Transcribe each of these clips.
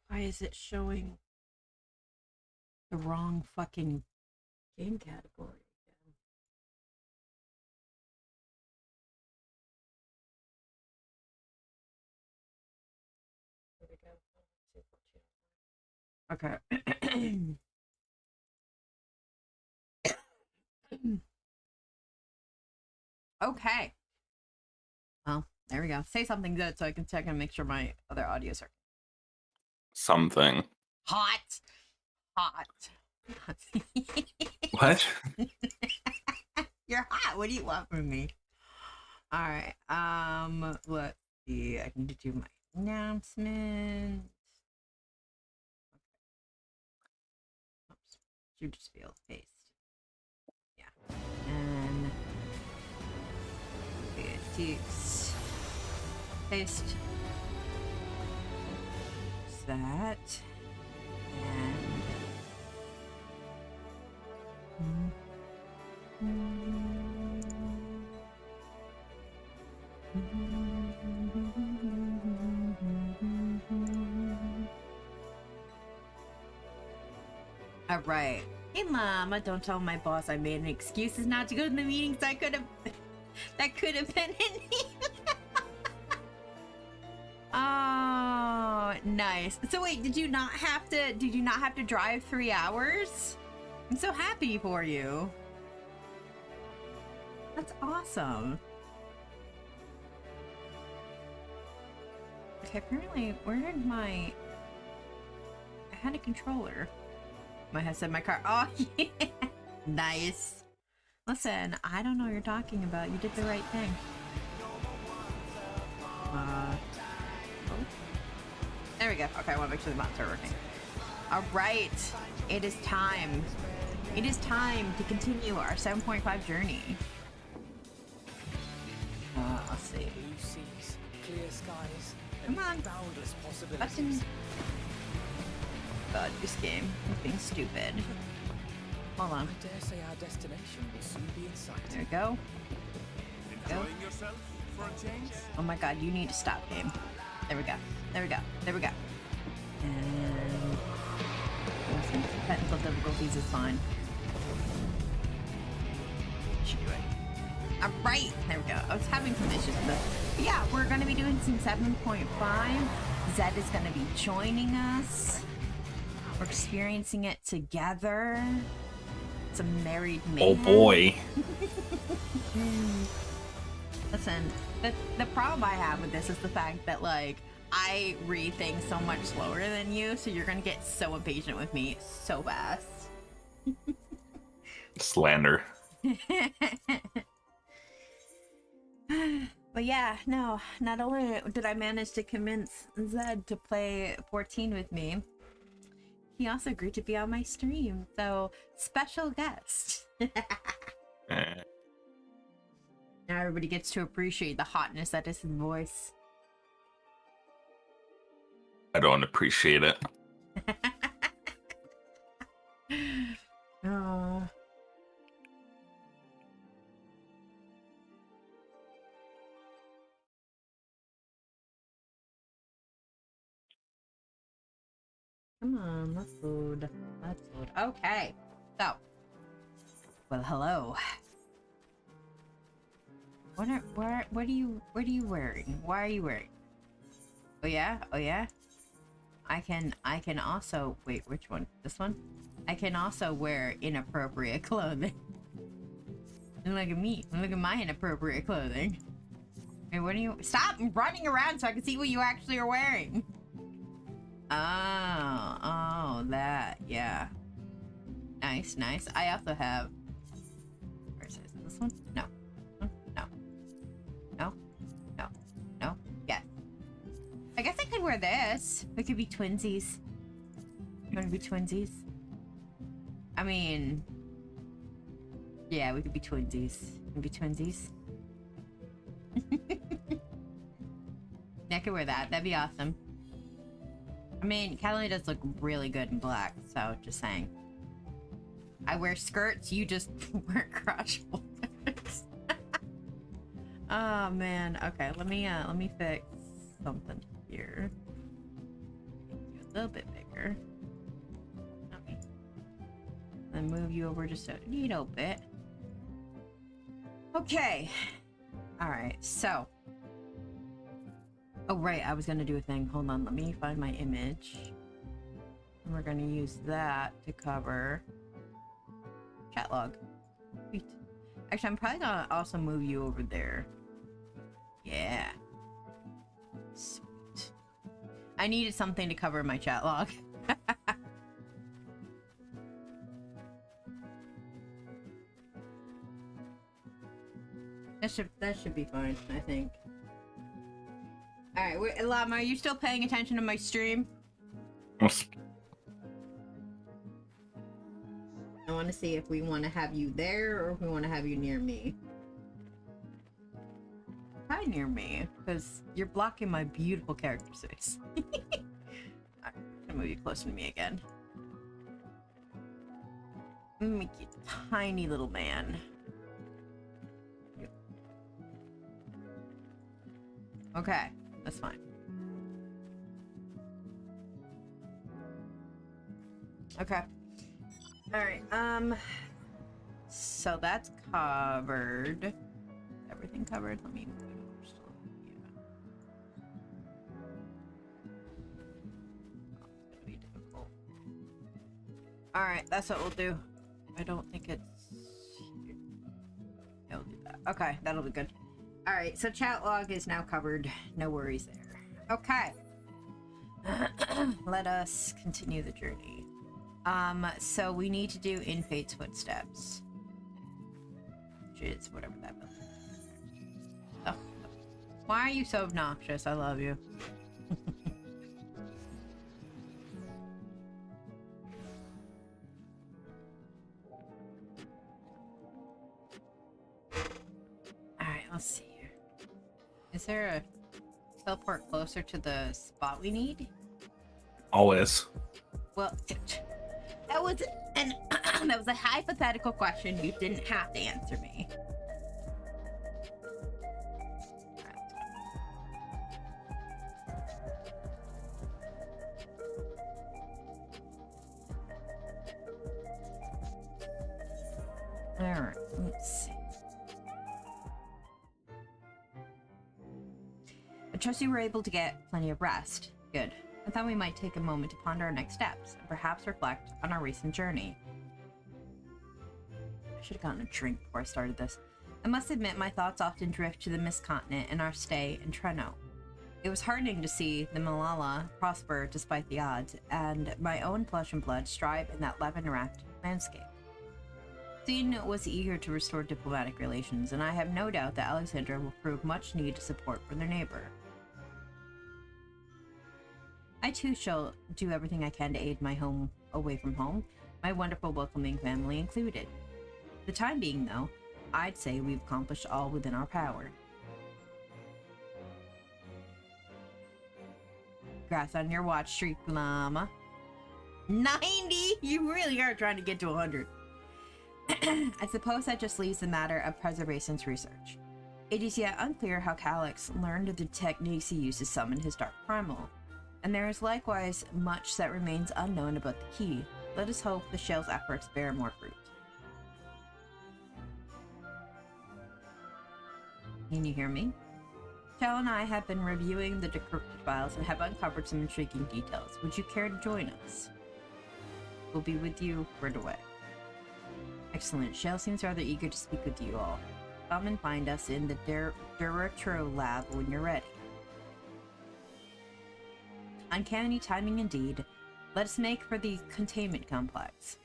Why is it showing the wrong fucking game category again? There we go. Okay. Okay. Well, there we go. Say something good so I can check and make sure my other audios are something. hot. Hot. What? You're hot. What do you want from me? All right. Let's see. I need to do my announcement. Oops. Should just feel paste. Yeah. And paste. Paste. That. And all right. Hey, Mama, don't tell my boss I made an excuses not to go to the meetings. That could have been it. Oh, nice. So wait, did you not have to drive 3 hours? I'm so happy for you. That's awesome. Okay, apparently, where did I had a controller. My headset, my car. Oh, yeah. Nice. Listen, I don't know what you're talking about. You did the right thing. There we go. Okay, I want to make sure the buttons are working. All right. It is time. It is time to continue our 7.5 journey. Let's see. Blue seas, clear skies, Come on. boundless possibilities. Button. God, this game is being stupid. Hold on. I dare say our destination will soon be in sight. There we go. Enjoying yourself for a change? Oh my god, you need to stop, game. There we go. There we go. There we go. And technical difficulties is fine. Should do it. Alright, there we go. I was having some issues with it. But yeah, we're gonna be doing some 7.5. Zed is gonna be joining us. We're experiencing it together. It's a married man. Oh boy. Listen, the problem I have with this is the fact that, like, I read things so much slower than you, so you're gonna get so impatient with me so fast. Slander. But yeah, no, not only did I manage to convince Zed to play 14 with me, he also agreed to be on my stream, so special guest. Now everybody gets to appreciate the hotness that is his voice. I don't appreciate it. Oh. Come on, let's load. Let's load. Okay, so. Well, hello. What are you wearing? Why are you wearing? Oh yeah? Oh yeah? I can also wait, which one? This one? I can also wear inappropriate clothing. Look at me. Look at my inappropriate clothing. Hey, what are you stop running around so I can see what you actually are wearing. Oh, that, yeah. Nice, nice. I also have where is this one? No. No. Yes. I guess I could wear this. We could be twinsies. You wanna be twinsies? I mean, yeah, we could be twinsies. We could be twinsies. I could wear that. That'd be awesome. I mean, Catalina does look really good in black, so just saying. I wear skirts, you just wear crotch holders. Oh man, okay, let me fix something here. little bit bigger. Okay. Then move you over just a little bit. Okay. Alright, so. Oh, right, I was gonna do a thing. Hold on, let me find my image. And we're gonna use that to cover chat log. Sweet. Actually, I'm probably gonna also move you over there. Yeah. Sweet. I needed something to cover my chat log. That should be fine, I think. Alright, Llama, are you still paying attention to my stream? I want to see if we want to have you there or if we want to have you near me. Probably near me, because you're blocking my beautiful character space. Alright, I'm gonna move you closer to me again. Make you a tiny little man. Okay, that's fine. Okay. Alright, so that's covered. Everything covered? Let me move it over just a little bit. Yeah. Oh, it's gonna be difficult. Alright, that's what we'll do. I don't think it's... Yeah, we'll do that. Okay, that'll be good. Alright, so chat log is now covered. No worries there. Okay. Let us continue the journey. So we need to do In Fate's Footsteps. Which is whatever that building is. Oh. Why are you so obnoxious? I love you. Alright, let's see here. Is there a teleport closer to the spot we need? Always. Well, that was an that was a hypothetical question. You didn't have to answer me. All right, let's see. I trust you were able to get plenty of rest. Good. I thought we might take a moment to ponder our next steps, and perhaps reflect on our recent journey. I should have gotten a drink before I started this. I must admit my thoughts often drift to the Mist Continent and our stay in Treno. It was heartening to see the Malala prosper despite the odds, and my own flesh and blood strive in that love-interactive landscape. Zine was eager to restore diplomatic relations, and I have no doubt that Alexandra will prove much needed support for their neighbor. I too shall do everything I can to aid my home away from home, my wonderful welcoming family included. For the time being, though, I'd say we've accomplished all within our power. Congrats on your watch streak, Llama. 90? You really are trying to get to 100. I suppose that just leaves the matter of preservation's research. It is yet unclear how Calyx learned the techniques he used to summon his dark primal. And there is likewise much that remains unknown about the key. Let us hope the shell's efforts bear more fruit. Can you hear me? Shell and I have been reviewing the decrypted files and have uncovered some intriguing details. Would you care to join us? We'll be with you right away. Excellent. Shell seems rather eager to speak with you all. Come and find us in the Duratro lab when you're ready. Uncanny timing indeed. Let us make for the containment complex.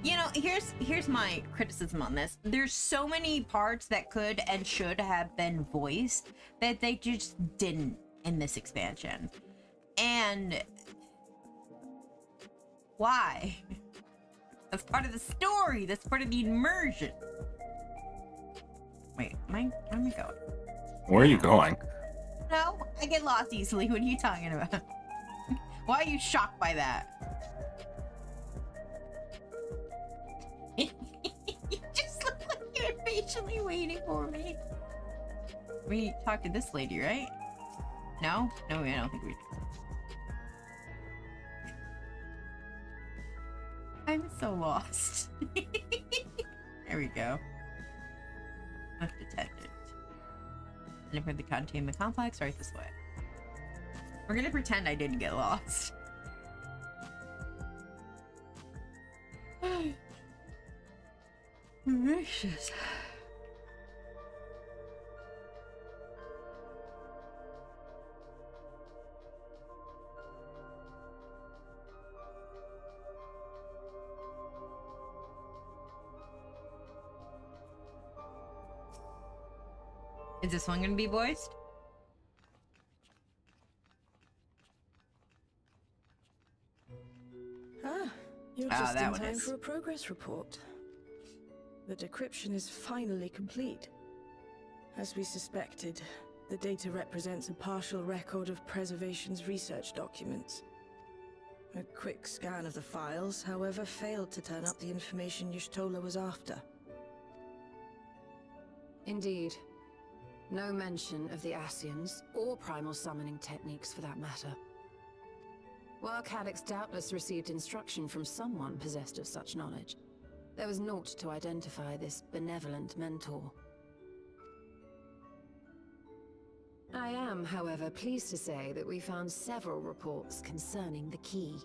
You know, here's my criticism on this. There's so many parts that could and should have been voiced that they just didn't in this expansion. And why? That's part of the story. That's part of the immersion. Wait, where am I going? Where are you going? No, I get lost easily. What are you talking about? Why are you shocked by that? You just look like you're patiently waiting for me. We talked to this lady, right? No? No, I don't think we do. I'm so lost. There we go. Left attendant. And for the containment complex, right this way. We're gonna pretend I didn't get lost. Gracious. Is this one gonna be voiced? Ah, you're Ah, just that in one time is. for a progress report. The decryption is finally complete. As we suspected, the data represents a partial record of Preservation's research documents. A quick scan of the files, however, failed to turn up the information Y'shtola was after. Indeed. No mention of the Ascians, or primal summoning techniques for that matter. While Calyx doubtless received instruction from someone possessed of such knowledge, there was naught to identify this benevolent mentor. I am, however, pleased to say that we found several reports concerning the key.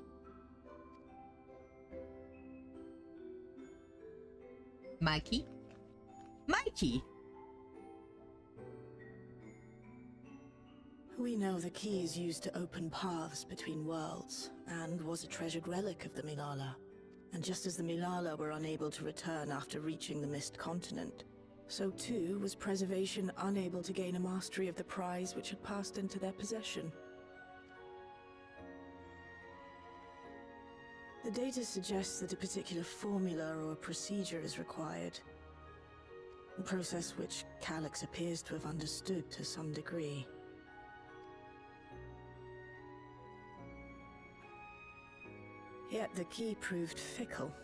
Mikey? Mikey! We know the key is used to open paths between worlds, and was a treasured relic of the Milala. And just as the Milala were unable to return after reaching the Mist Continent, so too was Preservation unable to gain a mastery of the prize which had passed into their possession. The data suggests that a particular formula or a procedure is required. A process which Calyx appears to have understood to some degree. Yet the key proved fickle.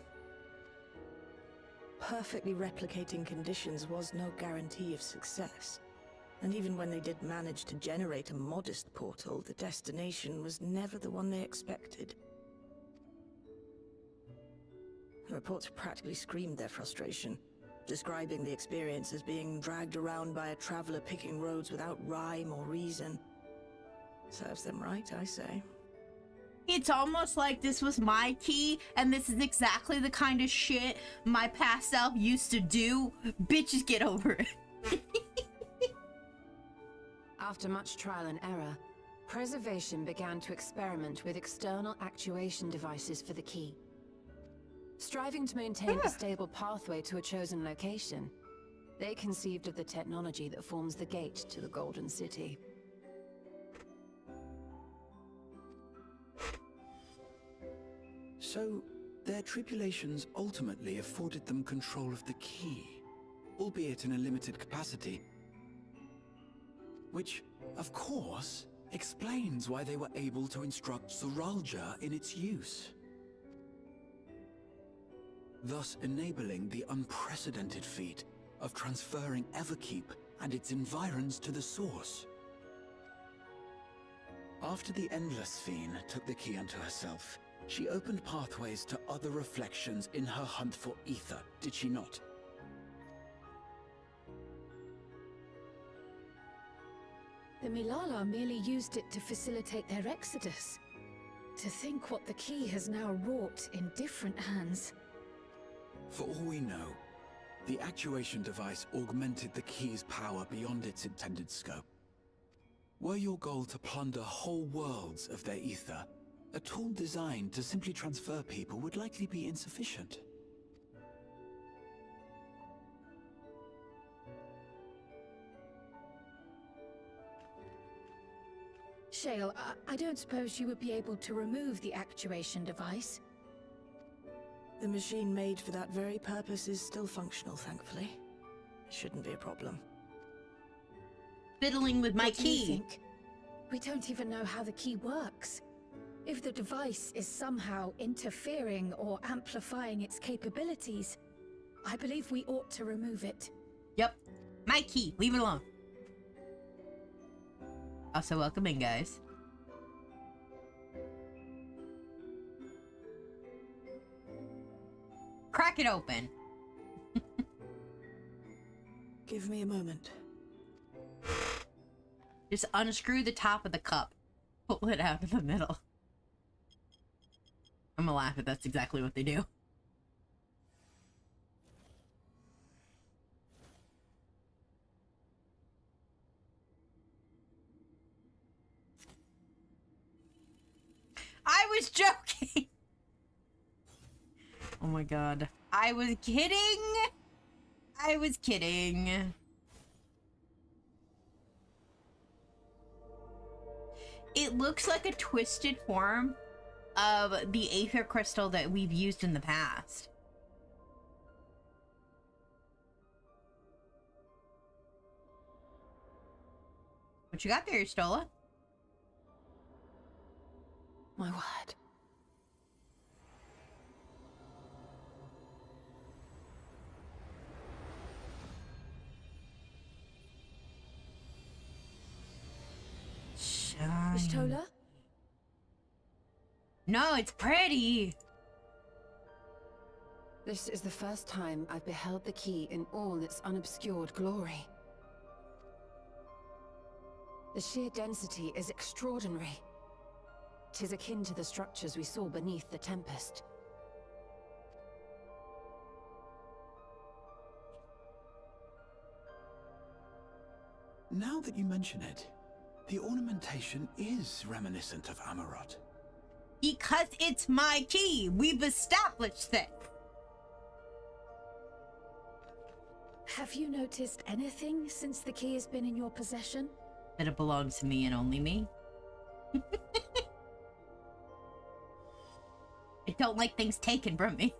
Perfectly replicating conditions was no guarantee of success. And even when they did manage to generate a modest portal, the destination was never the one they expected. The reports practically screamed their frustration, describing the experience as being dragged around by a traveler picking roads without rhyme or reason. Serves them right, I say. It's almost like this was my key, and this is exactly the kind of shit my past self used to do. Bitches, get over it. After much trial and error, Preservation began to experiment with external actuation devices for the key. Striving to maintain a stable pathway to a chosen location, they conceived of the technology that forms the gate to the Golden City. So, their tribulations ultimately afforded them control of the key, albeit in a limited capacity. Which, of course, explains why they were able to instruct Zoralja in its use. Thus enabling the unprecedented feat of transferring Everkeep and its environs to the source. After the Endless Fiend took the key unto herself, she opened pathways to other reflections in her hunt for ether, did she not? The Milala merely used it to facilitate their exodus. To think what the key has now wrought in different hands. For all we know, the actuation device augmented the key's power beyond its intended scope. Were your goal to plunder whole worlds of their ether, a tool designed to simply transfer people would likely be insufficient. Shale, I don't suppose you would be able to remove the actuation device? The machine made for that very purpose is still functional, thankfully. It shouldn't be a problem. Fiddling with my What do you key. think? We don't even know how the key works. If the device is somehow interfering or amplifying its capabilities, I believe we ought to remove it. Yep. My key. Leave it alone. Also, welcome in, guys. crack it open. Give me a moment. Just unscrew the top of the cup. Pull it out of the middle. I'm gonna laugh if that's exactly what they do. I was joking! Oh my god. I was kidding! I was kidding. It looks like a twisted form of the Aether Crystal that we've used in the past. What you got there, Stola? My word. Miss Tola? No, it's pretty. This is the first time I've beheld the key in all its unobscured glory. The sheer density is extraordinary. 'Tis akin to the structures we saw beneath the Tempest. Now that you mention it, the ornamentation is reminiscent of Amarot. Because it's my key. We've established that. Have you noticed anything since the key has been in your possession? That it belongs to me and only me. I don't like things taken from me.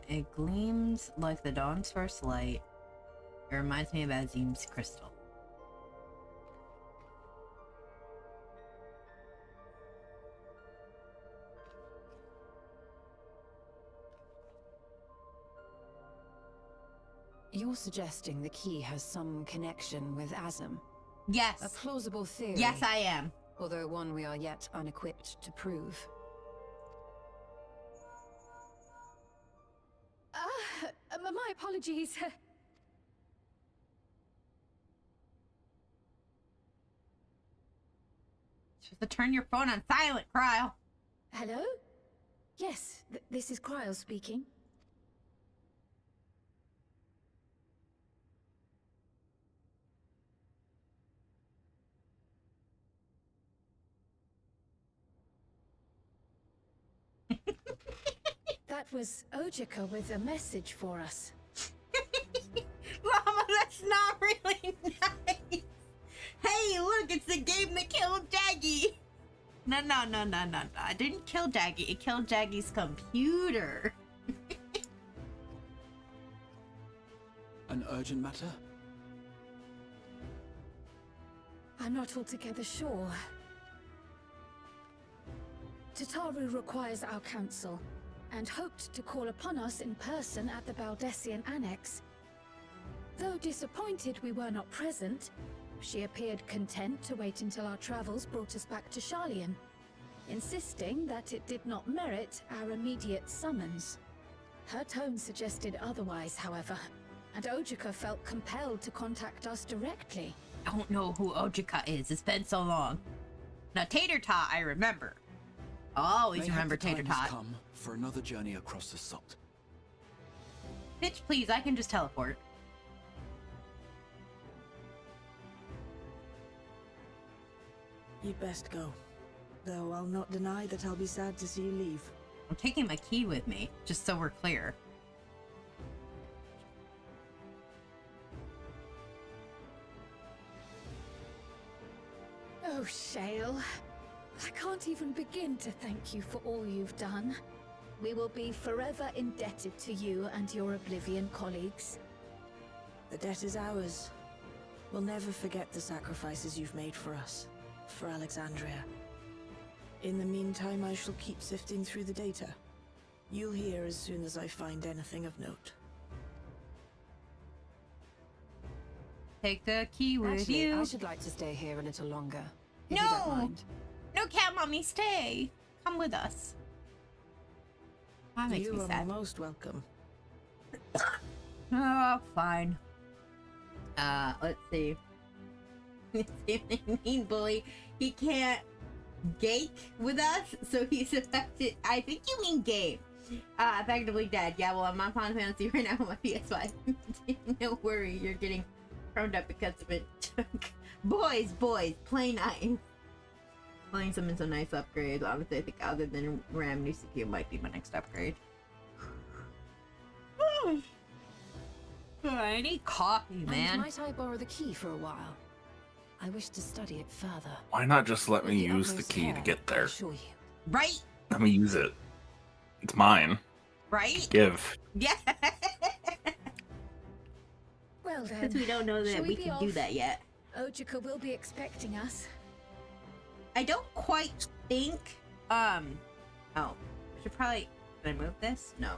It gleams like the dawn's first light. It reminds me of Azim's crystal. You're suggesting the key has some connection with Azim? Yes. A plausible theory. Yes, I am. Although one we are yet unequipped to prove. My apologies. Just to turn your phone on silent, Cryle. Hello? Yes, this is Cryle speaking. That was Ojika with a message for us. Mama, that's not really nice. Hey, look, it's the game that killed Jaggy. No. I didn't kill Jaggy. It killed Jaggy's computer. An urgent matter? I'm not altogether sure. Tataru requires our counsel, and hoped to call upon us in person at the Baldessian Annex. Though disappointed we were not present, she appeared content to wait until our travels brought us back to Sharlayan, insisting that it did not merit our immediate summons. Her tone suggested otherwise, however, and Ojika felt compelled to contact us directly. I don't know who Ojika is. It's been so long. Now, Tater Tot, I remember. I always remember Tater Mayhap the time Tot. has come for another journey across the salt. Bitch, please, I can just teleport. You'd best go. Though I'll not deny that I'll be sad to see you leave. I'm taking my key with me, just so we're clear. Oh, Shale. I can't even begin to thank you for all you've done. We will be forever indebted to you and your Oblivion colleagues. The debt is ours. We'll never forget the sacrifices you've made for us, for Alexandria. In the meantime, I shall keep sifting through the data. You'll hear as soon as I find anything of note. Take the key with Actually, you. I should like to stay here a little longer. If No! you don't mind. No, cat mommy, stay. Come with us. That makes You me are sad. most welcome. Oh, fine. Let's see. Mean bully. He can't gake with us, so he's affected. I think you mean game. Effectively dead. Yeah, well, I'm on Final Fantasy right now on my PS5. Don't worry, you're getting thrown up because of it. boys, play nice. Playing some nice upgrades. Honestly, I think other than RAM, new CPU might be my next upgrade. I need coffee, man. And might I borrow the key for a while? I wish to study it further. Why not just let With me the use the utmost key to care, get I there? assure you. Right? Let me use it. It's mine. Right? Give. Yeah. Well then, Since we don't know that shall we be can do off? that yet. Ojika will be expecting us. I don't quite think, oh, I should probably, can I move this? No.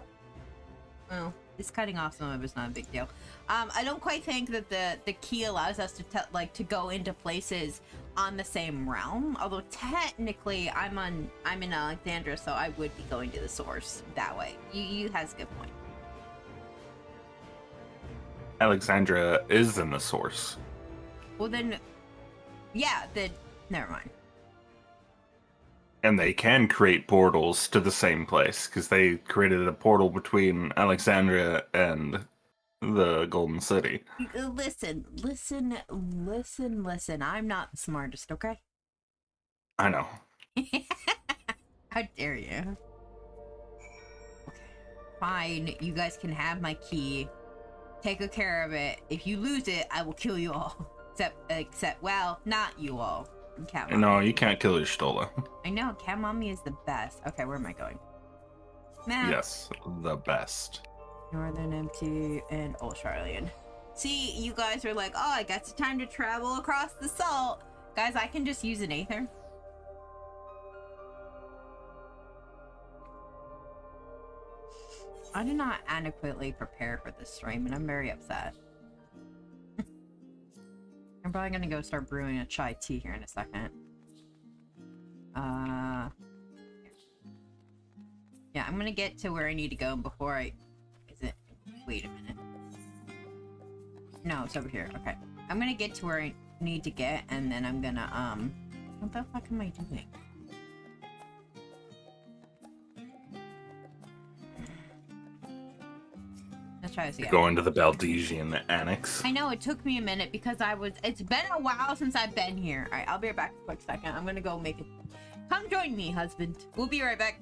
Well, it's cutting off some of it's not a big deal. I don't quite think that the key allows us to to go into places on the same realm. Although technically, I'm in Alexandria, so I would be going to the source that way. You has a good point. Alexandria is in the source. Well then, yeah. Then never mind. And they can create portals to the same place, because they created a portal between Alexandria and the Golden City. Listen. I'm not the smartest, okay? I know. How dare you? Okay. Fine, you guys can have my key. Take good care of it. If you lose it, I will kill you all. Except, well, not you all. Cat Mommy. No, you can't kill Ishtola. I know, Cat Mommy is the best. Okay, where am I going? Map. Yes, the best. Northern MT and Old Charlian. See, you guys are like, oh, I got some time to travel across the salt. Guys, I can just use an Aether. I did not adequately prepare for this stream, and I'm very upset. I'm probably gonna go start brewing a chai tea here in a second. Yeah, I'm gonna get to where I need to go before I... Wait a minute. No, it's over here. Okay. I'm gonna get to where I need to get, and then I'm gonna, what the fuck am I doing? Let's try this again. Going to the Baldesian Annex. I know, it took me a minute because it's been a while since I've been here. Alright, I'll be right back for a quick second. I'm gonna go make it. Come join me, husband. We'll be right back.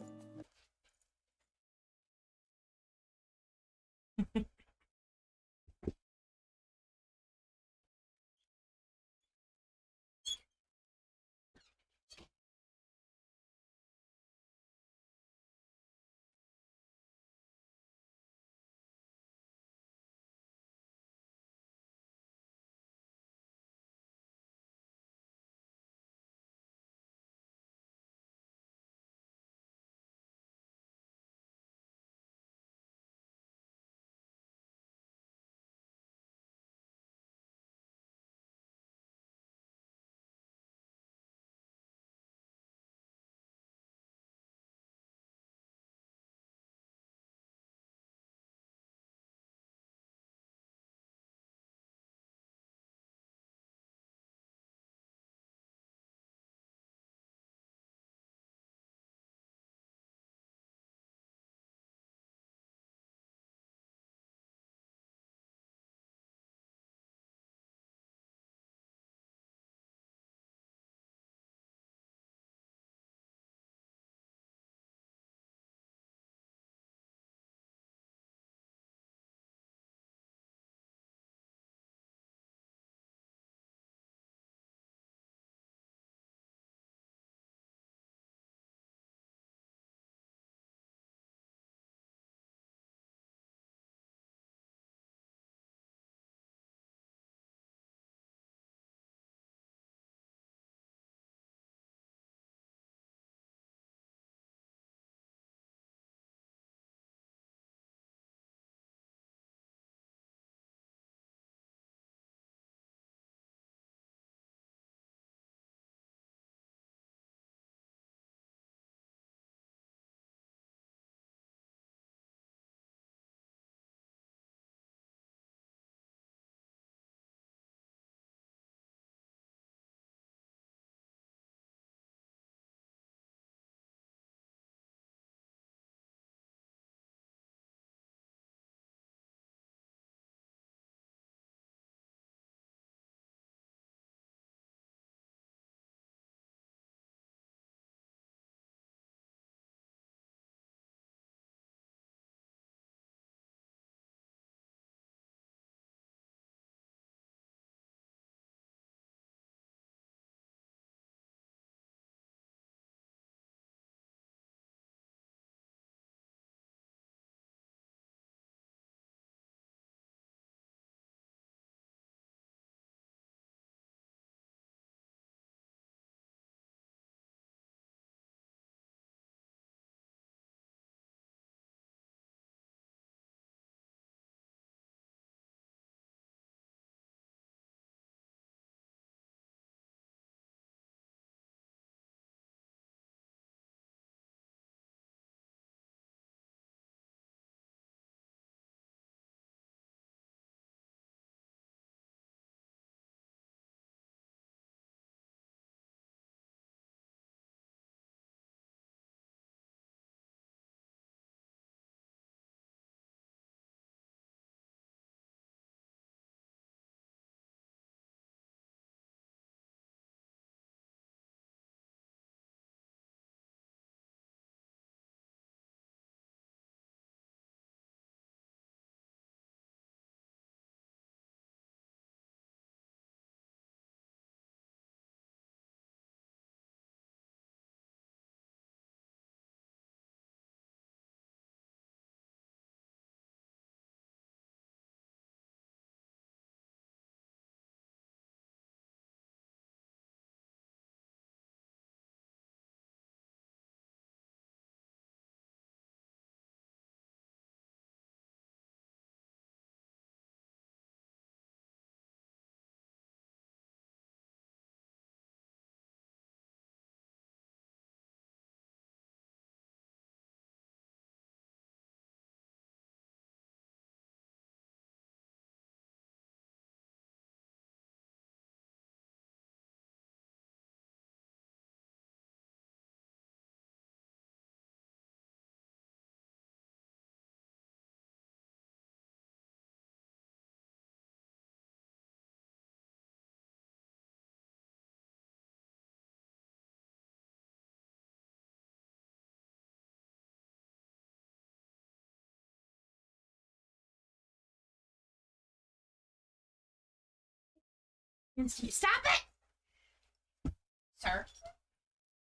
Stop it! Sir.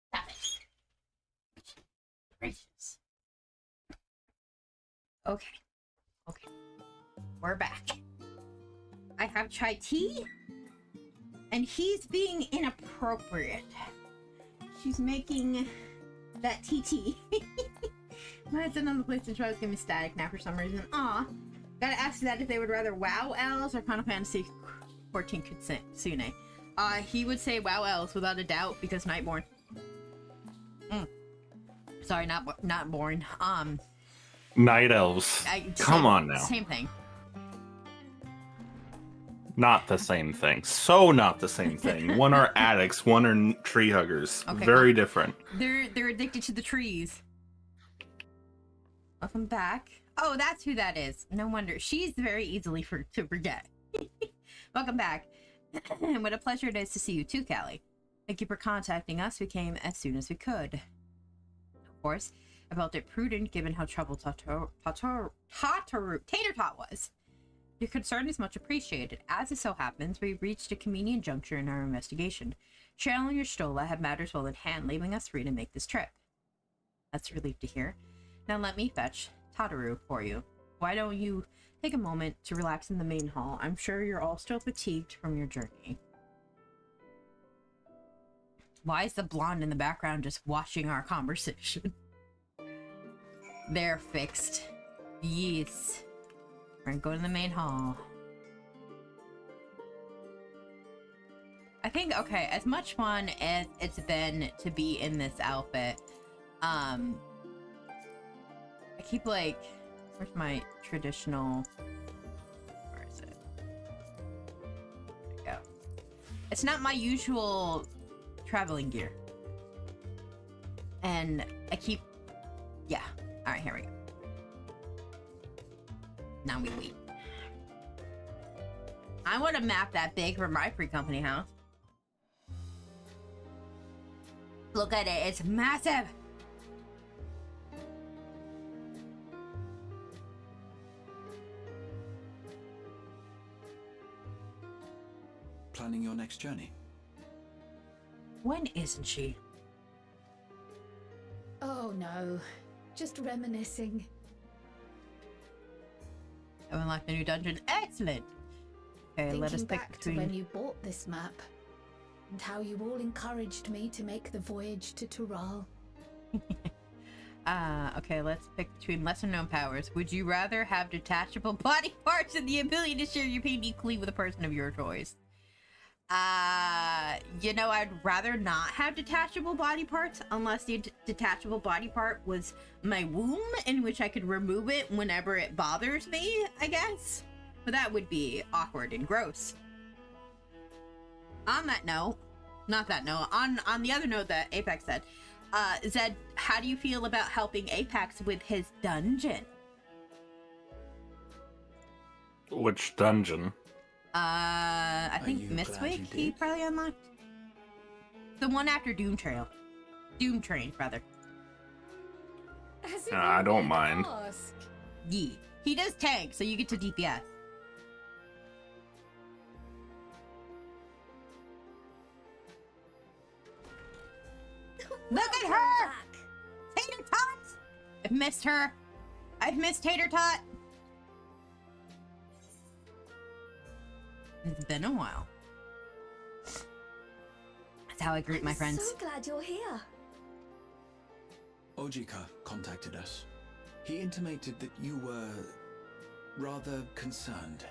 Stop it. Gracious. Okay. Okay. We're back. I have chai tea. And he's being inappropriate. She's making that TT. My headset on the PlayStation was giving me static now for some reason. Aw. Gotta ask that if they would rather WoW Elves or Final Fantasy 14 Kitsune. He would say WoW Elves without a doubt because Nightborn. Sorry, not born. Night Elves. Come on now. Same thing. Not the same thing. So not the same thing. One are addicts, one are tree huggers. Okay, Very different. They're addicted to the trees. Welcome back. Oh, that's who that is. No wonder. She's very easily to forget. Welcome back. What a pleasure it is to see you too, Callie. Thank you for contacting us. We came as soon as we could. Of course, I felt it prudent given how troubled Tater Tot was. Your concern is much appreciated. As it so happens, we reached a convenient juncture in our investigation. Channeling your Stola had matters well in hand, leaving us free to make this trip. That's a relief to hear. Now let me fetch Tataru for you. Why don't you take a moment to relax in the main hall? I'm sure you're all still fatigued from your journey. Why is the blonde in the background just watching our conversation? They're fixed. Yes. We're gonna go to the main hall. I think, okay, as much fun as it's been to be in this outfit, I keep like, where's my traditional, where is it? There we go. It's not my usual traveling gear. And I keep, yeah. All right, here we go. Now we wait. I want a map that big for my free company house. Look at it, it's massive. Planning your next journey? When isn't she? Oh no, just reminiscing. I've unlocked a new dungeon. Excellent. Okay, let us Thinking pick back to between. when you bought this map, and how you all encouraged me to make the voyage to Tural. Okay, let's pick between lesser known powers. Would you rather have detachable body parts and the ability to share your pain equally with a person of your choice? You know, I'd rather not have detachable body parts unless the detachable body part was my womb, in which I could remove it whenever it bothers me, I guess. But that would be awkward and gross. On that note, not that note, on the other note that Apex said, Zed, how do you feel about helping Apex with his dungeon? Which dungeon? I think Mistwig he probably unlocked. The one after Doom Train, rather. I don't mind. Yeah. He does tank, so you get to DPS. Look at her! Tater Tot! I've missed her. I've missed Tater Tot. It's been a while. That's how I greet my friends. So glad you're here. Ojika contacted us. He intimated that you were rather concerned.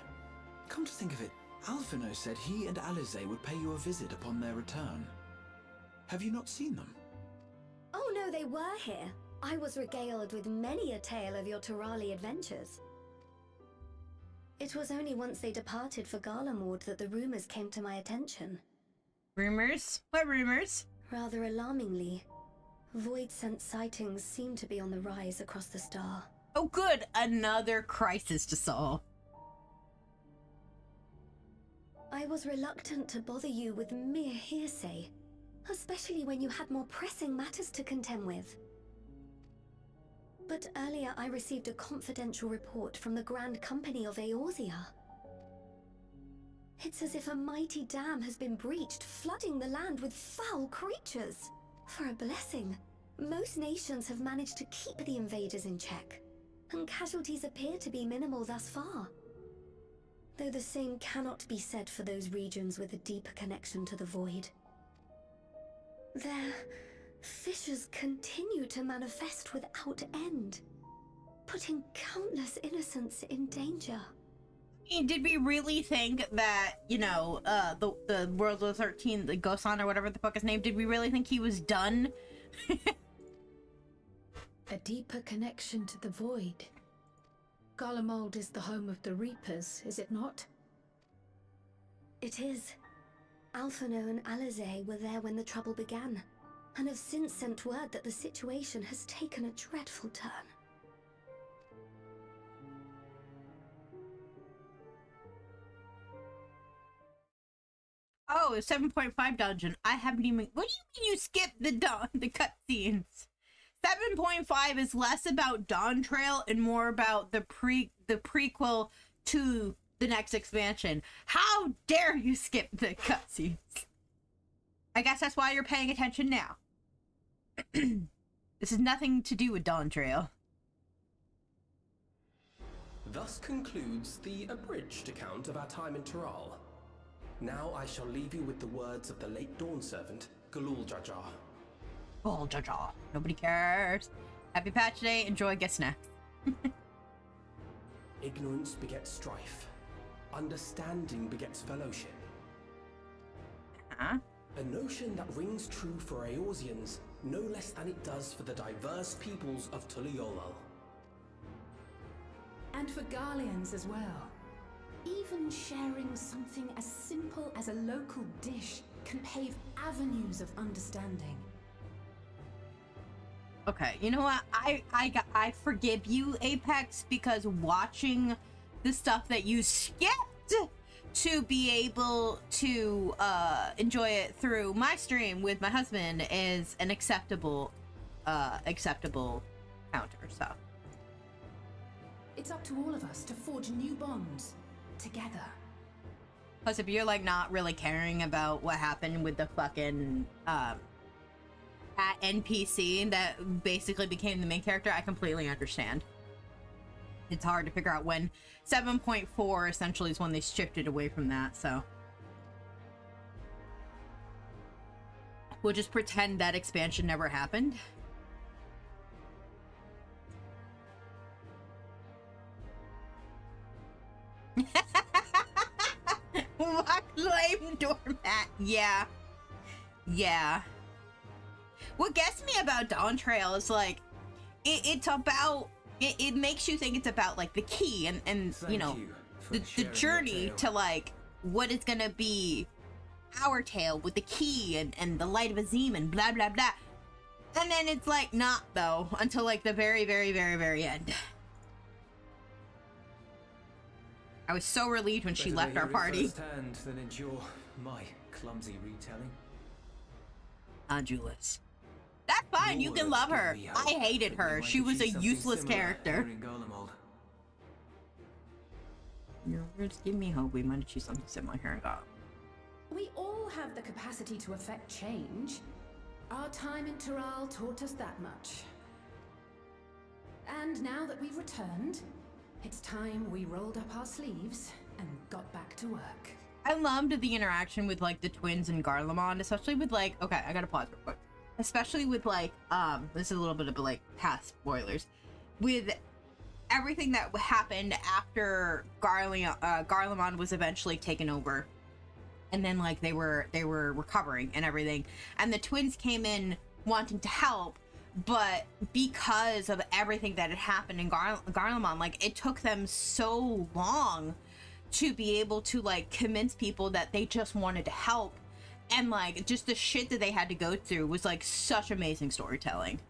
Come to think of it, Alphino said he and Alize would pay you a visit upon their return. Have you not seen them? Oh no, they were here. I was regaled with many a tale of your Turali adventures. It was only once they departed for Garlemord that the rumors came to my attention. Rumors? What rumors? Rather alarmingly, void-sent sightings seem to be on the rise across the star. Oh good, another crisis to solve. I was reluctant to bother you with mere hearsay, especially when you had more pressing matters to contend with. But earlier I received a confidential report from the Grand Company of Eorzea. It's as if a mighty dam has been breached, flooding the land with foul creatures. For a blessing, most nations have managed to keep the invaders in check, and casualties appear to be minimal thus far. Though the same cannot be said for those regions with a deeper connection to the void. Their fissures continue to manifest without end, putting countless innocents in danger. Did we really think that, you know, the World War 13, the Gosan or whatever the fuck his name, did we really think he was done? A deeper connection to the void. Garlemald is the home of the Reapers, is it not? It is. Alphino and Alizé were there when the trouble began, and have since sent word that the situation has taken a dreadful turn. Oh, a 7.5 dungeon. I haven't even... What do you mean you skipped the cutscenes? 7.5 is less about Dawn Trail and more about the prequel to the next expansion. How dare you skip the cutscenes? I guess that's why you're paying attention now. This has nothing to do with Dawn Trail. Thus concludes the abridged account of our time in Tyral. Now I shall leave you with the words of the late Dawn Servant, Galul Jajar. Oh, Jaja. Nobody cares. Happy Patch Day. Enjoy. Get snacks. Ignorance begets strife. Understanding begets fellowship. Huh? A notion that rings true for Eorzeans no less than it does for the diverse peoples of Tuliolal. And for Garleans as well. Even sharing something as simple as a local dish can pave avenues of understanding. Okay, you know what? I forgive you, Apex, because watching the stuff that you skipped to be able to enjoy it through my stream with my husband is an acceptable counter. So It's up to all of us to forge new bonds together. plus, if you're like not really caring about what happened with the fucking at NPC that basically became the main character, I completely understand. It's hard to figure out when 7.4 essentially is when they shifted away from that, so we'll just pretend that expansion never happened. What lame doormat? Yeah. What gets me about Dawn Trail is like it's about it makes you think it's about like the key and you know the journey to like what is gonna be our tale with the key and the light of Azim and blah blah blah, and then it's like not though until like the very end. I was so relieved when she left our party. Than endure my clumsy retelling. Julius. That's fine, you can love her. I hated her. She was a useless character. Your words give me hope. We might achieve something similar here in Gotham. We all have the capacity to affect change. Our time in Tyral taught us that much. And now that we've returned, it's time we rolled up our sleeves and got back to work. I loved the interaction with like the twins and Garlemald, especially with like, okay, I gotta pause real quick. Especially with like, this is a little bit of like past spoilers, with everything that happened after Garlemald was eventually taken over, and then like they were recovering and everything, and the twins came in wanting to help, but because of everything that had happened in Garlemald, like it took them so long to be able to like convince people that they just wanted to help. And like just the shit that they had to go through was like such amazing storytelling.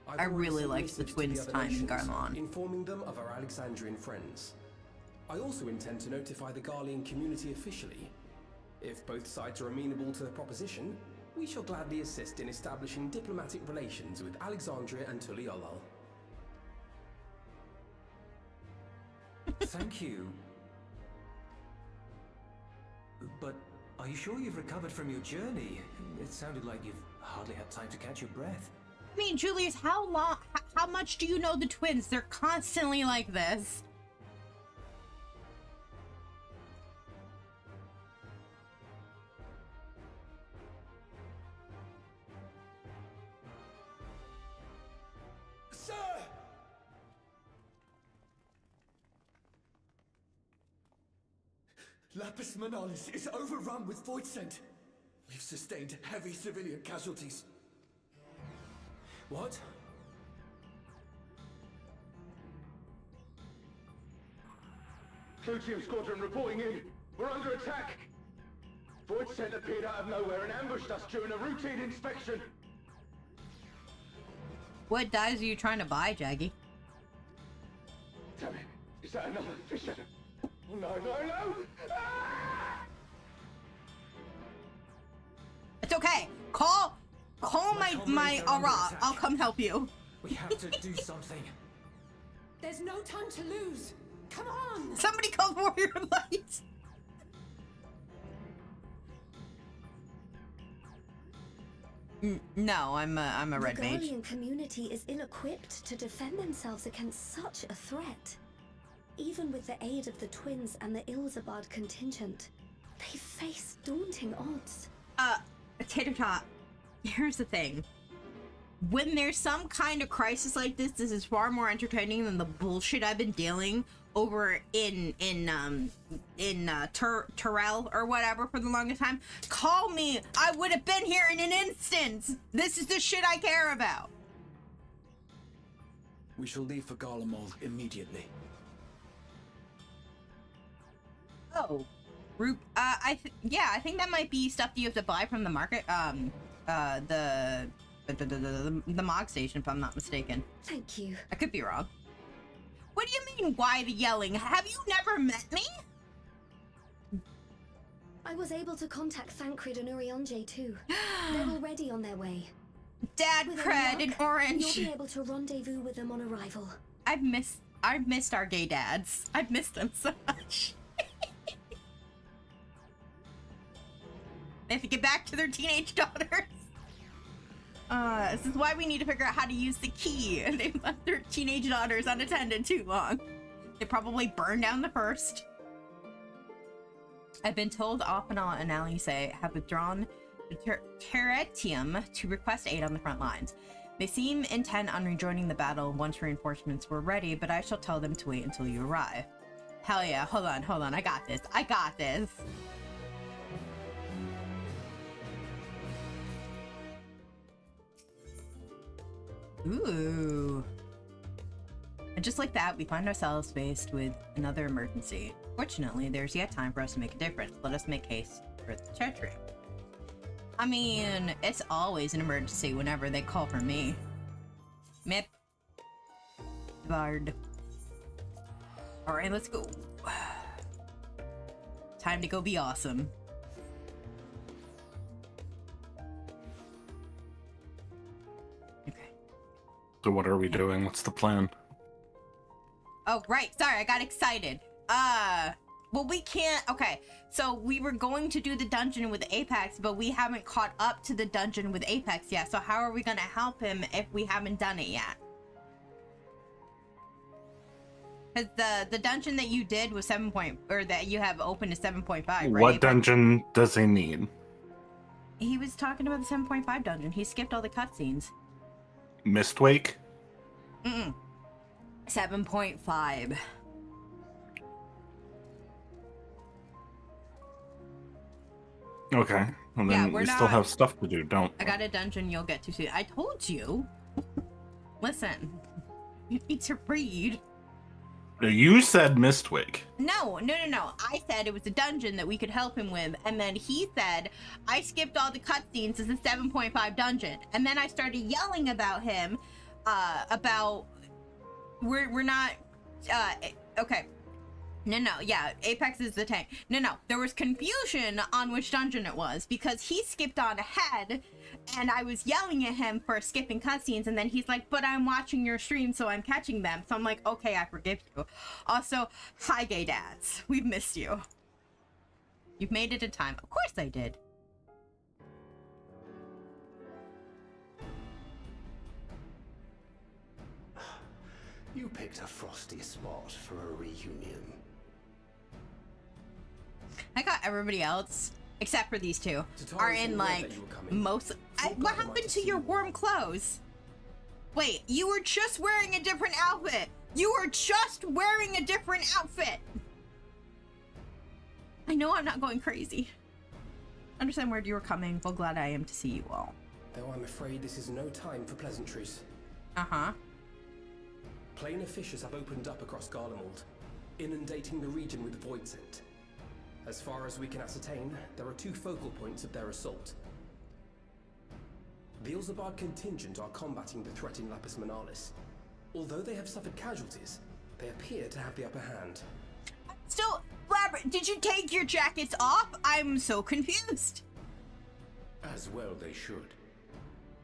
I really liked the twins' time in Garlemald. Informing them of our Alexandrian friends. I also intend to notify the Garlean community officially. If both sides are amenable to the proposition, we shall gladly assist in establishing diplomatic relations with Alexandria and Tuliolal. Thank you. But are you sure you've recovered from your journey? It sounded like you've hardly had time to catch your breath. I mean, Julius, how much do you know the twins? They're constantly like this. Sir! Lapis Manalis is overrun with void scent. We've sustained heavy civilian casualties. What? Team Squadron reporting in. We're under attack. Void scent appeared out of nowhere and ambushed us during a routine inspection. What dyes are you trying to buy, Jaggy? Damn it. Is that another fisher? Oh, no, no, no! Ah! It's okay. Call my Ara. I'll come help you. We have to do something. There's no time to lose. Come on! Somebody call Warrior Light. No, I'm a red The mage. Guardian community is ill-equipped to defend themselves against such a threat. Even with the aid of the twins and the Ilzabad contingent, they face daunting odds. Tater Tot, here's the thing. When there's some kind of crisis like this is far more entertaining than the bullshit I've been dealing over in Terrell or whatever for the longest time. Call me. I would have been here in an instant. This is the shit I care about. We shall leave for Garlemald immediately. Oh, I think that might be stuff that you have to buy from the market. The Mog station, if I'm not mistaken. Thank you. I could be wrong. What do you mean, why the yelling? Have you never met me? I was able to contact Thancred and Urianger too. They're already on their way. Dad, With Cred, any and luck, Orange. You'll be able to rendezvous with them on arrival. I've missed our gay dads. I've missed them so much. They have to get back to their teenage daughters. This is why we need to figure out how to use the key. They left their teenage daughters unattended too long. They probably burned down the first. I've been told Ophanal and Alice have withdrawn the Terretium to request aid on the front lines. They seem intent on rejoining the battle once reinforcements were ready, but I shall tell them to wait until you arrive. Hell yeah, hold on, I got this. Ooh. And just like that, we find ourselves faced with another emergency. Fortunately, there's yet time for us to make a difference. Let us make haste for the treachery. I mean, it's always an emergency whenever they call for me. Mip. Bard. Alright, let's go. Time to go be awesome. So what are we doing? What's the plan? Oh, right. Sorry, I got excited. Well, we can't. Okay, so we were going to do the dungeon with Apex, but we haven't caught up to the dungeon with Apex yet. So how are we going to help him if we haven't done it yet? Because the dungeon that you did was that you have open to 7.5, right? What dungeon does he need? He was talking about the 7.5 dungeon. He skipped all the cutscenes. Mistwake? 7.5. Okay. Well, then we still have stuff to do, don't I got a dungeon you'll get to soon. I told you. Listen, you need to read. You said Mistwake. No. I said it was a dungeon that we could help him with, and then he said, I skipped all the cutscenes as a 7.5 dungeon. And then I started yelling about him, we're not, okay. No, yeah, Apex is the tank. No, there was confusion on which dungeon it was because he skipped on ahead and I was yelling at him for skipping cutscenes and then he's like, but I'm watching your stream so I'm catching them. So I'm like, okay, I forgive you. Also, hi gay dads. We've missed you. You've made it a time. Of course I did. You picked a frosty spot for a reunion. I got everybody else, except for these two, are in like most. What happened to your warm clothes? Wait, you were just wearing a different outfit. You were just wearing a different outfit. I know I'm not going crazy. Understand where you were coming. Well, glad I am to see you all. Though I'm afraid this is no time for pleasantries. Uh-huh. Planar fissures have opened up across Garlemald, inundating the region with void scent. As far as we can ascertain, there are 2 focal points of their assault. The Ilzabard contingent are combating the threat in Lapis Manalis. Although they have suffered casualties, they appear to have the upper hand. Still, Labyrinth, did you take your jackets off? I'm so confused. As well they should.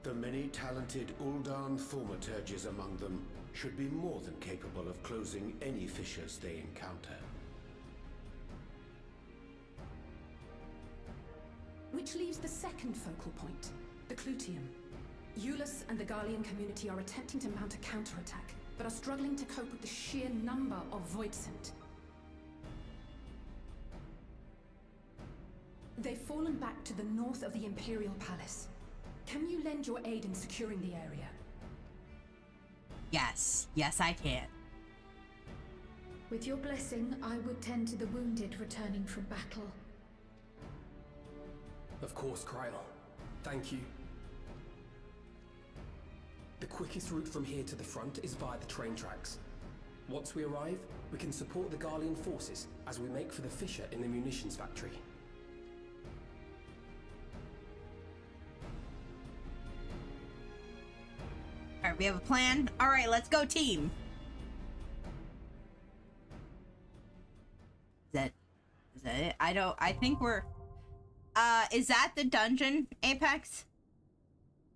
The many talented Uldan thaumaturges among them should be more than capable of closing any fissures they encounter. Which leaves the second focal point, the Clutium. Eulus and the Garlean community are attempting to mount a counterattack, but are struggling to cope with the sheer number of Voidsent. They've fallen back to the north of the Imperial Palace. Can you lend your aid in securing the area? Yes, I can. With your blessing, I would tend to the wounded returning from battle. Of course, Kryl. Thank you. The quickest route from here to the front is via the train tracks. Once we arrive, we can support the Garlean forces as we make for the fissure in the munitions factory. Alright, we have a plan. Alright, let's go, team. Is that it? I think we're... is that the dungeon, Apex?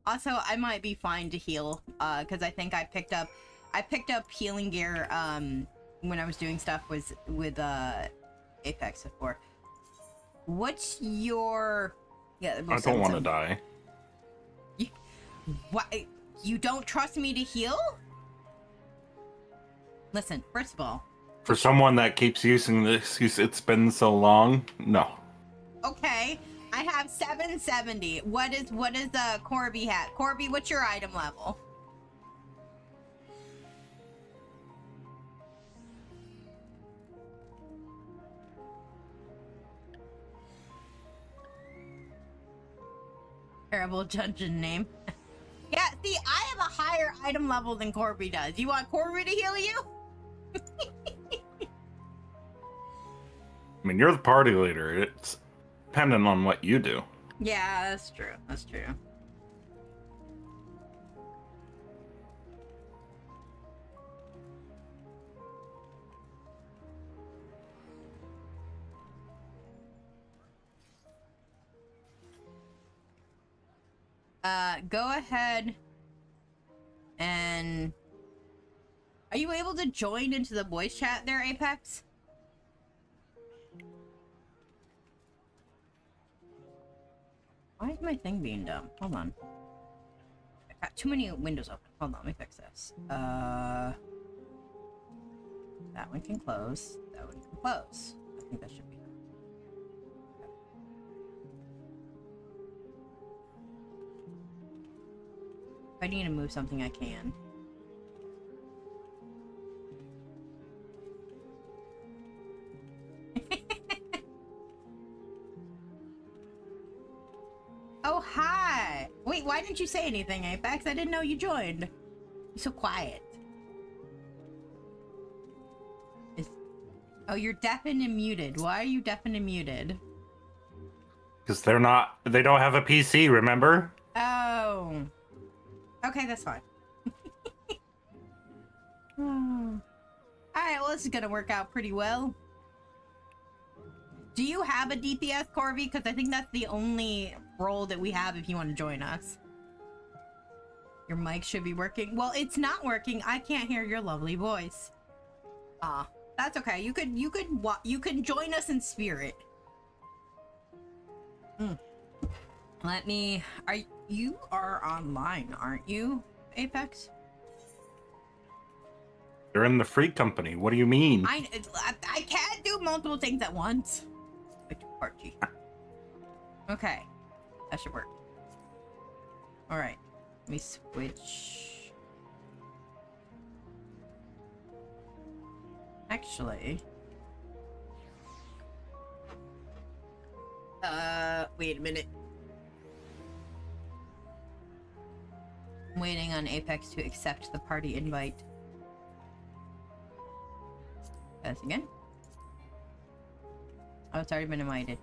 Also, I might be fine to heal, because I think I picked up healing gear, when I was doing stuff with Apex before. What's your... Yeah, I don't want to die. What? You don't trust me to heal? Listen, first of all... For someone that keeps using the excuse, it's been so long, no. Okay, I have 770. What is Corby hat? Corby, what's your item level? Terrible dungeon name. Yeah, see, I have a higher item level than Corby does. You want Corby to heal you? I mean, you're the party leader. It's dependent on what you do. Yeah, that's true. That's true. Go ahead and... Are you able to join into the voice chat there, Apex? Why is my thing being dumb? Hold on. I got too many windows open. Hold on, let me fix this. That one can close. That one can close. I think that should be done. If I need to move something, I can. Oh, hi! Wait, why didn't you say anything, Apex? I didn't know you joined. You're so quiet. Oh, you're deafened and muted. Why are you deafened and muted? Because they don't have a PC, remember? Oh. Okay, that's fine. Oh. Alright, well, this is gonna work out pretty well. Do you have a DPS, Corby? Because I think that's the only role that we have if you want to join us. Your mic should be working. Well, it's not working. I can't hear your lovely voice. Ah, that's okay. You can join us in spirit. Let me. You are online, aren't you, Apex? You're in the free company. What do you mean? I can't do multiple things at once. Okay, that should work. All right, let me switch. Actually, wait a minute. I'm waiting on Apex to accept the party invite. Pass again. Oh, it's already been invited.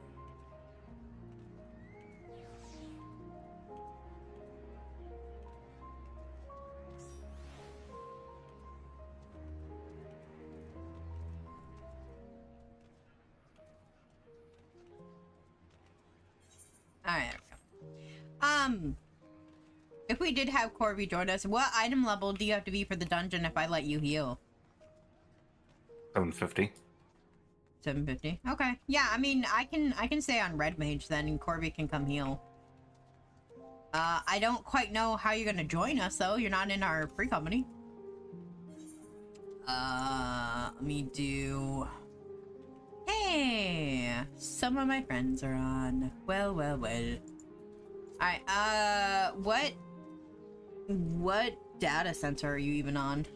Alright, there we go. If we did have Corby join us, what item level do you have to be for the dungeon if I let you heal? 750. 750. Okay. Yeah, I mean, I can stay on Red Mage then, and Corby can come heal. I don't quite know how you're gonna join us though. You're not in our free company. Let me do. Hey, some of my friends are on. Well, well, well. All right. What data center are you even on?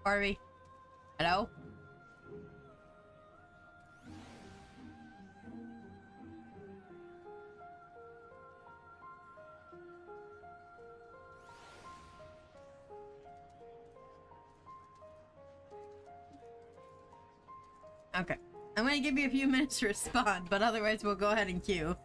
Harvey? Hello? Okay. I'm gonna give you a few minutes to respond, but otherwise we'll go ahead and queue.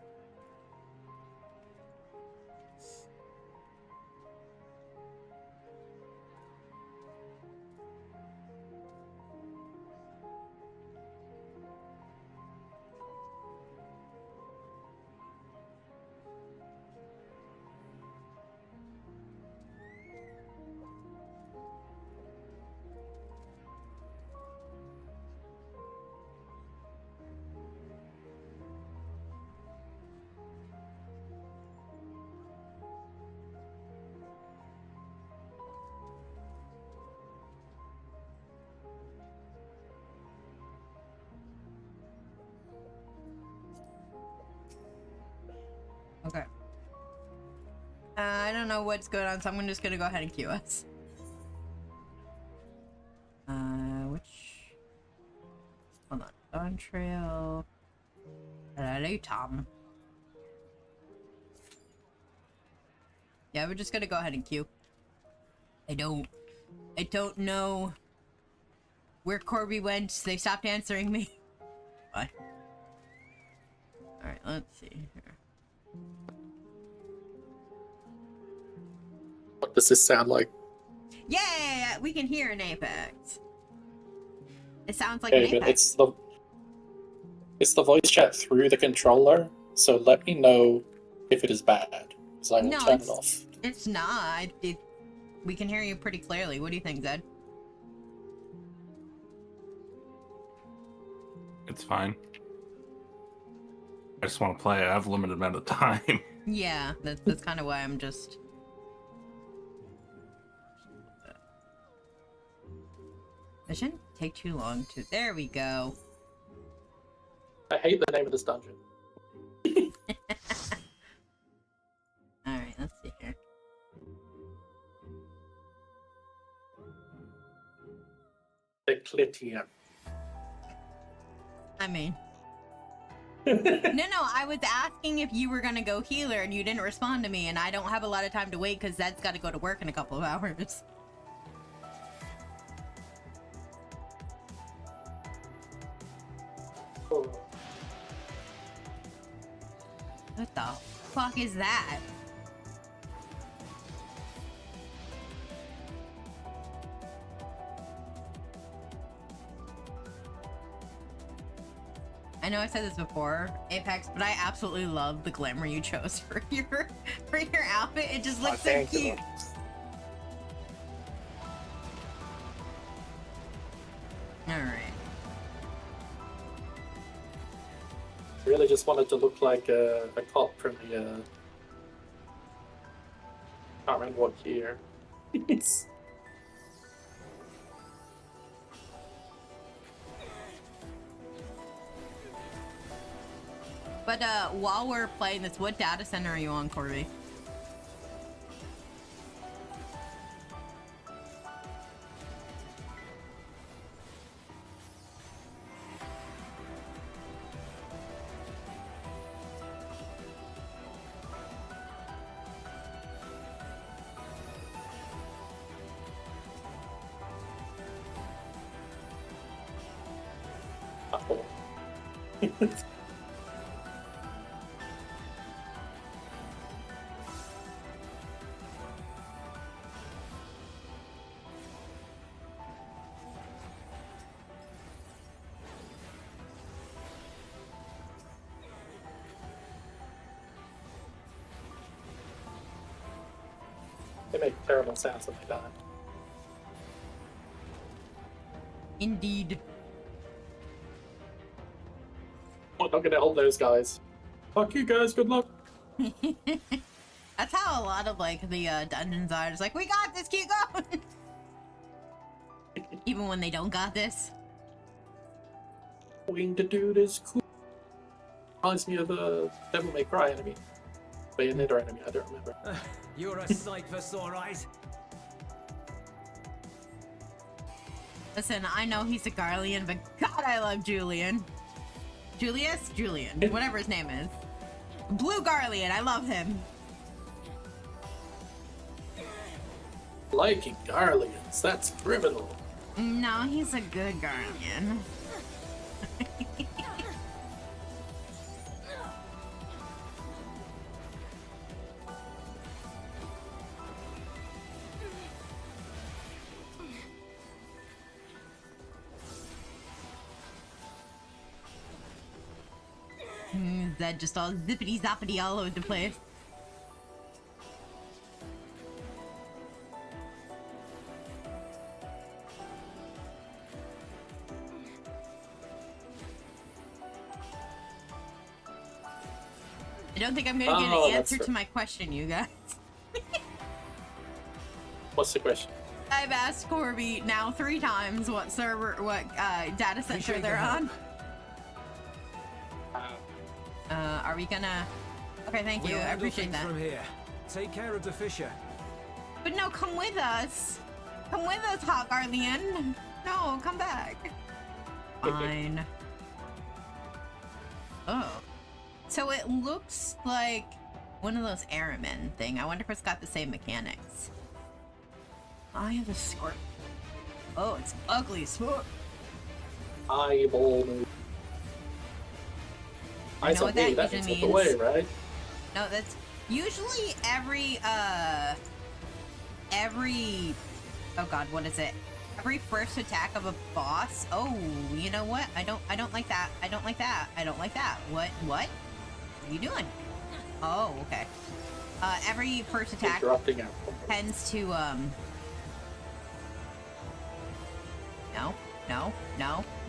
Okay. I don't know what's going on, so I'm just gonna go ahead and queue us. Which... Hold on. Dawn Trail... Hello, Tom. Yeah, we're just gonna go ahead and queue. I don't know where Corby went. They stopped answering me. Bye. Alright, let's see here. What does this sound like? Yeah, we can hear an Apex. It sounds like Okay, an but Apex. it's the voice chat through the controller, so let me know if it is bad, because I will turn it off. It's not. We can hear you pretty clearly. What do you think, Zed? It's fine. I just want to play. I have a limited amount of time. Yeah, that's kind of why I'm just... It shouldn't take too long to... There we go. I hate the name of this dungeon. Alright, let's see here. The Clitium. I mean. No, I was asking if you were gonna go healer and you didn't respond to me, and I don't have a lot of time to wait because Zed's got to go to work in a couple of hours. What the fuck is that? I know I said this before, Apex, but I absolutely love the glamour you chose for your outfit. It just looks so cute. Alright. Really just wanted to look like a cop from the can't remember what year. But while we're playing this, what data center are you on, Corby? They make terrible sounds when they die. Indeed. I'm not gonna hold those guys. Fuck you guys, good luck. That's how a lot of like the dungeons are. It's like, we got this, keep going. Even when they don't got this. Going to do this cool. Reminds me of a Devil May Cry enemy. Bayonetta enemy, I don't remember. You're a sight for sore eyes. Listen, I know he's a Garlean, but God, I love Julian. Julius? Julian. Whatever his name is. Blue Garlean, I love him. Liking Garleans, that's criminal. No, he's a good Garlean. That just all zippity zappity all over the place. I don't think I'm gonna get an answer to my question, you guys. What's the question? I've asked Corby now 3 times what server, what data center they're on. Are we gonna? Okay, thank you. I appreciate that. From here. Take care of the Fisher. But no, come with us. Come with us, Hot Garlean. No, come back. Fine. Oh. So it looks like one of those airmen thing. I wonder if it's got the same mechanics. I have a scorpion. Oh, it's ugly as fuck. Eyeball move. I know what that that usually means. Away, right? No, that's usually every oh god, what is it? Every first attack of a boss. Oh, you know what? I don't like that. I don't like that. I don't like that. What are you doing? Oh, okay. Every first attack tends to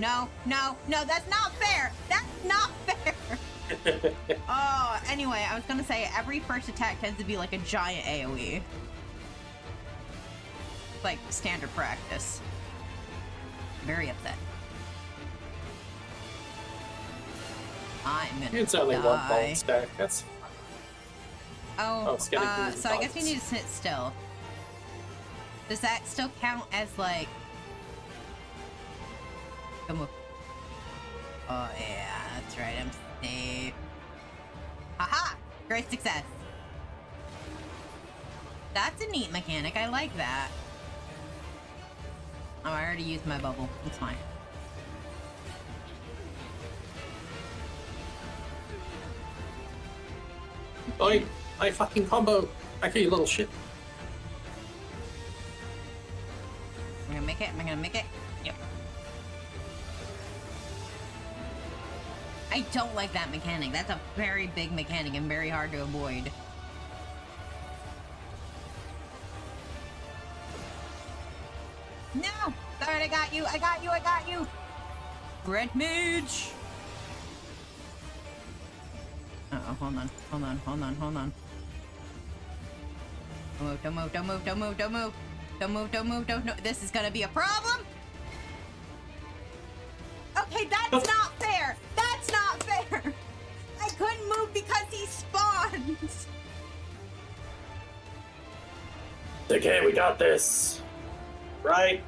No, that's not fair! That's not fair! Oh, anyway, I was gonna say every first attack tends to be like a giant AoE. Like standard practice. Very upset. I'm gonna It's only die. one bone stack, that's Oh, it's getting so I guess we need to sit still. Does that still count as like... Come on. Oh yeah, that's right, I'm safe. Haha! Great success. That's a neat mechanic, I like that. Oh, I already used my bubble. It's fine. Oi! I fucking combo! I kill you little shit. I'm gonna make it, am I gonna make it? Yep. I don't like that mechanic. That's a very big mechanic and very hard to avoid. No! Alright, I got you, I got you, I got you! Red Mage! Uh-oh, hold on, hold on, hold on, hold on. Don't move, don't move, don't move, don't move, don't move. Don't move, don't move, don't, this is gonna be a problem! Okay, that's not fair! That's not fair! I couldn't move because he spawns! Okay, we got this. Right?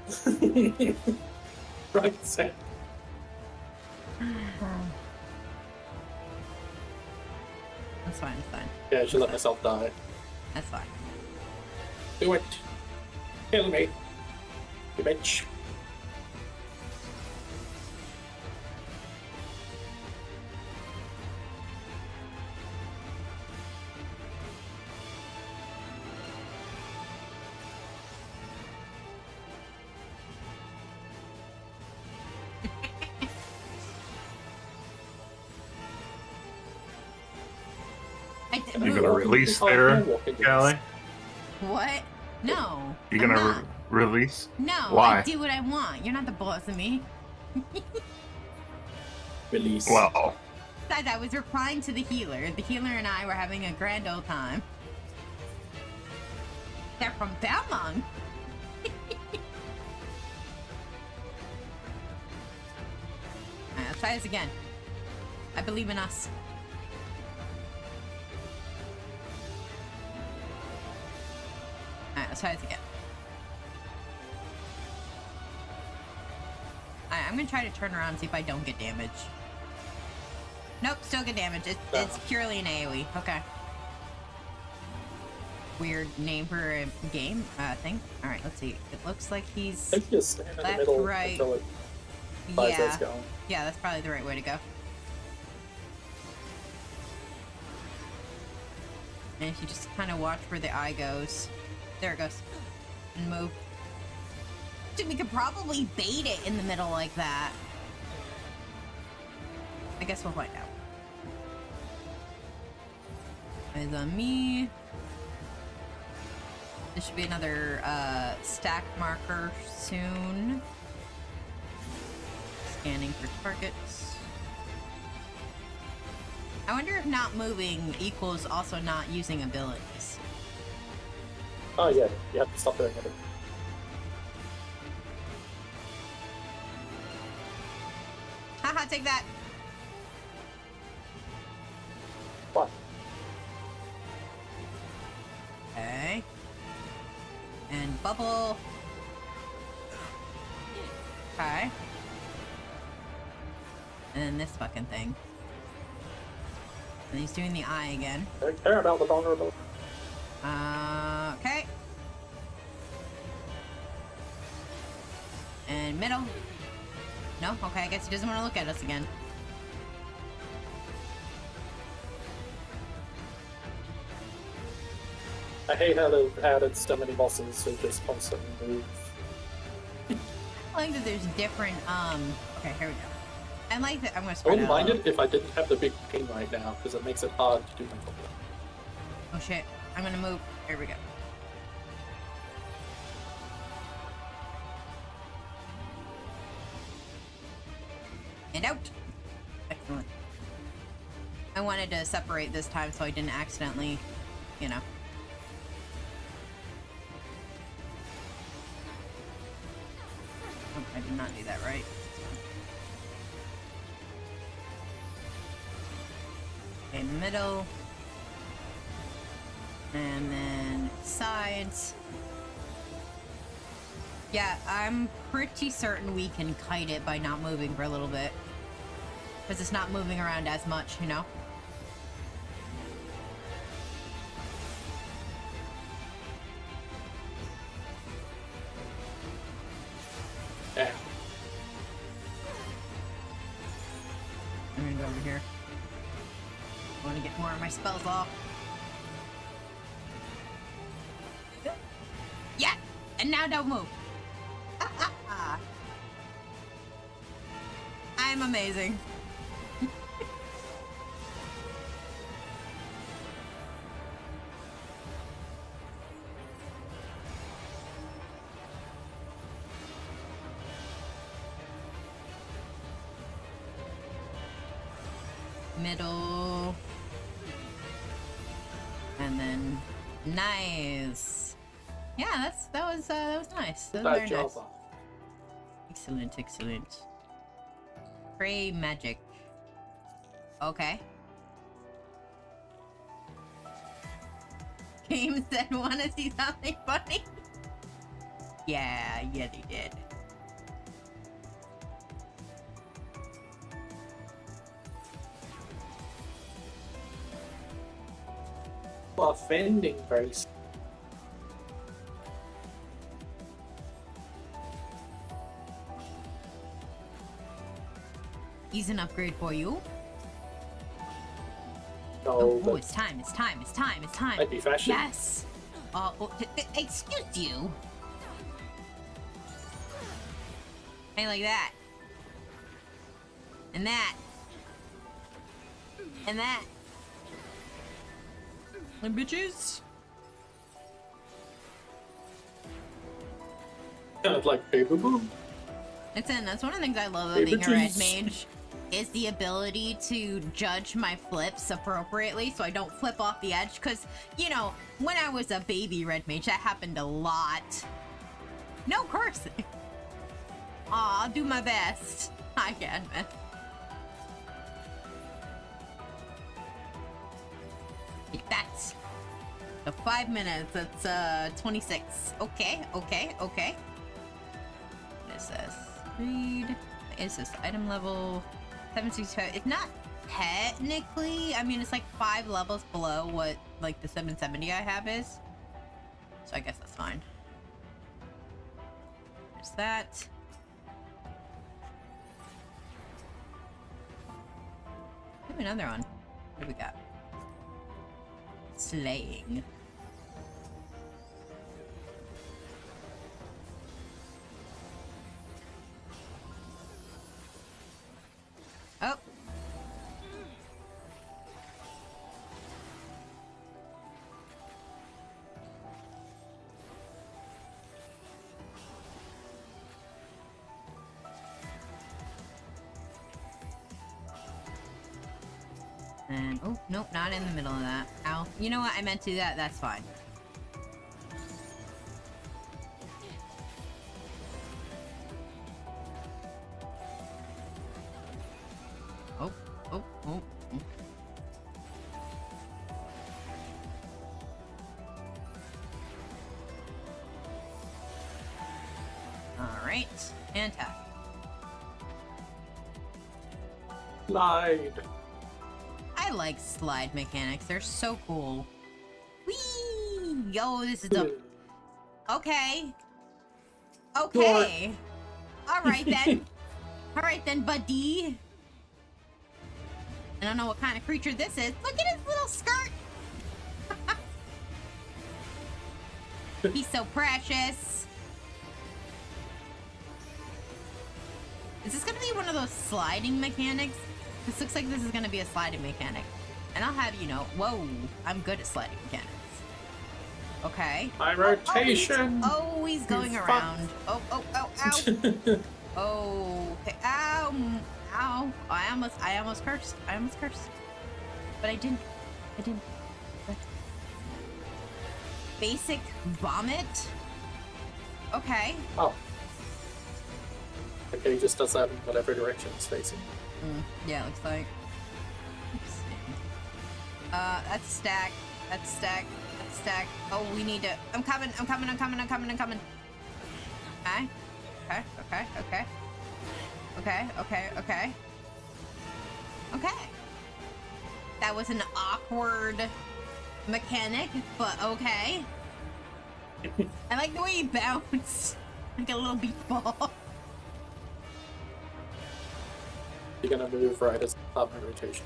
Right, Sam. That's fine, it's fine. Yeah, I should let myself die. That's fine. Do it. Kill me. You bitch. You gonna release there, Callie? What? No. You gonna release? No, Why? I do what I want. You're not the boss of me. Release. Well. Besides, I was replying to the healer. The healer and I were having a grand old time. They're from Belmont. Alright, let's try this again. I believe in us. Alright, let's try this again. Alright, I'm gonna try to turn around and see if I don't get damage. Nope, still get damage. It's purely an AoE. Okay. Weird name for a game thing. Alright, let's see. It looks like he's I think you stand in the left, middle right. until it buys Yeah. us going. Yeah, that's probably the right way to go. And if you just kind of watch where the eye goes. There it goes. And move. Dude, we could probably bait it in the middle like that. I guess we'll find out. Eyes on me. There should be another stack marker soon. Scanning for targets. I wonder if not moving equals also not using abilities. Oh yeah, you have to stop doing it. Haha, take that! What? Okay. And bubble. Okay. And then this fucking thing. And he's doing the eye again. I don't care about the vulnerability. Okay. And middle. No? Okay, I guess he doesn't want to look at us again. I hate how they've added so many bosses to just constantly move. I like that there's different, okay, here we go. I like that, I'm gonna I spread wouldn't out a mind little. it if I didn't have the big ping right now, because it makes it hard to do my job. Oh shit, I'm gonna move. Here we go. And out! Excellent. I wanted to separate this time so I didn't accidentally, you know. Oh, I did not do that right. Okay, middle. And then sides. Yeah, I'm pretty certain we can kite it by not moving for a little bit. Because it's not moving around as much, you know? Yeah. I'm gonna go over here. I want to get more of my spells off. Yeah! And now don't move. I'm amazing. Middle. And then nice. Yeah, that was nice. That was very nice. Excellent, excellent. Pray magic. Okay. Game said wanna see something funny? Yeah, they did. Offending grace. He's an upgrade for you. No, oh, it's time, it's time, it's time, it's time. Might be fashion. Yes! Excuse you. Hey, like that. And that. And that. And bitches. Kind of like baby boom. That's one of the things I love about being a red mage, is the ability to judge my flips appropriately so I don't flip off the edge, because, you know, when I was a baby red mage, that happened a lot. No cursing. Aw, I'll do my best. I can, man. Like that. So 5 minutes, that's 26. Okay. What is this? Read. Is this item level 765? It's not technically, I mean, it's like 5 levels below what like the 770 I have is. So I guess that's fine. There's that. Maybe another one. What do we got? Slaying. Oh. And, oh, nope, not in the middle of that. Ow. You know what? I meant to do that. That's fine. Oh. Alright. And tap. Slide. I like slide mechanics. They're so cool. Whee! Yo, this is a... Okay. Alright then. Alright then, buddy. I don't know what kind of creature this is. Look at his little skirt. He's so precious. Is this gonna be one of those sliding mechanics? This looks like this is gonna be a sliding mechanic. And I'll have you know, whoa, I'm good at sliding mechanics. Okay. My rotation. Oh, he's going around. Oh, ow. Oh, okay. Ow. I almost cursed. But I didn't. Basic vomit? Okay. Oh. Okay, he just does that in whatever direction it's facing. Yeah, it looks like. That's stack. Oh, we need to. I'm coming. Okay. Okay. That was an awkward mechanic, but okay. I like the way he bounced. Like a little beach ball. You're gonna move right as my rotation.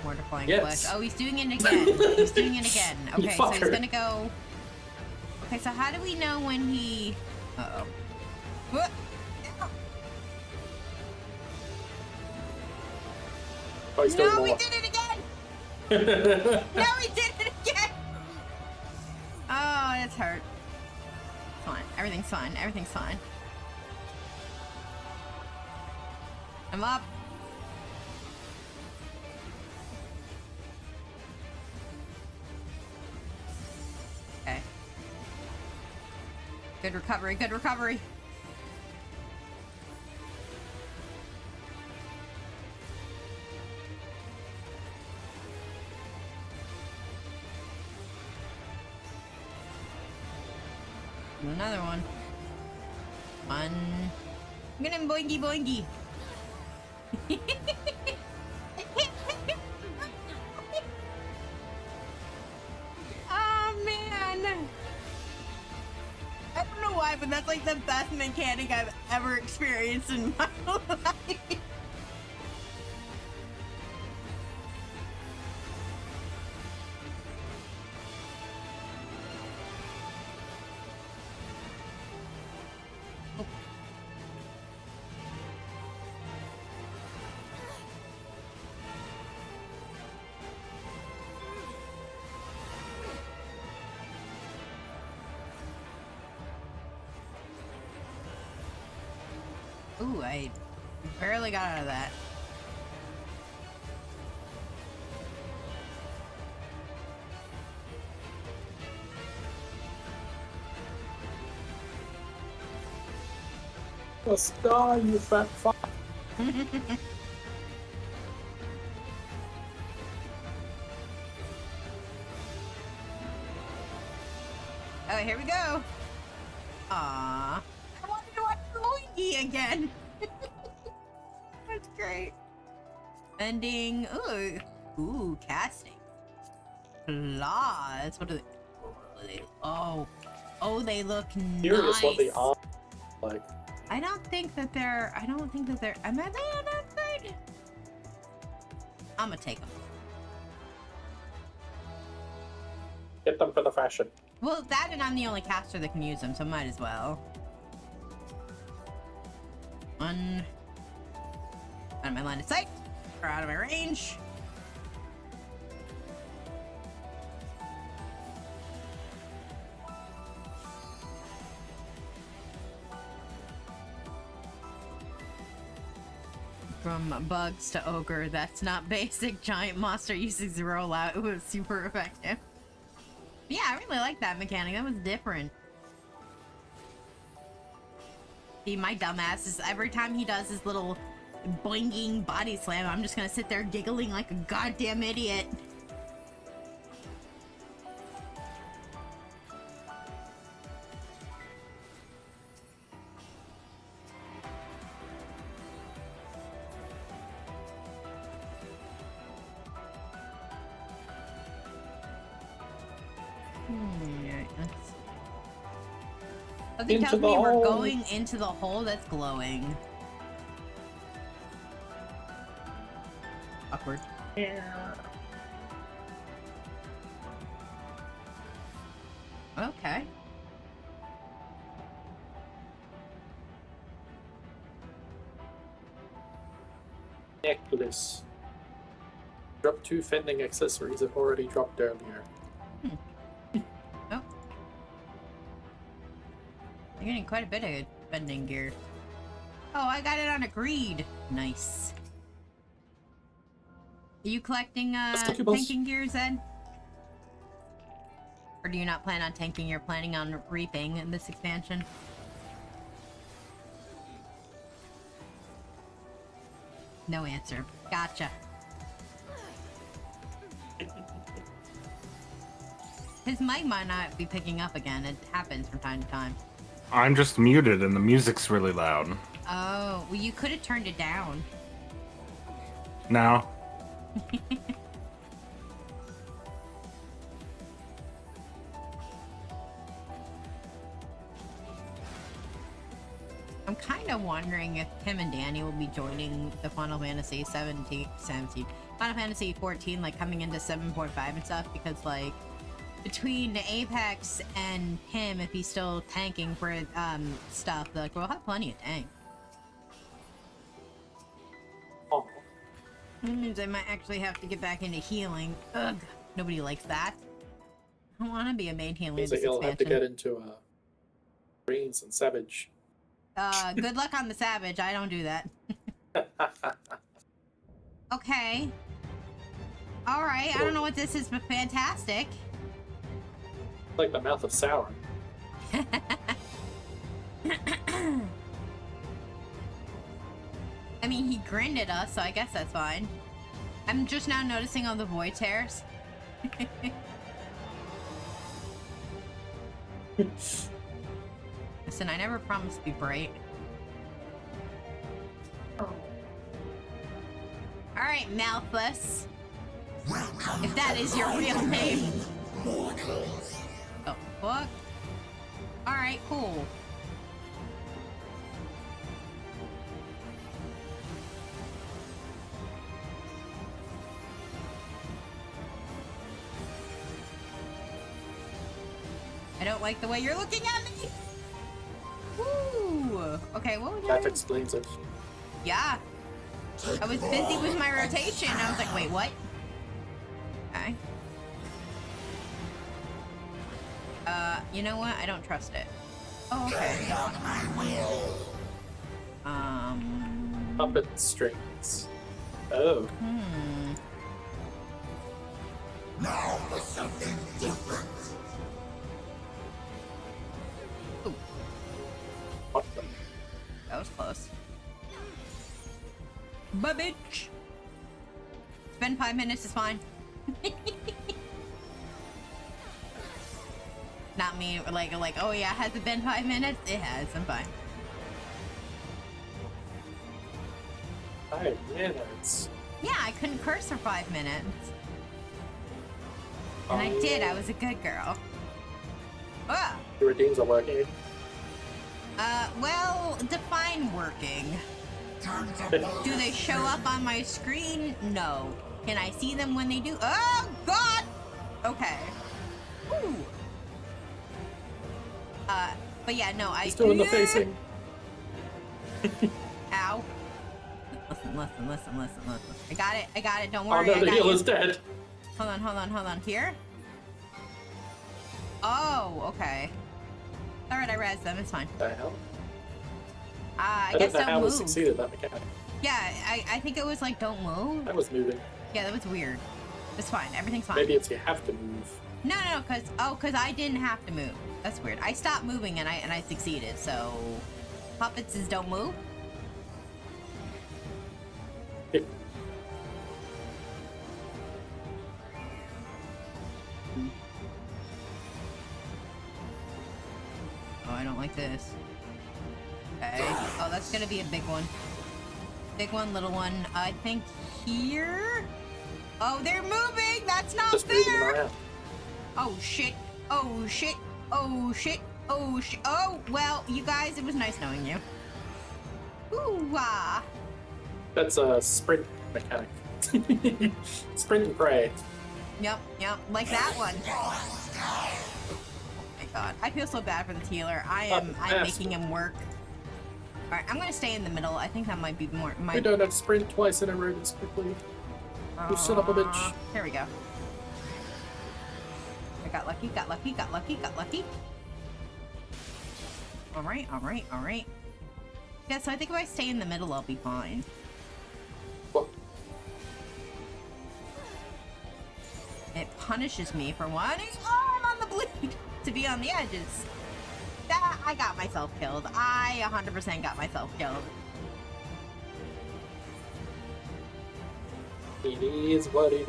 Mortifying Yes. flesh. Oh, he's doing it again. He's doing it again. You Okay, so he's fucker. gonna go. Okay, so how do we know when he? Uh-oh. What? Oh, he's doing No, we more. did it again! No, we did it again! Oh, it's hurt. Fine. Everything's fine. Everything's fine. I'm up. Okay. Good recovery. Good recovery. Another one. One. Get him, boingy boingy. Oh man. I don't know why, but that's like the best mechanic I've ever experienced in my life. Ooh, I barely got out of that. Just die, you fat fuck. Oh, here we go. Aww. I wanted to watch Luigi again. That's great. Ending. Ooh. Ooh, casting. Claws. What are they? Oh. Oh, they look Curious nice. what they are like. I don't think that they're. Am I they on upgrade? I'm gonna take them. Get them for the fashion. Well, that and I'm the only caster that can use them, so might as well. One. Out of my line of sight. Or out of my range. From bugs to ogre, that's not basic. Giant monster using the rollout. It was super effective. Yeah, I really like that mechanic. That was different. See, my dumbass is every time he does his little boinging body slam, I'm just gonna sit there giggling like a goddamn idiot. Something Into tells the me we're hole. going into the hole that's glowing. Awkward. Okay. Necklace. Drop 2 fending accessories I've already dropped earlier. Oh. You're getting quite a bit of bending gear. Oh, I got it on a greed. Nice. Are you collecting tanking gears then? Or do you not plan on tanking? You're planning on reaping in this expansion? No answer. Gotcha. His mic might not be picking up again. It happens from time to time. I'm just muted and the music's really loud. Oh, well, you could have turned it down. Now. I'm kind of wondering if Tim and Danny will be joining the Final Fantasy 17, Final Fantasy 14, like coming into 7.5 and stuff, because like between Apex and him, if he's still tanking for stuff, like we'll have plenty of tank. Oh. That means I might actually have to get back into healing. Ugh, nobody likes that. I don't want to be a main healer. Means that you'll have to get into Greens and Savage. Good luck on the Savage. I don't do that. Okay. Alright, I don't know what this is, but fantastic. Like the mouth of Sauron. I mean, he grinned at us, so I guess that's fine. I'm just now noticing all the void tears. Listen, I never promised to be bright. Alright, Mouthless. If that is your real name. Oh, fuck. Alright, cool. I don't like the way you're looking at me! Woo! Okay, what was that? That explains it. Yeah. I was busy with my rotation. I was like, wait, what? Okay. You know what? I don't trust it. Oh, okay. Puppet strings. Oh. Now for something different. Ooh. What the? That was close. Bitch! It's been 5 minutes, it's fine. Not me, like, oh yeah, has it been 5 minutes? It has, I'm fine. 5 minutes? Yeah, I couldn't curse for 5 minutes. And I did, I was a good girl. Ah! Your redeems are working. Well, define working. Do they show up on my screen? No. Can I see them when they do? Oh, God! Okay. Ooh. But yeah, no, He's doing the facing. Ow. Listen. I got it, don't worry. Oh no, the healer's dead. Hold on. Here? Oh, okay. Alright, I rezzed them, it's fine. What the hell? I guess don't know how don't we move. succeeded that mechanic. Yeah, I think it was like, don't move. I was moving. Yeah, that was weird. It's fine, everything's fine. Maybe it's you have to move. No, cause I didn't have to move. That's weird. I stopped moving and I succeeded, so... Puppets is don't move? Oh, I don't like this. Okay. Oh, that's gonna be a big one. Big one, little one. I think here? Oh, they're moving! That's not Just fair! Oh, shit. Oh, shit. Oh, shit. Oh, shit. Oh, well, you guys, it was nice knowing you. Ooh-wah. That's a sprint mechanic. Sprint and pray. Yep, like that one. Oh my god. I feel so bad for the healer. I'm making him work. Alright, I'm gonna stay in the middle. I think that might be more... We don't have to sprint twice in a row this quickly. You son of a bitch. Here we go. I got lucky. Alright. Yeah, so I think if I stay in the middle, I'll be fine. What? It punishes me for wanting... Oh, I'm on the bleed! To be on the edges. That, I got myself killed. I 100% got myself killed. It is what it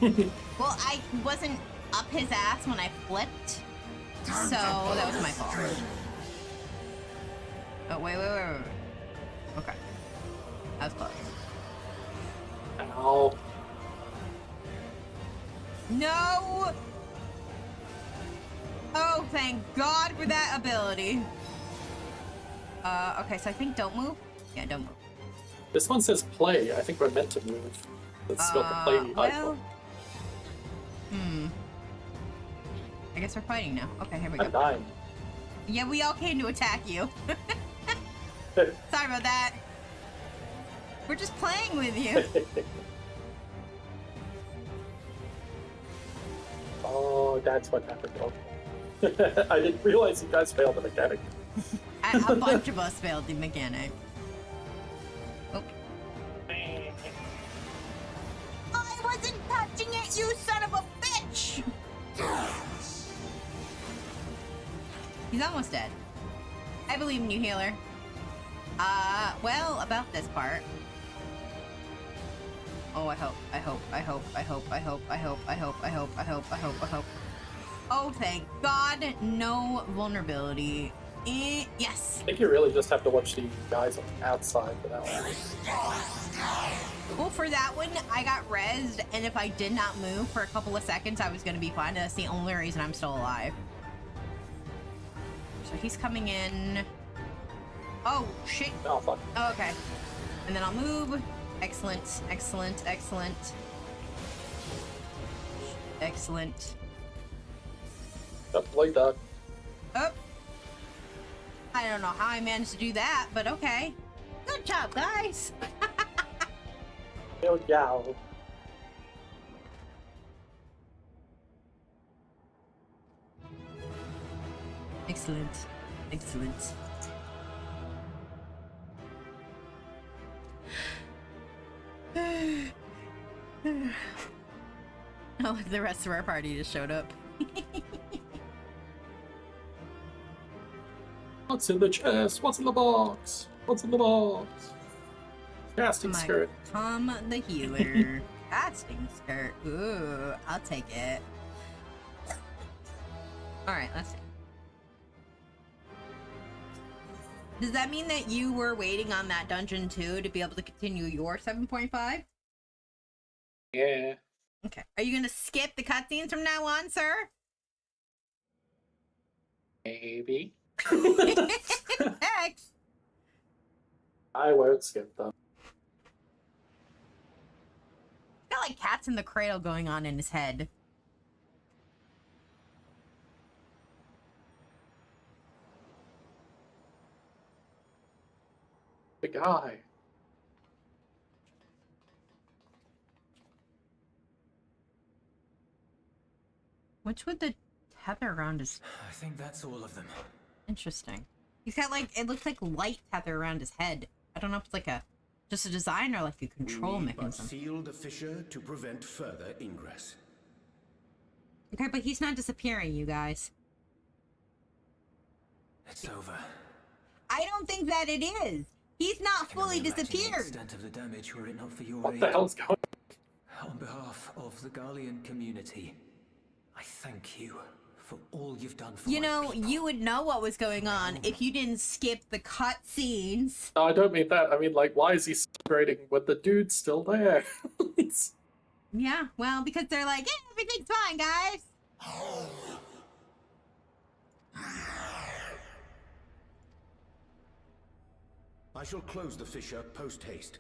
is. Well, I wasn't up his ass when I flipped, so that was my fault. Oh, wait. Okay. That was close. Ow. No! Oh, thank God for that ability. Okay, so I think don't move? Yeah, don't move. This one says play. I think we're meant to move. It's got the play icon. I guess we're fighting now. Okay, here we go. I'm dying. Yeah, we all came to attack you. Sorry about that. We're just playing with you. Oh, that's what happened. Okay. I didn't realize you guys failed the mechanic. A bunch of us failed the mechanic. Oh. I wasn't touching it, you son of a bitch! He's almost dead. I believe in you, healer. Well, about this part. Oh, I hope. Oh, thank God, no vulnerability. Yes! I think you really just have to watch the guys on the outside for that one. Well, for that one, I got rezzed, and if I did not move for a couple of seconds, I was gonna be fine. That's the only reason I'm still alive. So he's coming in. Oh, shit. Oh, fuck. Oh, okay. And then I'll move. Excellent. Up like that. Oh. I don't know how I managed to do that, but okay. Good job, guys. Yo, yow. Excellent. Oh, the rest of our party just showed up. What's in the chest? What's in the box? Casting skirt. Come the healer. Casting skirt. Ooh, I'll take it. Alright, let's see. Does that mean that you were waiting on that dungeon too to be able to continue your 7.5? Yeah. Okay. Are you gonna skip the cutscenes from now on, sir? Maybe. Heck. I won't skip them. Got like Cats in the Cradle going on in his head. The guy. Which would the tether around his... I think that's all of them. Interesting. He's got like, it looks like light tether around his head. I don't know if it's like just a design or like a control mechanism. Sealed the fissure to prevent further ingress. Okay, but he's not disappearing, you guys. It's over. I don't think that it is. He's not fully disappeared. The extent of the damage were it not for your What aid. the hell's going on? On behalf of the Garlean community, I thank you for all you've done for You know, you would know what was going on if you didn't skip the cutscenes. No, I don't mean that. I mean, like, why is he celebrating with the dude still there? Yeah, well, because they're like, yeah, everything's fine, guys. I shall close the fissure post-haste.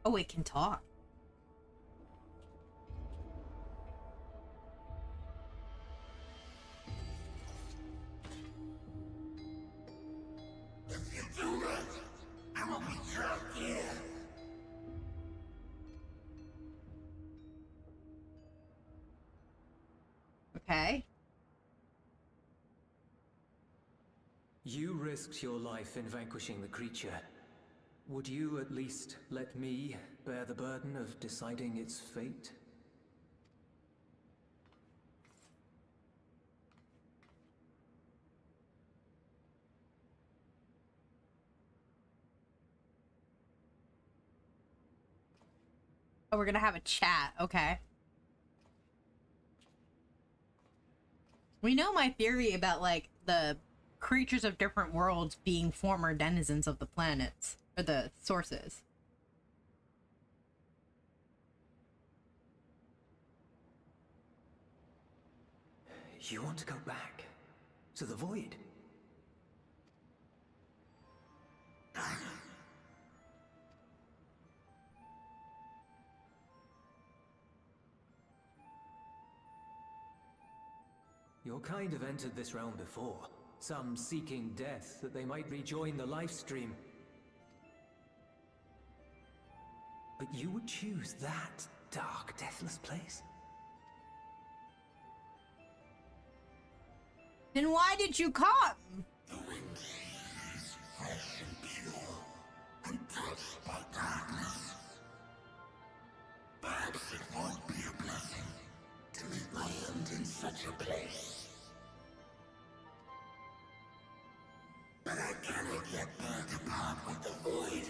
Oh, it can talk. If you do that, I will be trapped here. Okay. You risked your life in vanquishing the creature. Would you at least let me bear the burden of deciding its fate? Oh, we're gonna have a chat. Okay. We know my theory about, like, the creatures of different worlds being former denizens of the planets, or the sources. You want to go back to the void? Your kind have entered this realm before, some seeking death that they might rejoin the life stream. But you would choose that dark, deathless place? Then why did you come? The wind is fresh and pure, untouched by darkness. Perhaps it won't be a blessing to meet my end in such a place. But I cannot yet bear to part with the void.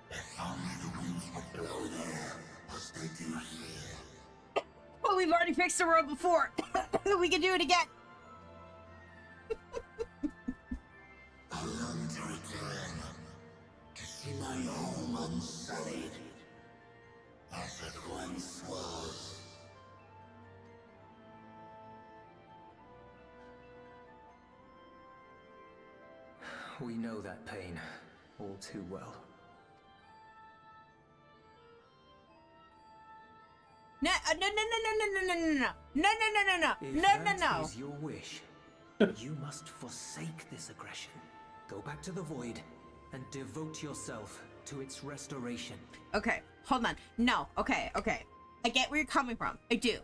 If only the winds would blow there, as they do here. Well, we've already fixed the road before. We can do it again. I long to return, to see my home unsullied, as it once was. We know that pain all too well. No, no, no, no, no, no, no, no, no, no, no, no, If no, no, that no. is your wish, you must forsake this aggression. Go back to the void and devote yourself to its restoration. Okay, hold on. No, okay, okay. I get where you're coming from. I do.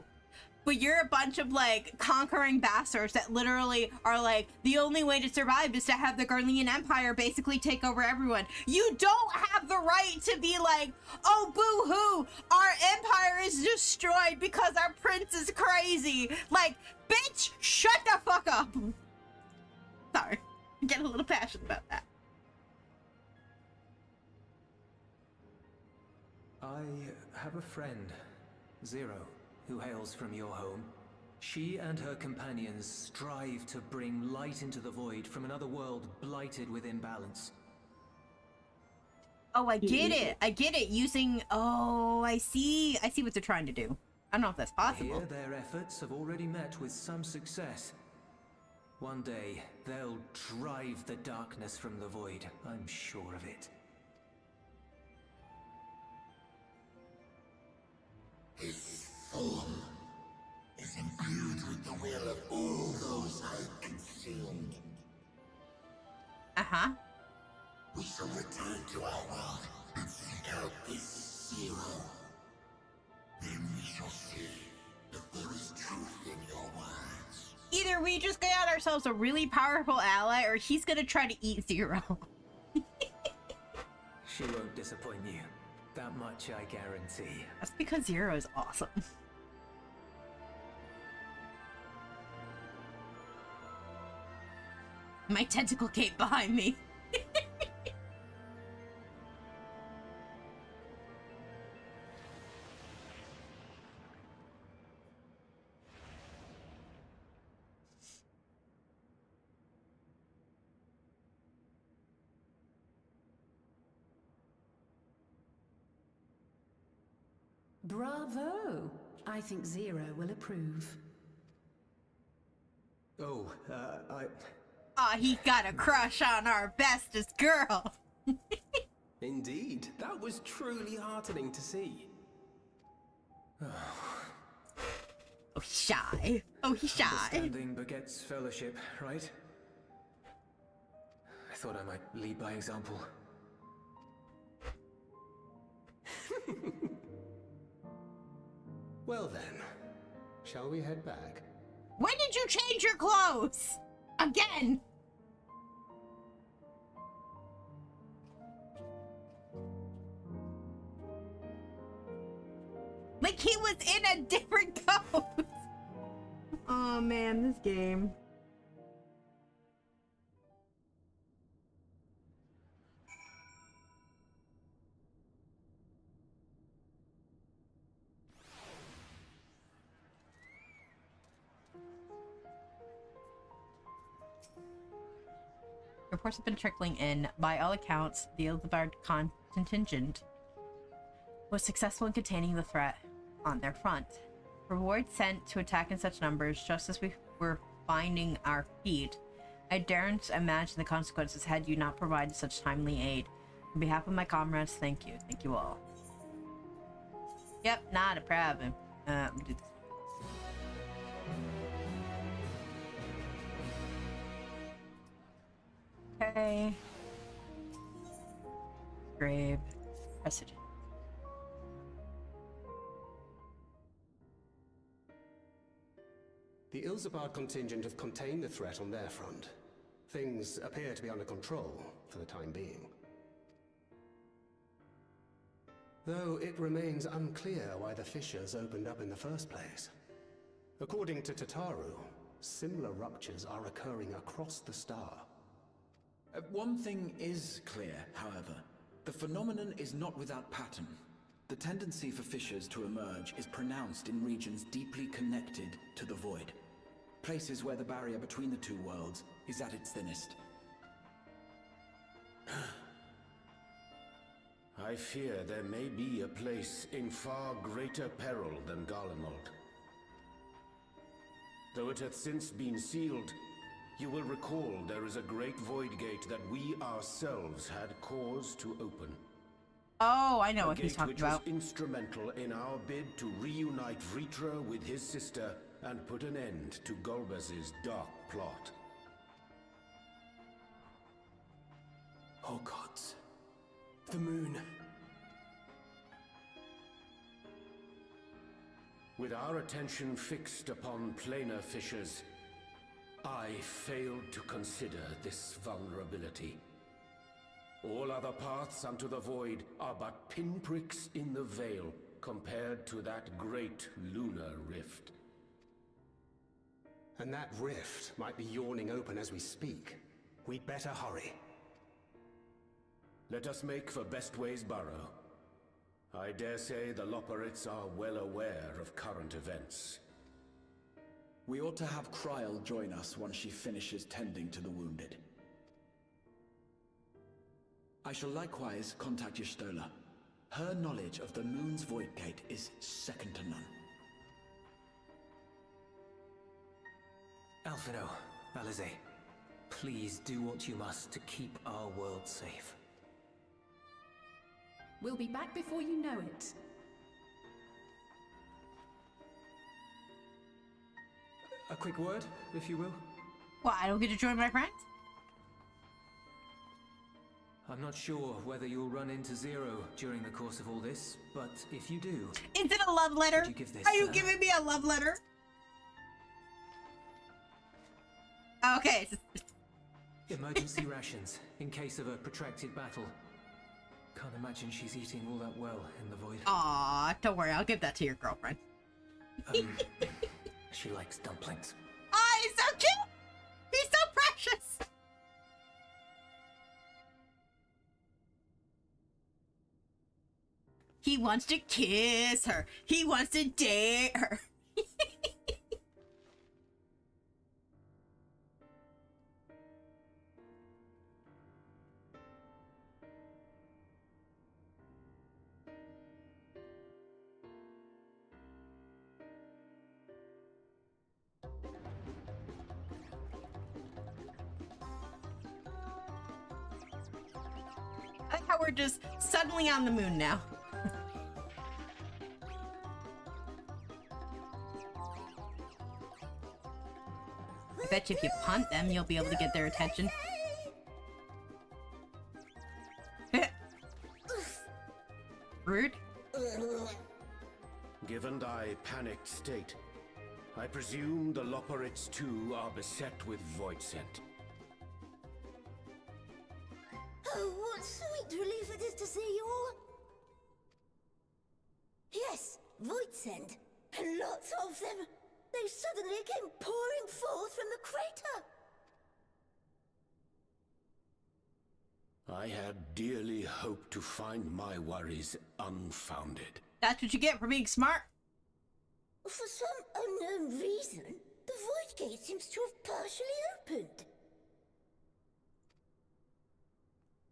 But you're a bunch of, like, conquering bastards that literally are like, the only way to survive is to have the Garlean Empire basically take over everyone. You don't have the right to be like, oh, boo-hoo, our empire is destroyed because our prince is crazy. Like, bitch, shut the fuck up. Sorry, I get a little passionate about that. I have a friend, Zero, who hails from your home. She and her companions strive to bring light into the void from another world blighted with imbalance. Oh, I get it. I get it. Using, oh, I see what they're trying to do. I don't know if that's possible. Here, their efforts have already met with some success. One day, they'll drive the darkness from the void. I'm sure of it. His form is imbued with the will of all those I consumed. Uh-huh. We shall return to our world and seek out this Zero. Then we shall see if there is truth in your words. Either we just got ourselves a really powerful ally, or he's gonna try to eat Zero. She won't disappoint you. That much I guarantee. That's because Zero is awesome. My tentacle cape behind me. Bravo! I think Zero will approve. Oh, Aw, he got a crush on our bestest girl. Indeed, that was truly heartening to see. Oh, he's shy. Oh, he's shy. Understanding begets fellowship, right? I thought I might lead by example. Well then, shall we head back? When did you change your clothes? Again. Like he was in a different coat. Oh man, this game. Reports have been trickling in. By all accounts, the Ildebard contingent was successful in containing the threat on their front. For voids sent to attack in such numbers, just as we were finding our feet, I daren't imagine the consequences had you not provided such timely aid. On behalf of my comrades, thank you. Thank you all. Yep, not a problem. Let me do this. Okay. Grave. Precedent. The Ilzabard contingent have contained the threat on their front. Things appear to be under control for the time being. Though it remains unclear why the fissures opened up in the first place. According to Tataru, similar ruptures are occurring across the star. One thing is clear, however. The phenomenon is not without pattern. The tendency for fissures to emerge is pronounced in regions deeply connected to the void. Places where the barrier between the two worlds is at its thinnest. I fear there may be a place in far greater peril than Garlemald. Though it hath since been sealed, you will recall there is a great void gate that we ourselves had cause to open. Oh, I know what he's talking about. A gate which was instrumental in our bid to reunite Vritra with his sister and put an end to Golbez's dark plot. Oh gods. The moon. With our attention fixed upon planar fissures, I failed to consider this vulnerability. All other paths unto the void are but pinpricks in the veil compared to that great lunar rift. And that rift might be yawning open as we speak. We'd better hurry. Let us make for Bestway's burrow. I dare say the Loporrits are well aware of current events. We ought to have Kryl join us once she finishes tending to the wounded. I shall likewise contact Y'shtola. Her knowledge of the moon's void gate is second to none. Alphino, Alize, please do what you must to keep our world safe. We'll be back before you know it. A quick word, if you will. What, I don't get to join my friends? I'm not sure whether you'll run into Zero during the course of all this, but if you do... Is it a love letter? You give this, Are you giving me a love letter? Okay. Emergency rations, in case of a protracted battle. Can't imagine she's eating all that well in the void. Aw, don't worry, I'll give that to your girlfriend. She likes dumplings. Oh, he's so cute! He's so precious! He wants to kiss her. He wants to date her. I like how we're just suddenly on the moon now. I bet you if you punt them, you'll be able to get their attention. Rude. Given thy panicked state, I presume the Loporrits too are beset with void scent. Oh, what sweet relief it is to see you all! Yes, void scent, and lots of them. They suddenly came pouring forth from the crater. I had dearly hoped to find my worries unfounded. That's what you get for being smart. For some unknown reason, the void gate seems to have partially opened.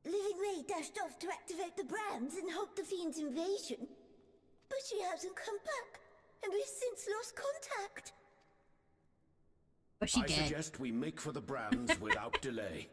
Living Ray dashed off to activate the brands and halt the Fiend's invasion. But she hasn't come back, and we've since lost contact. But she I did. suggest we make for the brands without delay.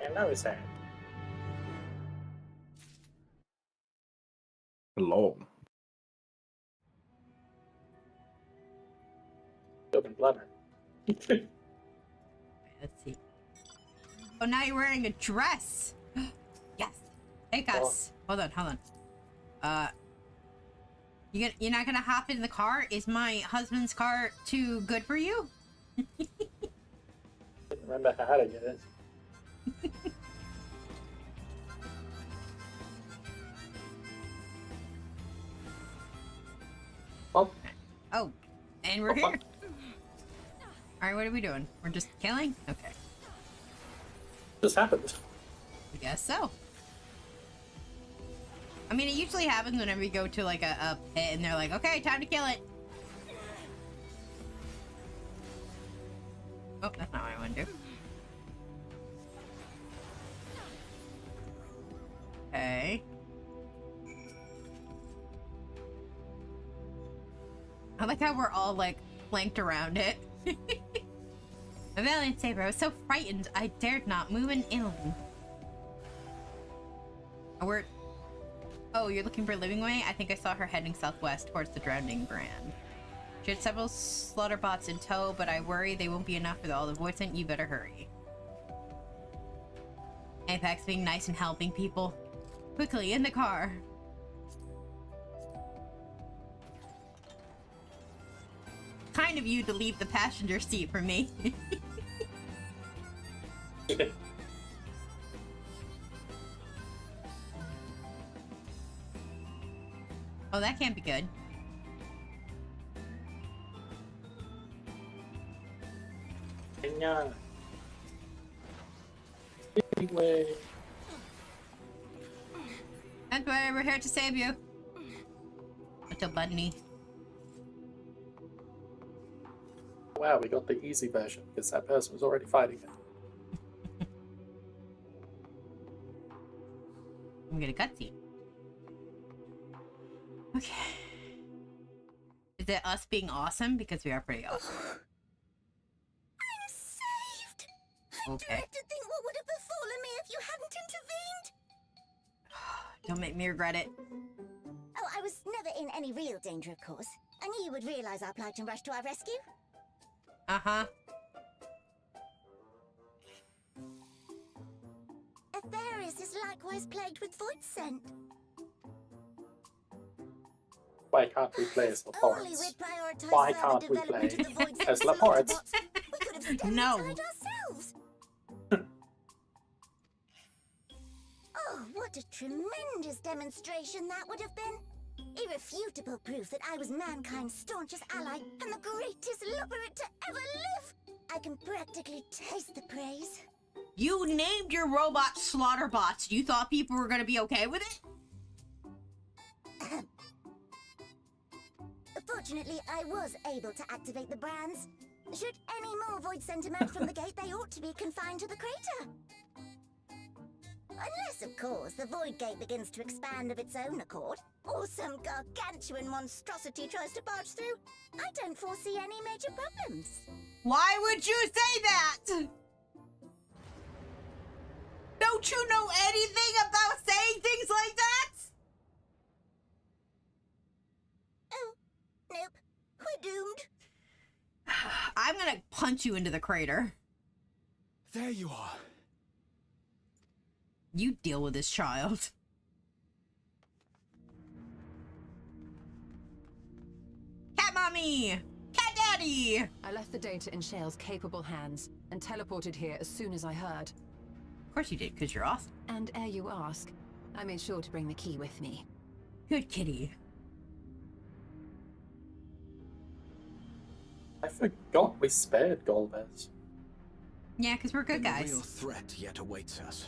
And now his hand. Hello. Open bladder. Let's see. Oh, now you're wearing a dress. Yes. Take us. Hold on. You're not gonna hop in the car? Is my husband's car too good for you? Didn't remember how to get it. Oh. Oh, and we're here. Alright, what are we doing? We're just killing? Okay. Just happened. I guess so. I mean, it usually happens whenever you go to like a pit and they're like, okay, time to kill it. Oh, that's not what I want to do. Okay. I like how we're all like flanked around it. My valiant saber, I was so frightened I dared not move an inch. Oh, you're looking for Living Way? I think I saw her heading southwest towards the Drowning Brand. She had several slaughter bots in tow, but I worry they won't be enough with all the voice sent. You better hurry. Apex being nice and helping people. Quickly, in the car. Kind of you to leave the passenger seat for me. Oh, that can't be good. Anyway. Don't worry, we're here to save you. Little bunny. Wow, we got the easy version because that person was already fighting it. I'm gonna cutscene. Okay. Is it us being awesome? Because we are pretty awesome. I'm saved! I Okay. dread to think what would have befallen me if you hadn't intervened! Don't make me regret it. Oh, I was never in any real danger, of course. I knew you would realize our plight and rush to our rescue. Uh-huh. Atheris is likewise plagued with void scent. Why can't we play as Only Laporans? we'd prioritize Why further can't we development play of the void scent as slaughter Laporans? bots. We could have stemmed No. the tide ourselves. Oh, what a tremendous demonstration that would have been. Irrefutable proof that I was mankind's staunchest ally and the greatest lubberate to ever live. I can practically taste the praise. You named your robot slaughter bots. You thought people were gonna be okay with it? Fortunately, I was able to activate the brands. Should any more void scent emerge from the gate, they ought to be confined to the crater. Unless, of course, the void gate begins to expand of its own accord, or some gargantuan monstrosity tries to barge through. I don't foresee any major problems. Why would you say that? Don't you know anything about saying things like that? Oh, nope. We're doomed. I'm gonna punch you into the crater. There you are. You deal with this child. Cat mommy! Cat daddy! I left the data in Shale's capable hands and teleported here as soon as I heard. Of course you did, because you're awesome. And ere you ask, I made sure to bring the key with me. Good kitty. I forgot we spared Golbez. Yeah, because we're good then guys. The real threat yet awaits us.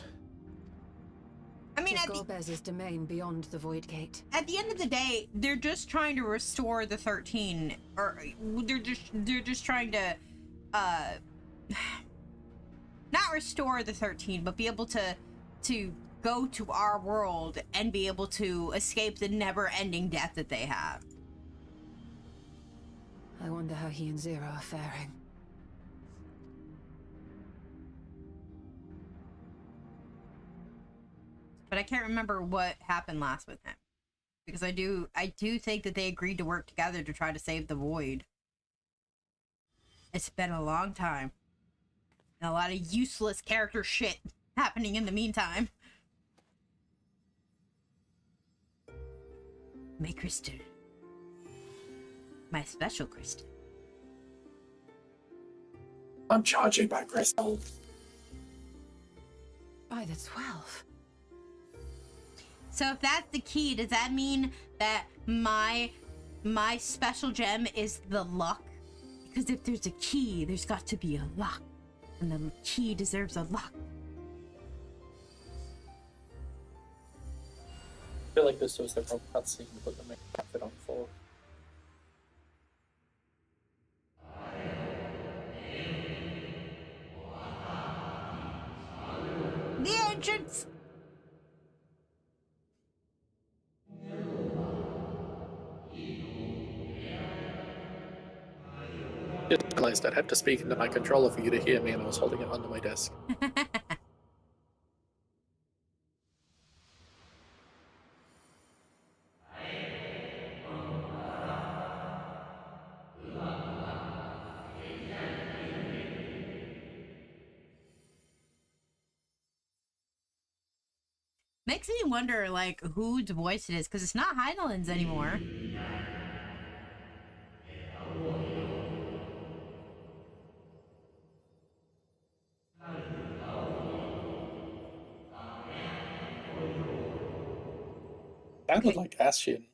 I mean, Is Golbez's domain beyond the Void Gate? At the end of the day, they're just trying to restore the 13, or they're just trying to, not restore the 13, but be able to go to our world and be able to escape the never-ending death that they have. I wonder how he and Zero are faring. But I can't remember what happened last with him. Because I do think that they agreed to work together to try to save the Void. It's been a long time. And a lot of useless character shit happening in the meantime. My crystal. My special crystal. I'm charging my crystal. By the 12. So if that's the key, does that mean that my special gem is the luck? Because if there's a key, there's got to be a lock. And the key deserves a lock. I feel like this was the wrong cutscene, but the main outfit on 4. The entrance! Just realized I'd have to speak into my controller for you to hear me, and I was holding it under my desk. Makes me wonder, like, whose voice it is, because it's not Heinelin's anymore. Sounded like Ascian.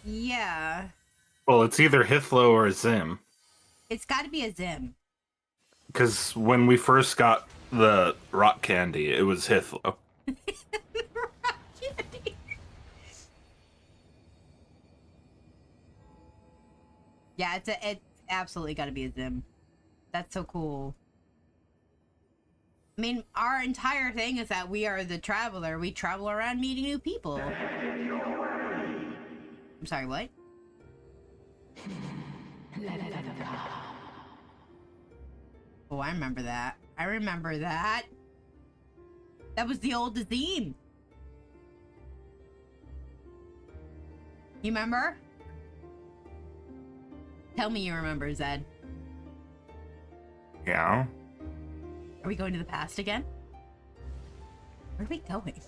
Yeah. Well, it's either Hithlo or Zim. It's got to be a Zim. Because when we first got the rock candy, it was Hithlo. Yeah, it's absolutely got to be a Zim. That's so cool. I mean, our entire thing is that we are the traveler. We travel around meeting new people. I'm sorry, what? Oh, I remember that. I remember that. That was the old Azim. You remember? Tell me you remember, Zed. Yeah. Are we going to the past again? Where are we going?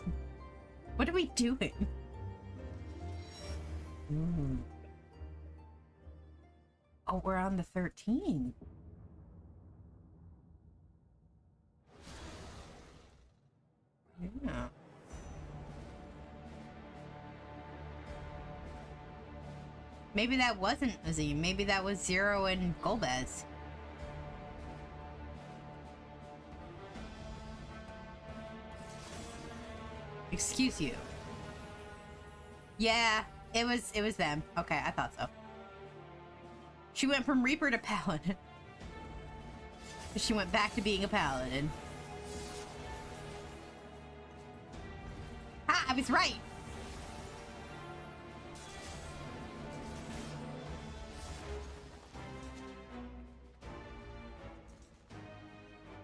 What are we doing? Oh, we're on the 13. Yeah. Maybe that wasn't Azim. Maybe that was Zero and Golbez. Excuse you. Yeah, it was them. Okay, I thought so. She went from Reaper to Paladin. She went back to being a Paladin. Ha! I was right!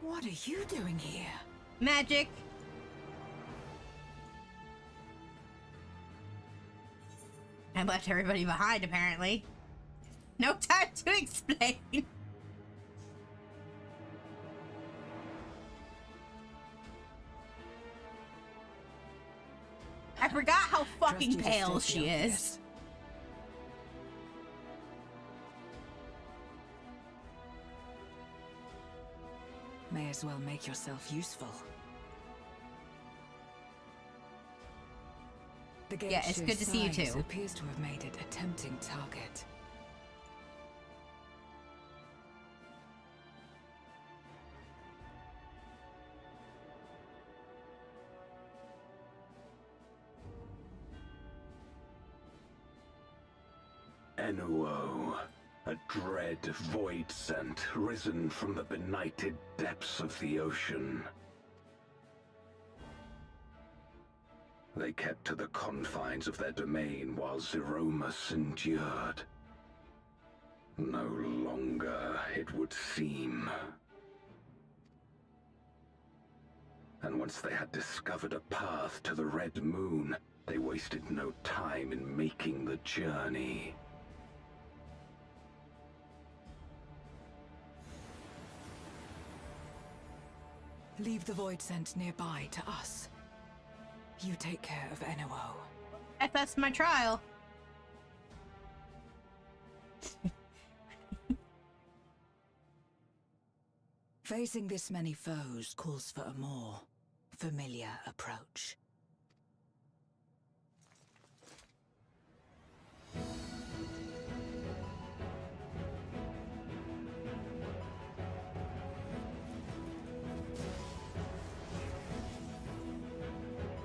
What are you doing here? Magic! I left everybody behind, apparently. No time to explain. I forgot how fucking pale she is. May as well make yourself useful. The Yeah, it's good to see you too. Appears to have made it a tempting target. Enuo, a dread void scent risen from the benighted depths of the ocean. They kept to the confines of their domain while Zeromus endured. No longer, it would seem. And once they had discovered a path to the Red Moon, they wasted no time in making the journey. Leave the void scent nearby to us. You take care of Enuo. That's my trial. Facing this many foes calls for a more familiar approach.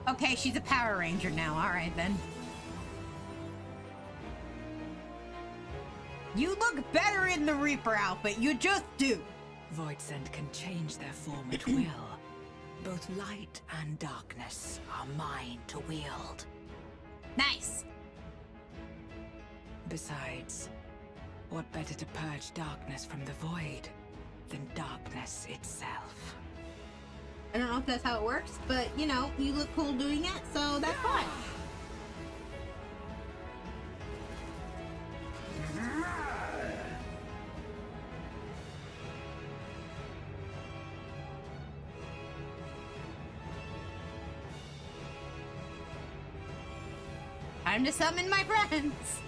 Okay, she's a Power Ranger now. All right, then. You look better in the Reaper outfit. You just do. Voidsend can change their form at will. Both light and darkness are mine to wield. Nice. Besides, what better to purge darkness from the void than darkness itself? I don't know if that's how it works, but, you know, you look cool doing it, so that's fine. Time to summon my friends!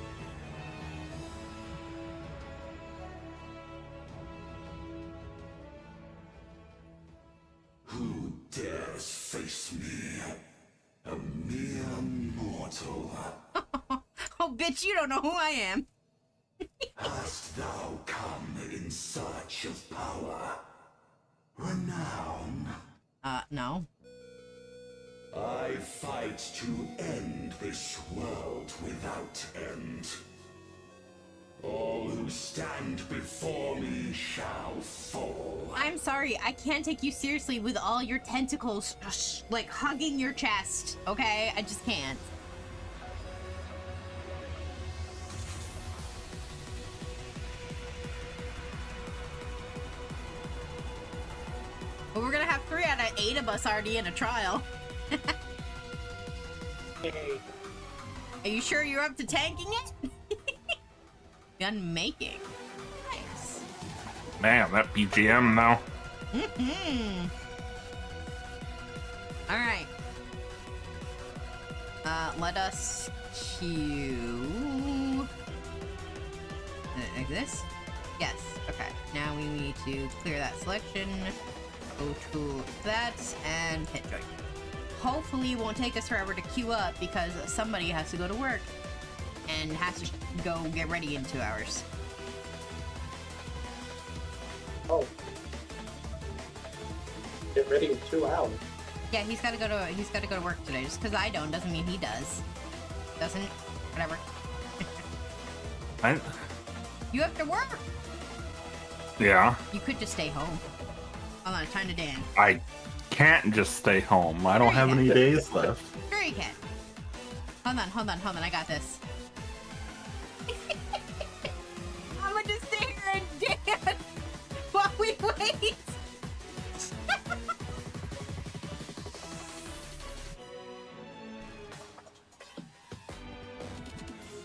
Who dares face me? A mere mortal. Oh, bitch, you don't know who I am. Hast thou come in search of power? Renown? No. I fight to end this world without end. All who stand before me shall fall. I'm sorry, I can't take you seriously with all your tentacles like hugging your chest, okay? I just can't. But we're gonna have 3 out of 8 of us already in a trial. Are you sure you're up to tanking it? Gun making. Nice. Man, that BGM now. Alright. Let us queue. Like this? Yes. Okay. Now we need to clear that selection. Go to that and hit join. Hopefully it won't take us forever to queue up because somebody has to go to work and has to go get ready in 2 hours. Oh. Get ready in 2 hours. Yeah, he's gotta go to work today. Just because I don't doesn't mean he does. Doesn't. Whatever. You have to work. Yeah. You could just stay home. Hold on, time to dance. I can't just stay home. I don't have any days left. Sure you can. Hold on. I got this. I'm gonna just stay here and dance while we wait.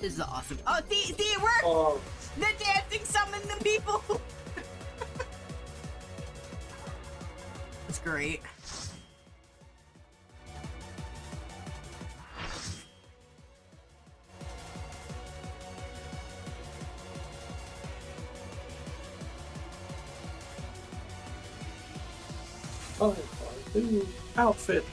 This is awesome. Oh, see, it worked! Oh. The dancing summoned the people! It's great. Oh, my new outfit.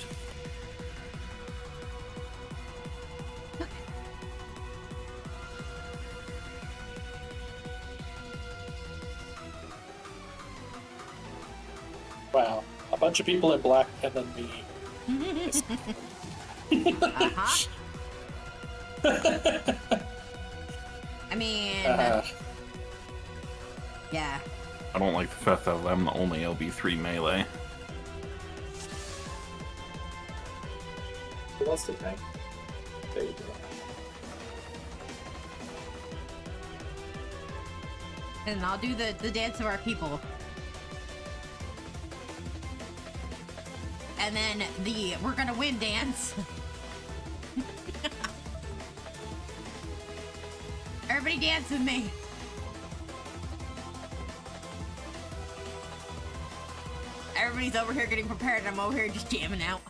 Wow, a bunch of people in black and then me. I mean, yeah. I don't like the fact that I'm the only LB3 melee. Who wants to tank? There you go. And I'll do the dance of our people. And then the we're gonna win dance. Everybody dance with me. Everybody's over here getting prepared and I'm over here just jamming out.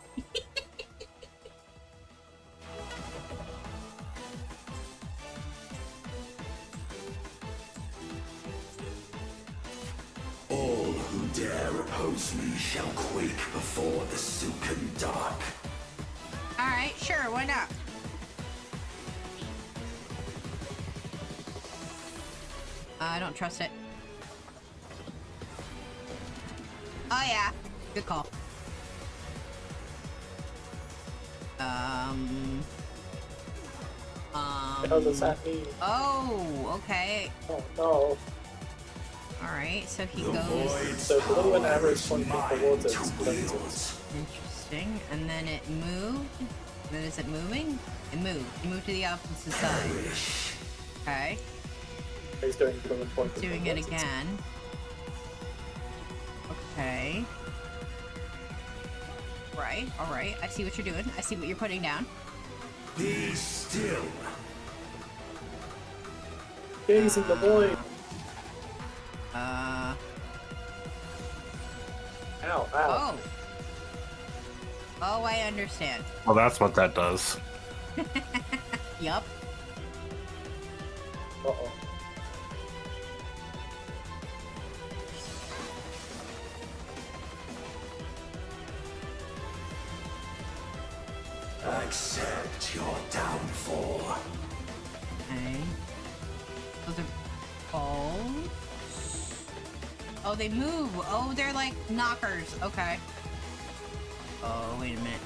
All who dare oppose me shall quake before the Sukan dark. Alright, sure, why not? I don't trust it. Oh yeah, good call. What the hell does that mean? Oh, okay. Oh no. Alright, so he goes... So blue and amber is pointing towards it. Interesting. And then it moved. Then is it moving? It moved. It moved to the opposite side. Okay. He's doing blue and pointing. Doing it again. Okay. Right, alright. I see what you're doing. I see what you're putting down. Be still. Gaze in the void. Ow, ow. Oh. Oh, I understand. Well, that's what that does. Yup. Uh-oh. Accept your downfall. Okay. Those are balls. Oh, they move. Oh, they're like knockers. Okay. Oh, wait a minute.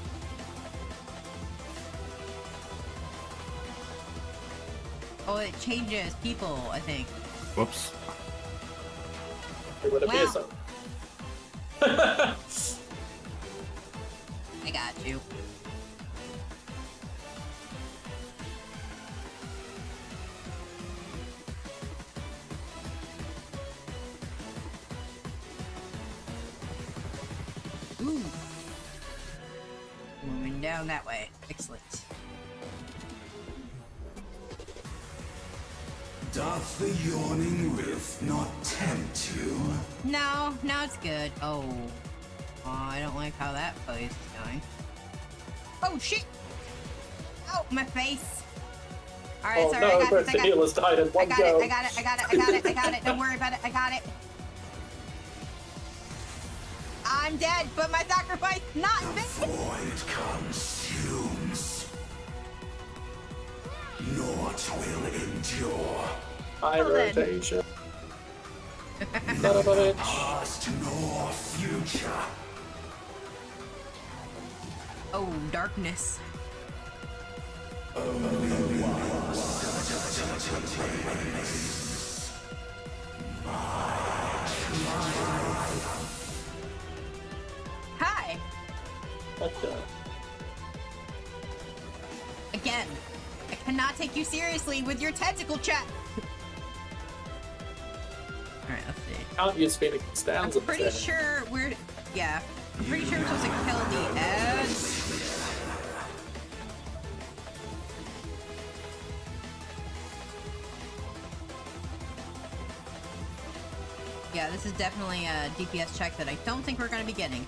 Oh, it changes people, I think. Whoops. It would appear so. I got you. Ooh. Moving down that way. Excellent. Doth the yawning rift not tempt you? No, it's good. Oh. Oh, I don't like how that place is going. Oh, shit! Oh, my face! Alright, Oh sorry, no, I got this, the healers died in one go. I got it. Don't worry about it, I got it. I'm dead, but my sacrifice not The void consumes. Naught will endure. High rotation. Son of a bitch. Past nor future. Oh, darkness. Only one. Hi! What the? Again, I cannot take you seriously with your tentacle chat. Alright, let's see. Can't use Phoenix Downs. I'm pretty sure we're... Yeah. I'm pretty sure we're supposed to kill the edge. Yeah, this is definitely a DPS check that I don't think we're going to be getting.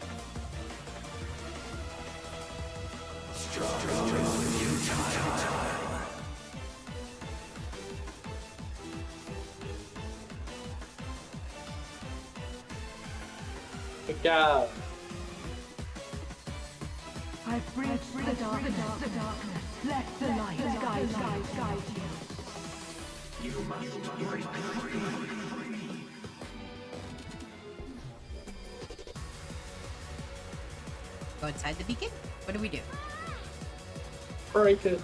Good God. I bridged the darkness. Let the light guide you. You must break free. Go inside the beacon? What do we do? Break it.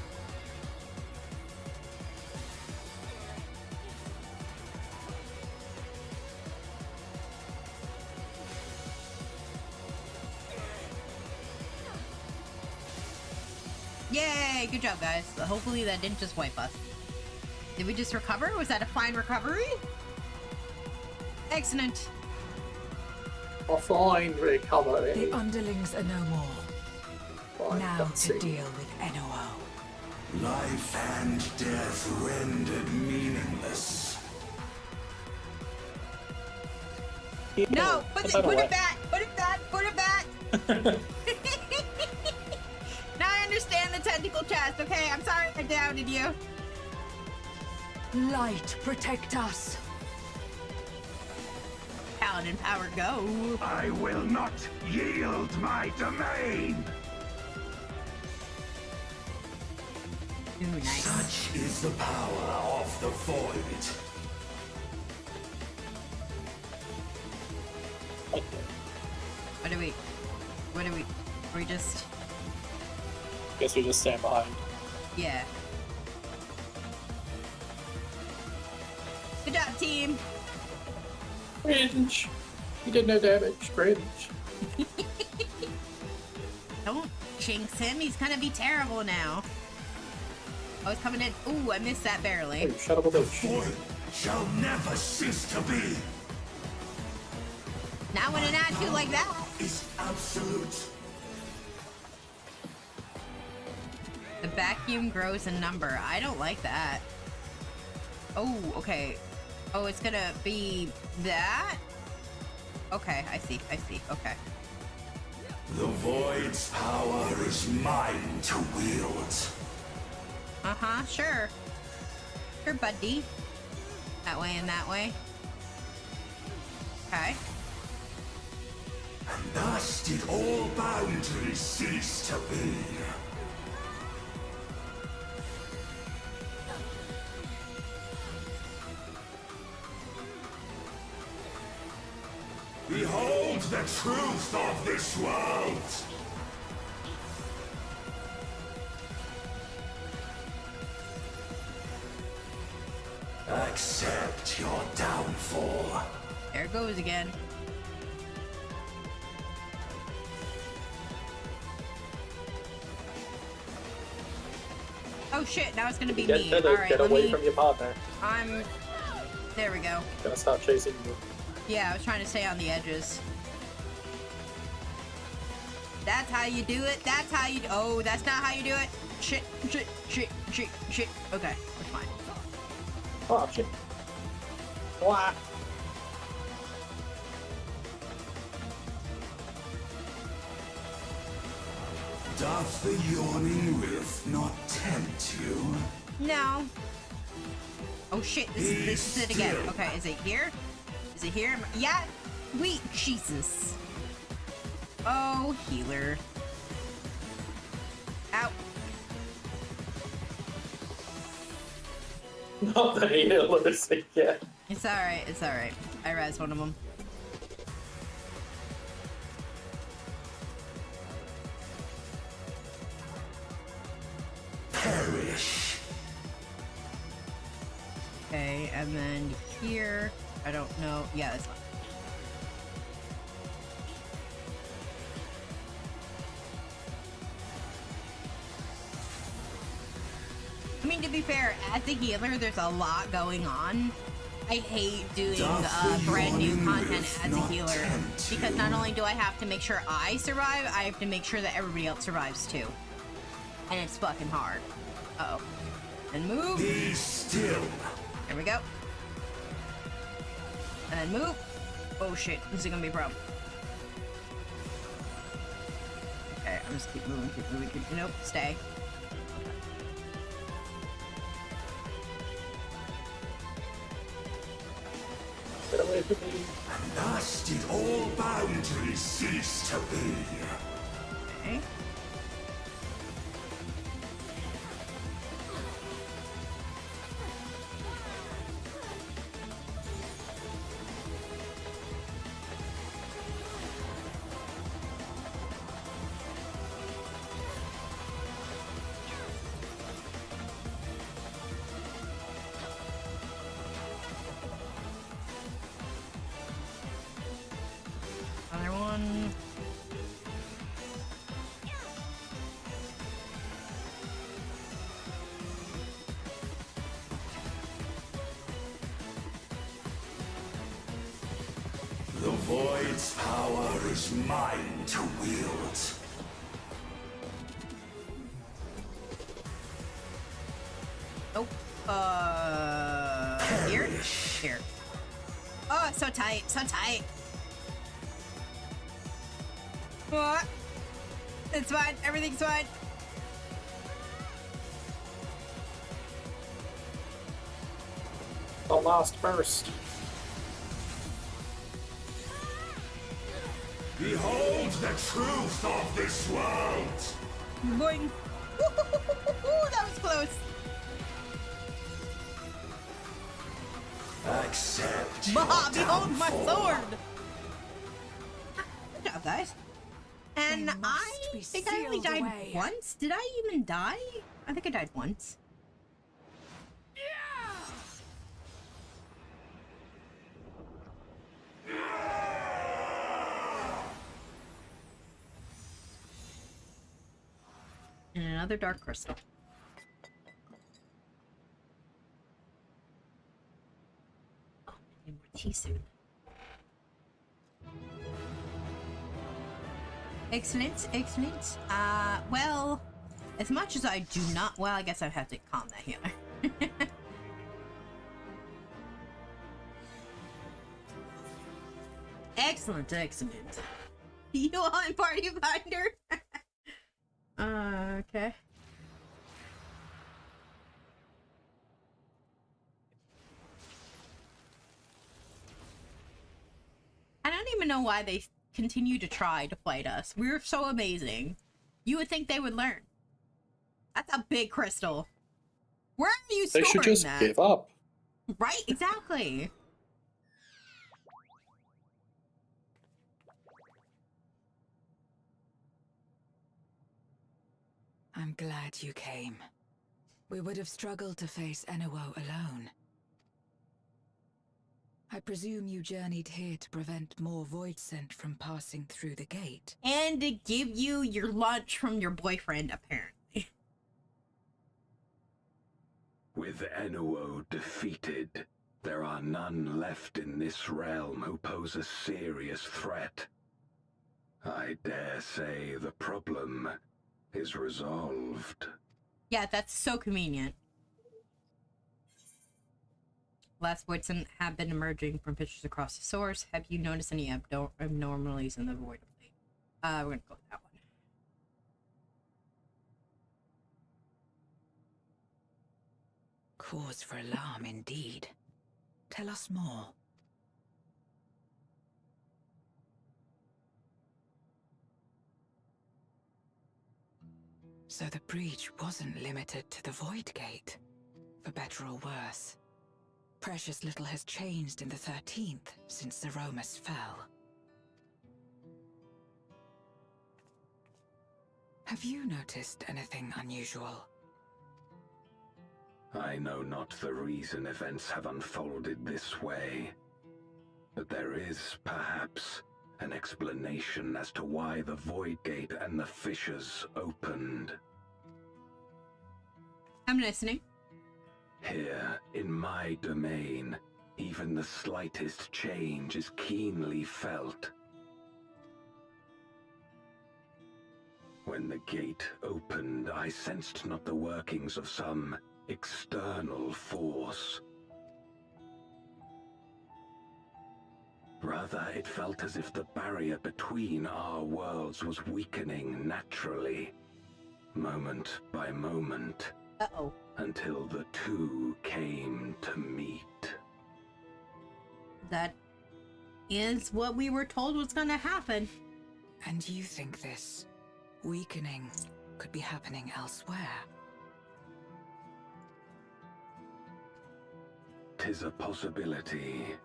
Yay! Good job, guys. Hopefully that didn't just wipe us. Did we just recover? Was that a fine recovery? Excellent. A fine recovery. The underlings are no more. Fine Now to cutscene. deal with NOO. Life and death rendered meaningless. No! Put it back! Put it back! Put it back! Now I understand the tentacle chest. Okay, I'm sorry I doubted you. Light, protect us. Paladin power, go. I will not yield my domain. Ooh, nice. Such is the power of the void. What do we just... Guess we just stand behind. Yeah. Good job, team. Cringe. He did no damage. Cringe. Don't jinx him. He's gonna be terrible now. Oh, he's coming in. Ooh, I missed that barely. Oh, shut up a The bitch. void shall never cease to be. Not when an attitude like that. Is absolute. The vacuum grows in number. I don't like that. Oh, okay. Oh, it's gonna be that? Okay, I see. Okay. The void's power is mine to wield. Uh-huh, sure. Sure, buddy. That way and that way. Okay. And thus did all boundaries cease to be. Behold the truth of this world! Accept your downfall. There it goes again. Oh shit, now it's gonna be me. Alright, Get let away me... from your partner. There we go. Gonna start chasing you. Yeah, I was trying to stay on the edges. That's how you do it. That's how you... Oh, that's not how you do it. Shit. Okay, we're fine. Oh, shit. Wah. Doth the yawning rift not tempt you? No. Oh shit, this is it again. Okay, is it here? Is it here? Yeah. Wait, Jesus. Oh, healer. Ow. Not the healers again. It's alright, it's alright. I rezzed one of them. Perish. Okay, and then here, I don't know. Yeah, that's fine. I mean, to be fair, as a healer, there's a lot going on. I hate doing brand new content as a healer because not only do I have to make sure I survive, I have to make sure that everybody else survives too. And it's fucking hard. Uh-oh. And move. Be still. There we go. And then move. Oh shit, this is gonna be a problem. Okay, I'm just keep moving. Nope, stay. Get away from me. And thus did all boundaries cease to be. Okay. Other one. Its power is mine to wield. Oh, here? Here. Oh, so tight, so tight. What? It's fine, everything's fine. The last burst. Behold the truth of this world! Boing. That was close. Accept Bah, your behold my downfall. sword! Good job, guys. And I think I only died once. Did I even die? I think I died once. And another dark crystal. Oh, I need more tea soon. Excellent, excellent. Well, as much as I do not, well, I guess I have to calm that healer. Excellent, excellent. You on party finder? Okay. I don't even know why they continue to try to fight us. We're so amazing. You would think they would learn. That's a big crystal. Where are you They storing should just that? give up. Right? Exactly. I'm glad you came. We would have struggled to face Enuo alone. I presume you journeyed here to prevent more void scent from passing through the gate. And to give you your lunch from your boyfriend, apparently. With Enuo defeated, there are none left in this realm who pose a serious threat. I dare say the problem is resolved. Yeah, that's so convenient. Last void scent have been emerging from pictures across the source. Have you noticed any abnormalities in the void? We're gonna go with that one. Cause for alarm indeed. Tell us more. So the breach wasn't limited to the Void Gate, for better or worse. Precious little has changed in the 13th since the Romus fell. Have you noticed anything unusual? I know not the reason events have unfolded this way, but there is, perhaps, an explanation as to why the Void Gate and the fissures opened. I'm listening. Here, in my domain, even the slightest change is keenly felt. When the gate opened, I sensed not the workings of some external force. Rather, it felt as if the barrier between our worlds was weakening naturally, moment by moment. Uh-oh. Until the two came to meet. That is what we were told was gonna happen. And you think this weakening could be happening elsewhere? 'Tis a possibility.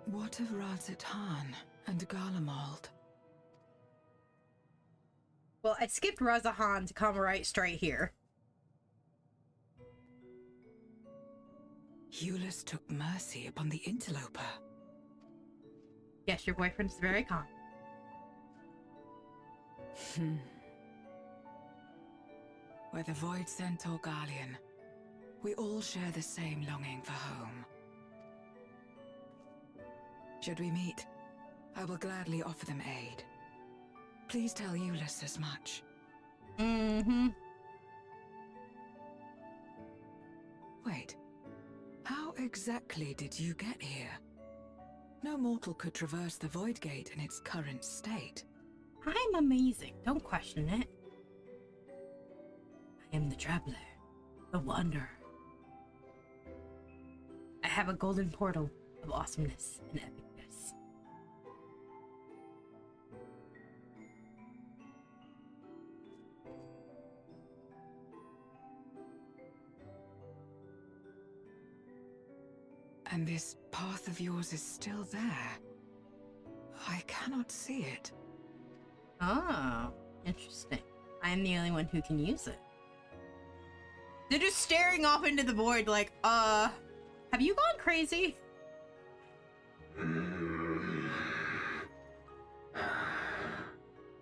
What of Razatan and Garlemald? Well, I skipped Razahan to come right straight here. Euless took mercy upon the interloper. Yes, your boyfriend's very calm. Whether Void Sent or Guardian, we all share the same longing for home. Should we meet, I will gladly offer them aid. Please tell Euless as much. Mm-hmm. Wait, how exactly did you get here? No mortal could traverse the Void Gate in its current state. I'm amazing. Don't question it. I am the traveler, the wanderer. I have a golden portal of awesomeness and epicness. And this path of yours is still there. I cannot see it. Oh, interesting. I'm the only one who can use it. They're just staring off into the void like, have you gone crazy?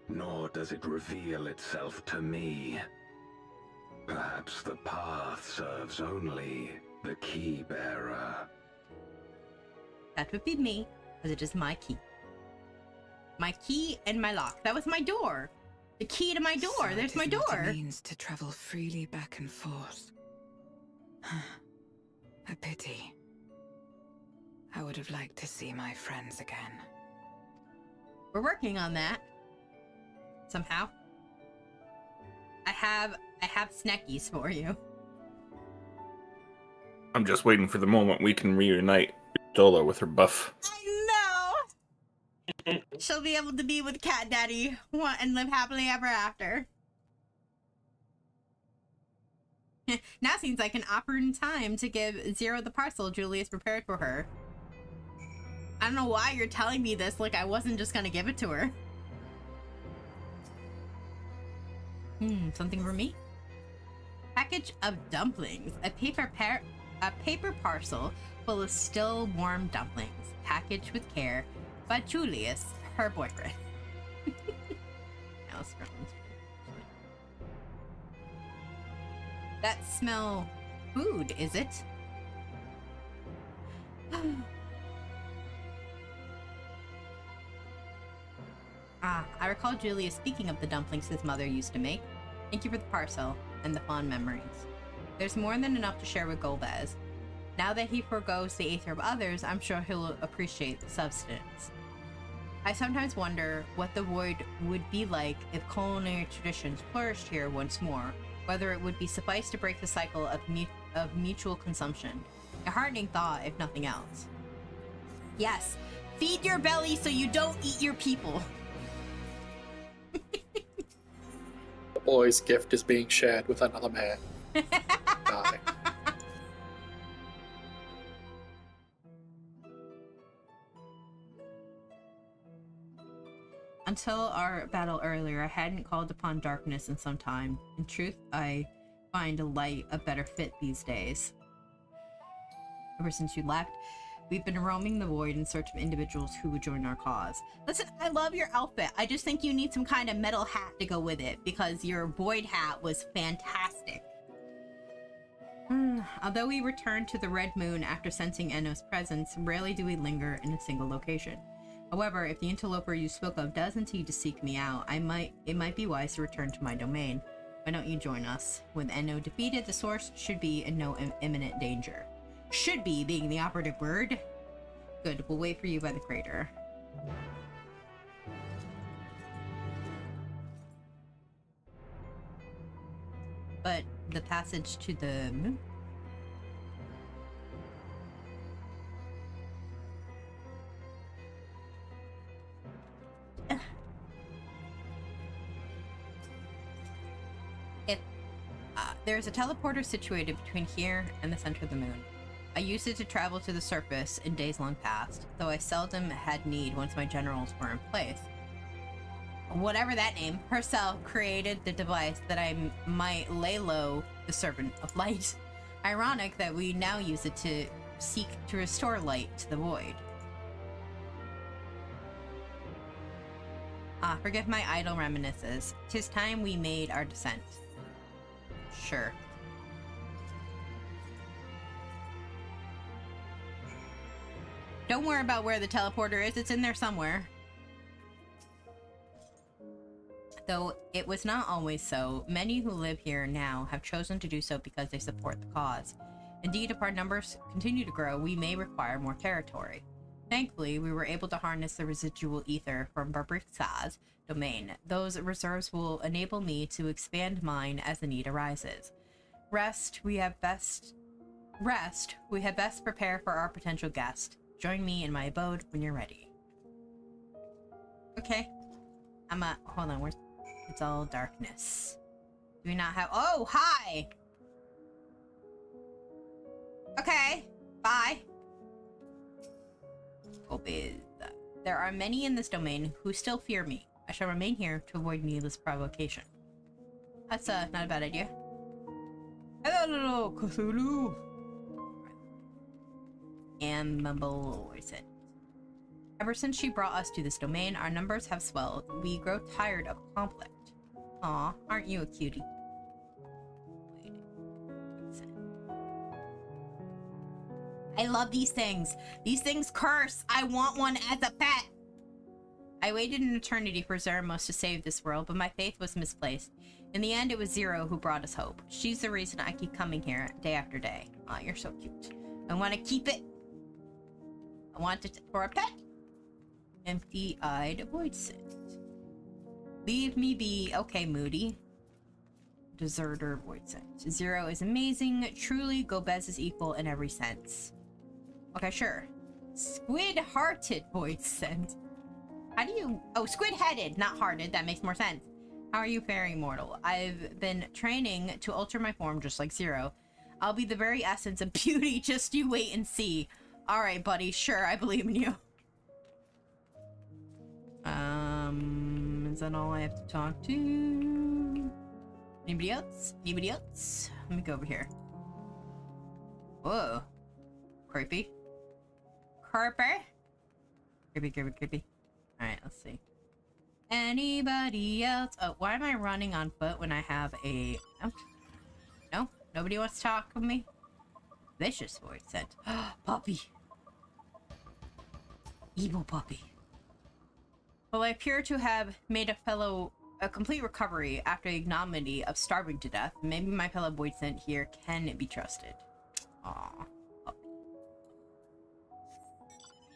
Nor does it reveal itself to me. Perhaps the path serves only the key bearer. That would be me, because it is my key. My key and my lock. That was my door. The key to my door. So there's my door. It means to travel freely back and forth. A pity. I would have liked to see my friends again. We're working on that. Somehow. I have snackies for you. I'm just waiting for the moment we can reunite Dola with her buff. I know! She'll be able to be with Cat Daddy and live happily ever after. Now seems like an opportune time to give Zero the parcel Julius prepared for her. I don't know why you're telling me this like I wasn't just gonna give it to her. Something for me? Package of dumplings. A paper parcel full of still warm dumplings. Packaged with care by Julius, her boyfriend. That smell food, is it? I recall Julius speaking of the dumplings his mother used to make. Thank you for the parcel and the fond memories. There's more than enough to share with Golbez. Now that he forgoes the aether of others, I'm sure he'll appreciate the substance. I sometimes wonder what the void would be like if culinary traditions flourished here once more, whether it would be suffice to break the cycle of mutual consumption. A heartening thought, if nothing else. Yes, feed your belly so you don't eat your people. The boy's gift is being shared with another man. Die. Until our battle earlier, I hadn't called upon darkness in some time. In truth, I find a light a better fit these days. Ever since you left, we've been roaming the void in search of individuals who would join our cause. Listen, I love your outfit. I just think you need some kind of metal hat to go with it, because your void hat was fantastic. Although we returned to the Red Moon after sensing Enno's presence, rarely do we linger in a single location. However, if the interloper you spoke of does indeed to seek me out, it might be wise to return to my domain. Why don't you join us? With Enno defeated, the source should be in no imminent danger. Should be being the operative word. Good, we'll wait for you by the crater. But the passage to the moon? There's a teleporter situated between here and the center of the moon. I used it to travel to the surface in days long past, though I seldom had need once my generals were in place. Whatever that name, herself created the device that I might lay low the Servant of Light. Ironic that we now use it to seek to restore light to the void. Forgive my idle reminiscences. 'Tis time we made our descent. Sure. Don't worry about where the teleporter is. It's in there somewhere. Though it was not always so, many who live here now have chosen to do so because they support the cause. Indeed, if our numbers continue to grow, we may require more territory. Thankfully, we were able to harness the residual ether from Barbrixa's domain. Those reserves will enable me to expand mine as the need arises. Rest, we had best prepare for our potential guest. Join me in my abode when you're ready. Okay. Hold on, where's... It's all darkness. Do we not have... Oh, hi! Okay, bye. Obey. There are many in this domain who still fear me. I shall remain here to avoid needless provocation. That's not a bad idea. Hello, Cthulhu! And mumble, what is it? Ever since she brought us to this domain, our numbers have swelled. We grow tired of conflict. Aw, aren't you a cutie? I love these things. These things curse. I want one as a pet. I waited an eternity for Zeramos to save this world, but my faith was misplaced. In the end, it was Zero who brought us hope. She's the reason I keep coming here day after day. Aw, you're so cute. I want to keep it. I want it for a pet. Empty-eyed void scent. Leave me be. Okay, Moody. Deserter void scent. Zero is amazing. Truly, Gobez is equal in every sense. Okay, sure. Squid-hearted void scent. How do you... Oh, squid-headed, not hearted. That makes more sense. How are you faring, mortal? I've been training to alter my form just like Zero. I'll be the very essence of beauty. Just you wait and see. Alright, buddy. Sure, I believe in you. Is that all I have to talk to? Anybody else? Anybody else? Let me go over here. Whoa. Creepy. Creepy. Creepy, creepy, creepy. Alright, let's see. Anybody else? Oh, why am I running on foot when I have a... Oh. No? Nobody wants to talk with me? Vicious void scent. Puppy. Evil puppy. Well, I appear to have made a complete recovery after the ignominy of starving to death. Maybe my fellow void scent here can be trusted. Aww. Puppy.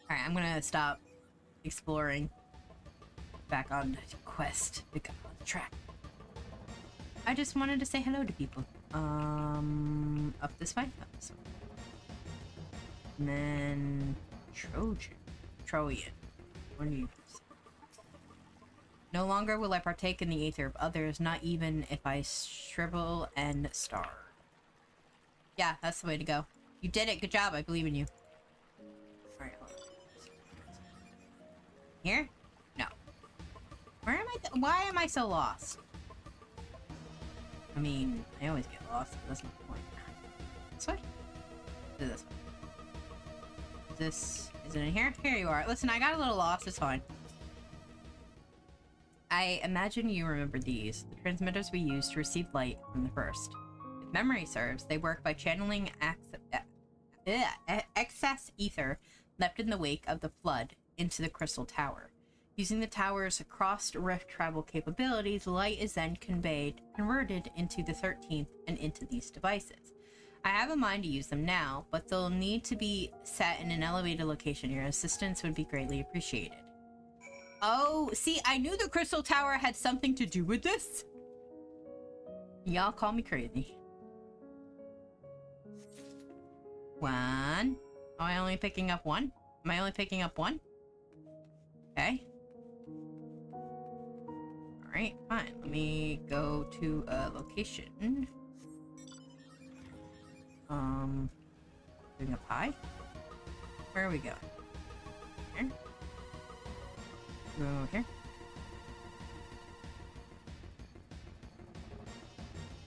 Alright, I'm gonna stop exploring. Back on quest. Pick up on the track. I just wanted to say hello to people. Up this way? Up this way. And then... Trojan. What do you say? No longer will I partake in the aether of others, not even if I shrivel and starve. Yeah, that's the way to go. You did it. Good job. I believe in you. Alright, hold on. Here? No. Where am I? Why am I so lost? I mean, I always get lost, but that's not the point. This way? This way. Is it in here? Here you are. Listen, I got a little lost. It's fine. I imagine you remember these, the transmitters we used to receive light from the first. If memory serves, they work by channeling excess ether left in the wake of the flood into the crystal tower. Using the tower's cross-rift travel capabilities, light is then converted into the 13th and into these devices. I have a mind to use them now, but they'll need to be set in an elevated location. Your assistance would be greatly appreciated. Oh, see, I knew the crystal tower had something to do with this. Y'all call me crazy. One. Oh, am I only picking up one? Am I only picking up one? Okay. Alright, fine. Let me go to a location. Going up high? Where are we going? Here? Go here.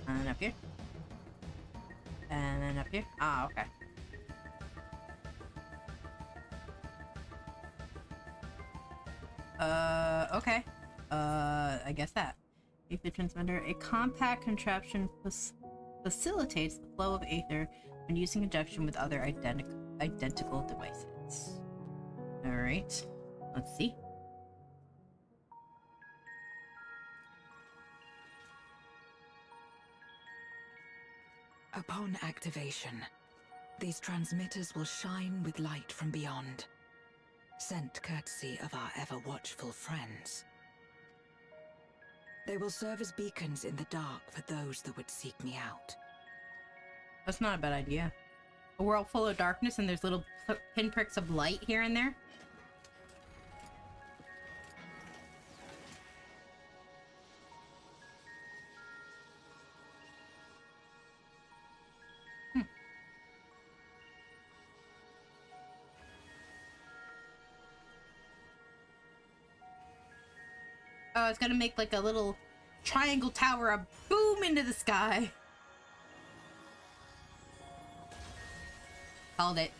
And up here. And then up here. Ah, okay. Okay. I guess that. Make the transmitter a compact contraption facilitates the flow of aether when using conjunction with other identical devices. Alright, let's see. Upon activation, these transmitters will shine with light from beyond, sent courtesy of our ever-watchful friends. They will serve as beacons in the dark for those that would seek me out. That's not a bad idea. A world full of darkness and there's little pinpricks of light here and there. Oh, it's gonna make like a little triangle tower, a boom into the sky. Called it.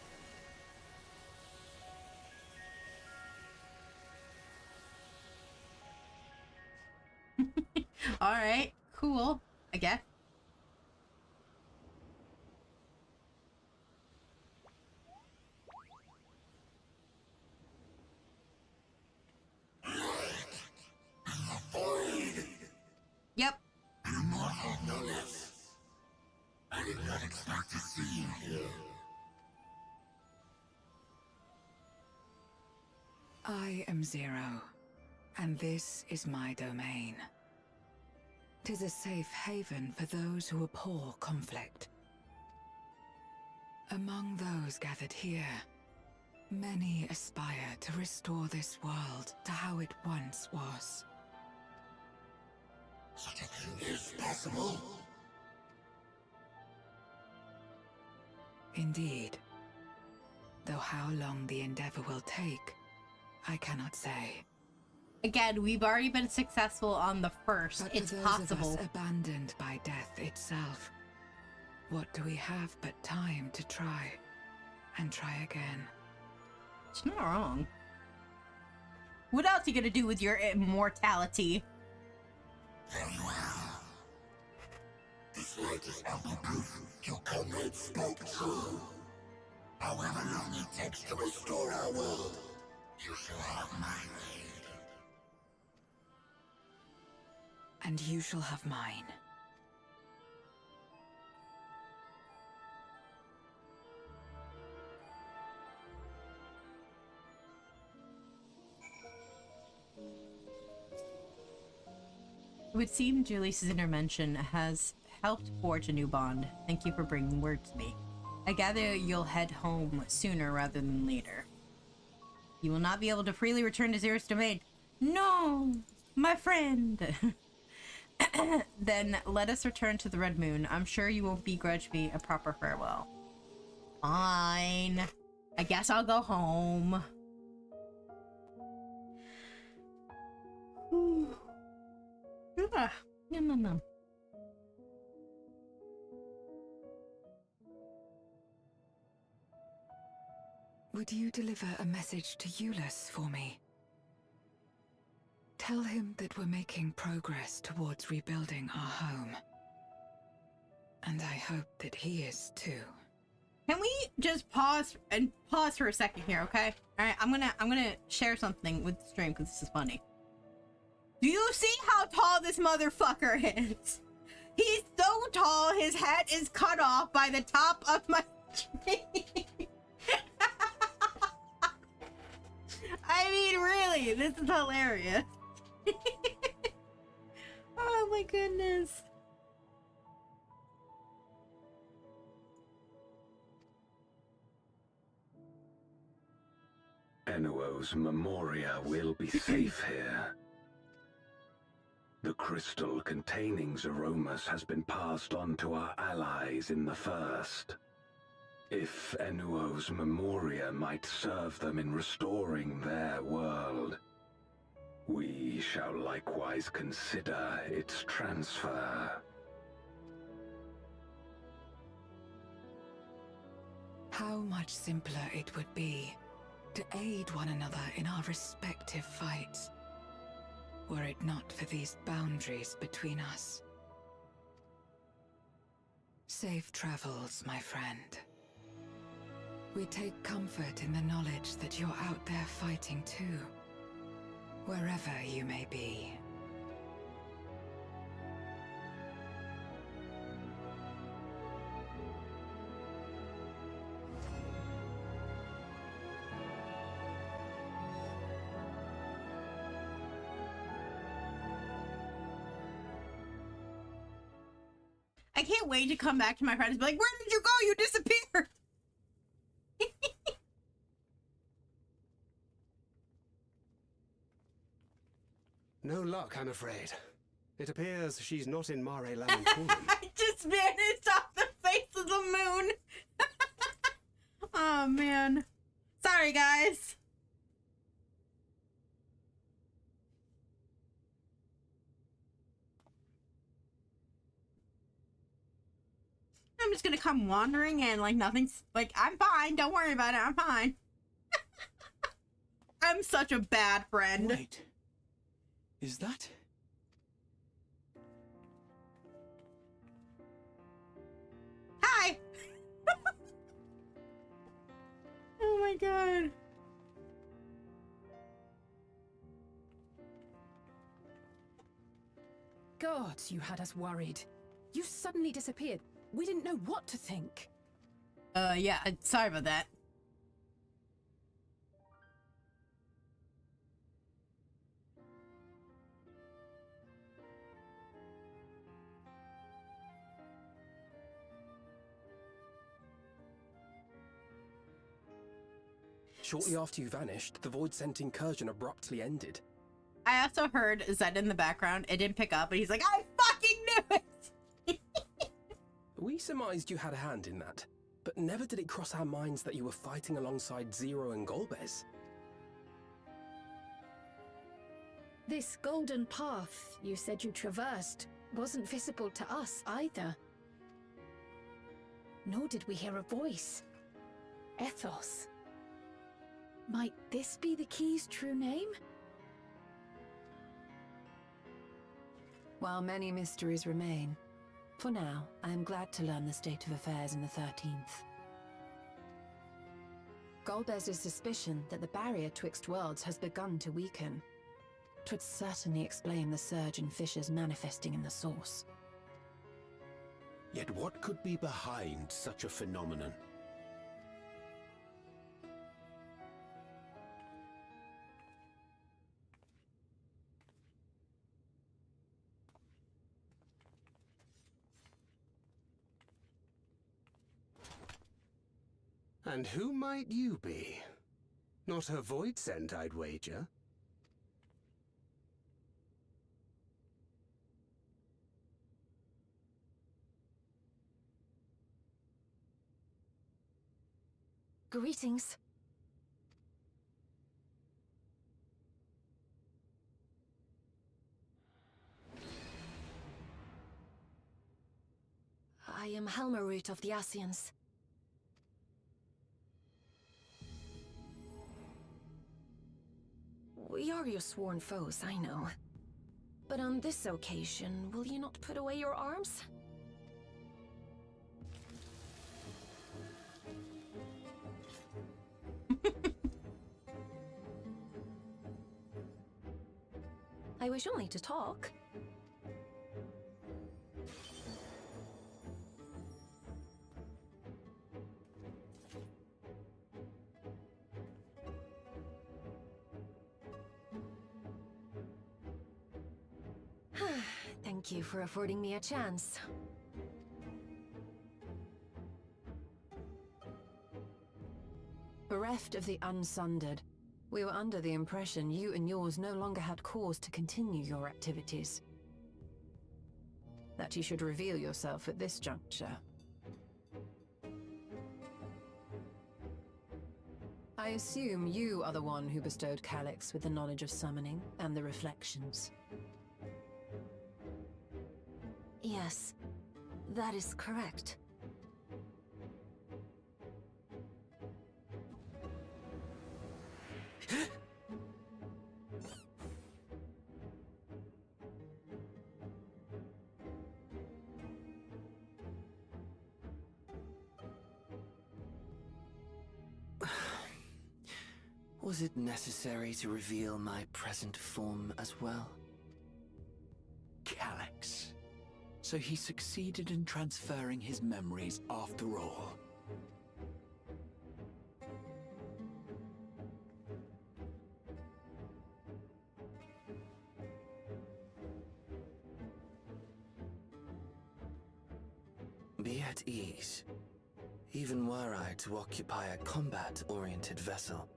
Alright, cool, I guess. Yep. Immortal Notice. I did not expect to see you here. I am Zero, and this is my domain. 'Tis a safe haven for those who abhor conflict. Among those gathered here, many aspire to restore this world to how it once was. Such a thing is possible. Indeed. Though how long the endeavor will take, I cannot say. Again, we've already been successful on the first. But It's for those possible. of us abandoned by death itself, what do we have but time to try and try again? It's not wrong. What else are you gonna do with your immortality? Very well. This light is ample proof your comrade spoke true. However long it takes to restore our world, you shall have my aid. And you shall have mine. It would seem Julius's intervention has helped forge a new bond. Thank you for bringing word to me. I gather you'll head home sooner rather than later. You will not be able to freely return to Zero's domain. No, my friend. Then let us return to the Red Moon. I'm sure you won't begrudge me a proper farewell. Fine. I guess I'll go home. Yum. Would you deliver a message to Euless for me? Tell him that we're making progress towards rebuilding our home. And I hope that he is too. Can we just pause for a second here, okay? All right, I'm gonna share something with the stream because this is funny. Do you see how tall this motherfucker is? He's so tall, his head is cut off by the top of my tree. I mean, really, this is hilarious. Oh my goodness. Enuo's Memoria will be safe here. The crystal containing Zeromus has been passed on to our allies in the First. If Enuo's Memoria might serve them in restoring their world, we shall likewise consider its transfer. How much simpler it would be to aid one another in our respective fights, were it not for these boundaries between us. Safe travels, my friend. We take comfort in the knowledge that you're out there fighting too, wherever you may be. I can't wait to come back to my friends and be like, where did you go? You disappeared! No luck, I'm afraid. It appears she's not in Mare Lamentorum. I just vanished off the face of the moon! Oh, man. Sorry, guys. I'm just gonna come wandering and like nothing's like I'm fine, don't worry about it, I'm fine. I'm such a bad friend. Wait. Is that? Hi! Oh my god. God, you had us worried. You suddenly disappeared. We didn't know what to think. Yeah, sorry about that. Shortly after you vanished, the Void-sent incursion abruptly ended. I also heard Zed in the background. It didn't pick up, but he's like, I fucking knew it! We surmised you had a hand in that, but never did it cross our minds that you were fighting alongside Zero and Golbez. This golden path you said you traversed wasn't visible to us either. Nor did we hear a voice. Ethos. Might this be the key's true name? While many mysteries remain, for now, I am glad to learn the state of affairs in the 13th. Golbez's suspicion that the barrier twixt worlds has begun to weaken. 'Twould certainly explain the surge in fissures manifesting in the source. Yet what could be behind such a phenomenon? And who might you be? Not a Void-sent, I'd wager. Greetings. I am Helmerut of the Asians. We are your sworn foes, I know. But on this occasion, will you not put away your arms? I wish only to talk. Thank you for affording me a chance. Bereft of the Unsundered, we were under the impression you and yours no longer had cause to continue your activities. That you should reveal yourself at this juncture. I assume you are the one who bestowed Calyx with the knowledge of summoning and the reflections. Yes, that is correct. Was it necessary to reveal my present form as well? Calyx. So he succeeded in transferring his memories after all. Be at ease. Even were I to occupy a combat-oriented vessel,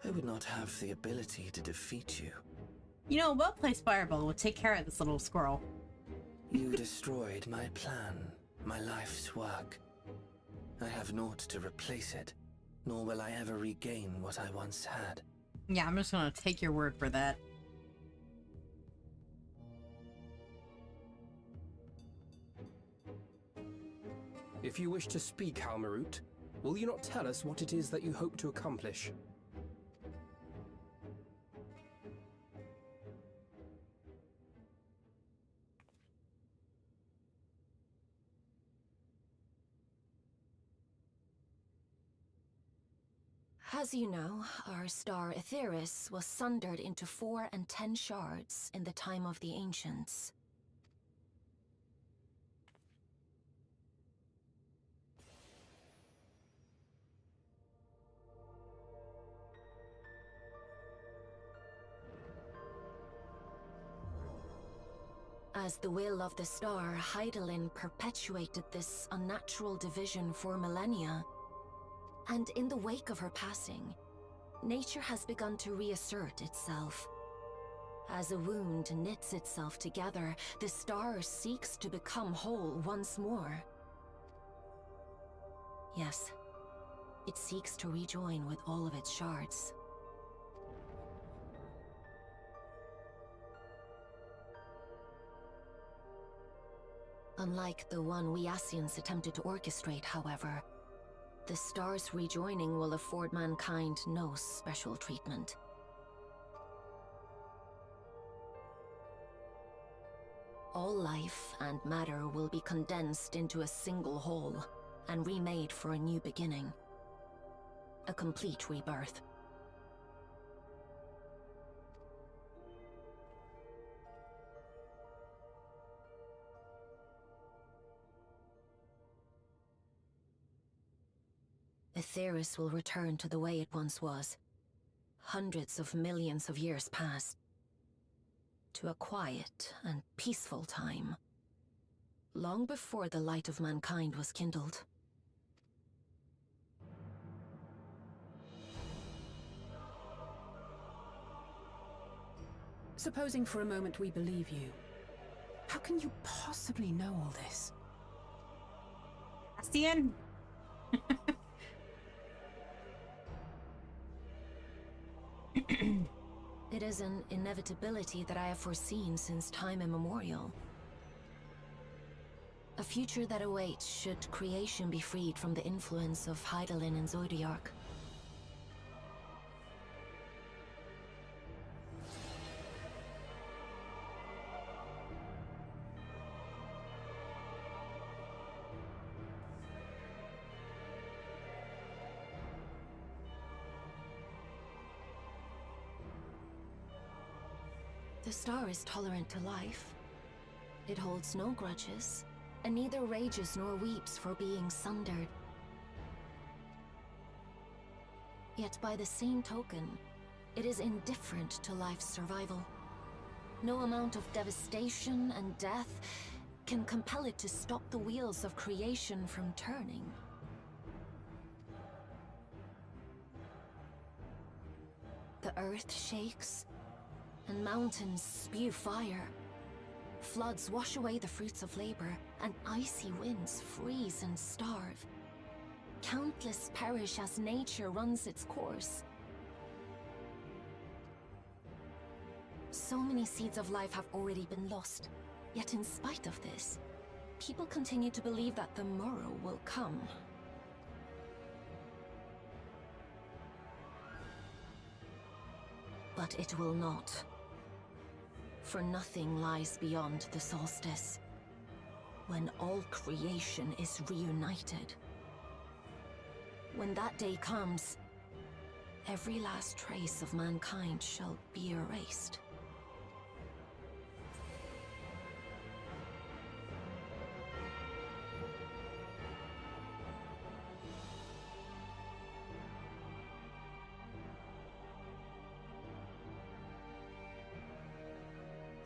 I would not have the ability to defeat you. You know, a well-placed fireball will take care of this little squirrel. You destroyed my plan, my life's work. I have naught to replace it, nor will I ever regain what I once had. Yeah, I'm just gonna take your word for that. If you wish to speak, Halmarut, will you not tell us what it is that you hope to accomplish? As you know, our star Aetheris was sundered into 4 and 10 shards in the time of the Ancients. As the will of the star, Hydaelyn perpetuated this unnatural division for millennia. And in the wake of her passing, nature has begun to reassert itself. As a wound knits itself together, the star seeks to become whole once more. Yes, it seeks to rejoin with all of its shards. Unlike the one we Ascians attempted to orchestrate, however, the star's rejoining will afford mankind no special treatment. All life and matter will be condensed into a single whole, and remade for a new beginning. A complete rebirth. Aetheris will return to the way it once was. Hundreds of millions of years past. To a quiet and peaceful time. Long before the light of mankind was kindled. Supposing for a moment we believe you, how can you possibly know all this? Bastian? It is an inevitability that I have foreseen since time immemorial. A future that awaits should creation be freed from the influence of Hydaelyn and Zodiark. The star is tolerant to life. It holds no grudges, and neither rages nor weeps for being sundered. Yet by the same token, it is indifferent to life's survival. No amount of devastation and death can compel it to stop the wheels of creation from turning. The earth shakes, and mountains spew fire. Floods wash away the fruits of labor, and icy winds freeze and starve. Countless perish as nature runs its course. So many seeds of life have already been lost, yet in spite of this, people continue to believe that the morrow will come. But it will not. For nothing lies beyond the solstice, when all creation is reunited. When that day comes, every last trace of mankind shall be erased.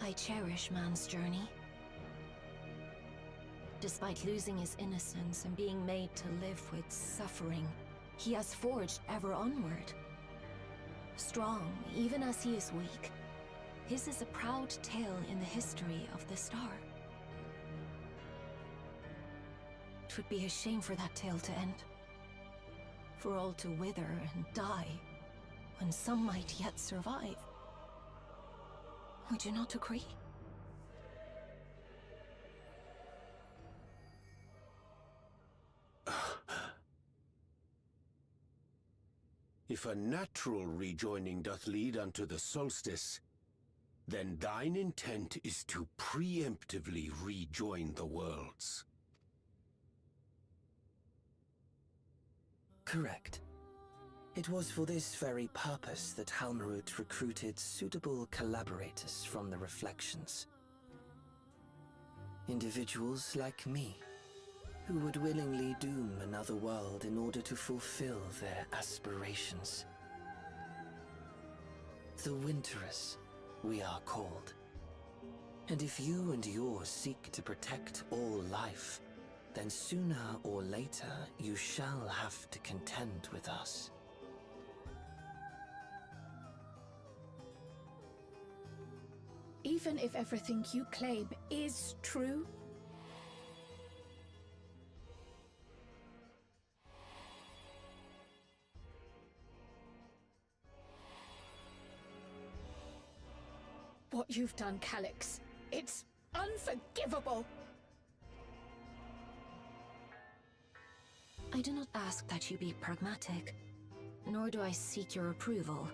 I cherish man's journey. Despite losing his innocence and being made to live with suffering, he has forged ever onward. Strong, even as he is weak, his is a proud tale in the history of the star. 'Twould be a shame for that tale to end. For all to wither and die, when some might yet survive. Would you not agree? If a natural rejoining doth lead unto the solstice, then thine intent is to preemptively rejoin the worlds. Correct. It was for this very purpose that Halmarut recruited suitable collaborators from the Reflections. Individuals like me, who would willingly doom another world in order to fulfill their aspirations. The Winterers, we are called. And if you and yours seek to protect all life, then sooner or later you shall have to contend with us. Even if everything you claim is true? What you've done, Calyx, it's unforgivable! I do not ask that you be pragmatic, nor do I seek your approval.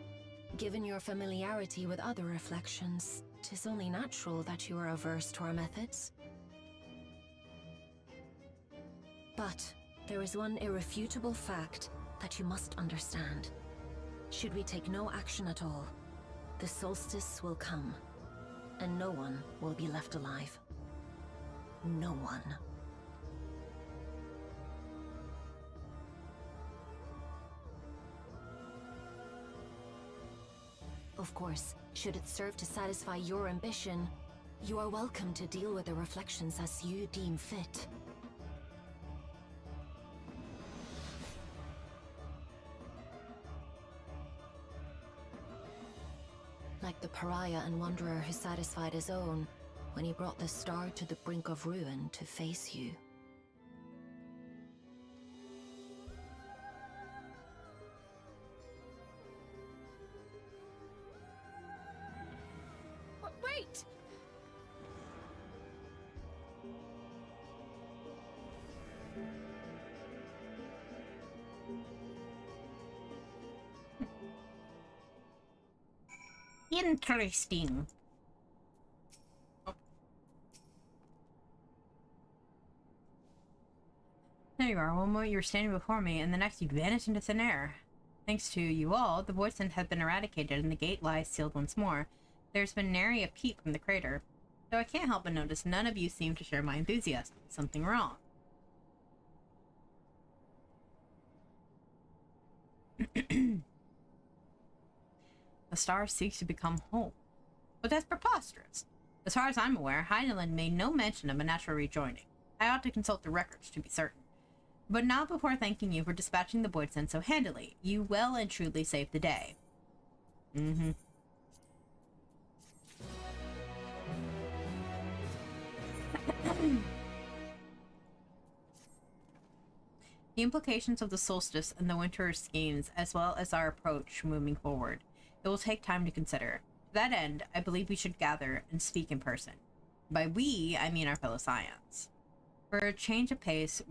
Given your familiarity with other Reflections, 'tis only natural that you are averse to our methods. But there is one irrefutable fact that you must understand. Should we take no action at all, the solstice will come, and no one will be left alive. No one. Of course, should it serve to satisfy your ambition, you are welcome to deal with the Reflections as you deem fit. Like the pariah and wanderer who satisfied his own when he brought the star to the brink of ruin to face you. Wait! Interesting. There you are. One moment you were standing before me, and the next you vanished into thin air. Thanks to you all, the void synth has been eradicated, and the gate lies sealed once more. There's been nary a peep from the crater. Though I can't help but notice none of you seem to share my enthusiasm. Something wrong. The star seeks to become whole. But that's preposterous. As far as I'm aware, Heineland made no mention of a natural rejoining. I ought to consult the records to be certain. But not before thanking you for dispatching the void synth so handily. You well and truly saved the day. Mm-hmm. The implications of the solstice and the winter schemes, as well as our approach moving forward, it will take time to consider. To that end, I believe we should gather and speak in person. By we, I mean our fellow Scions. For a change of pace,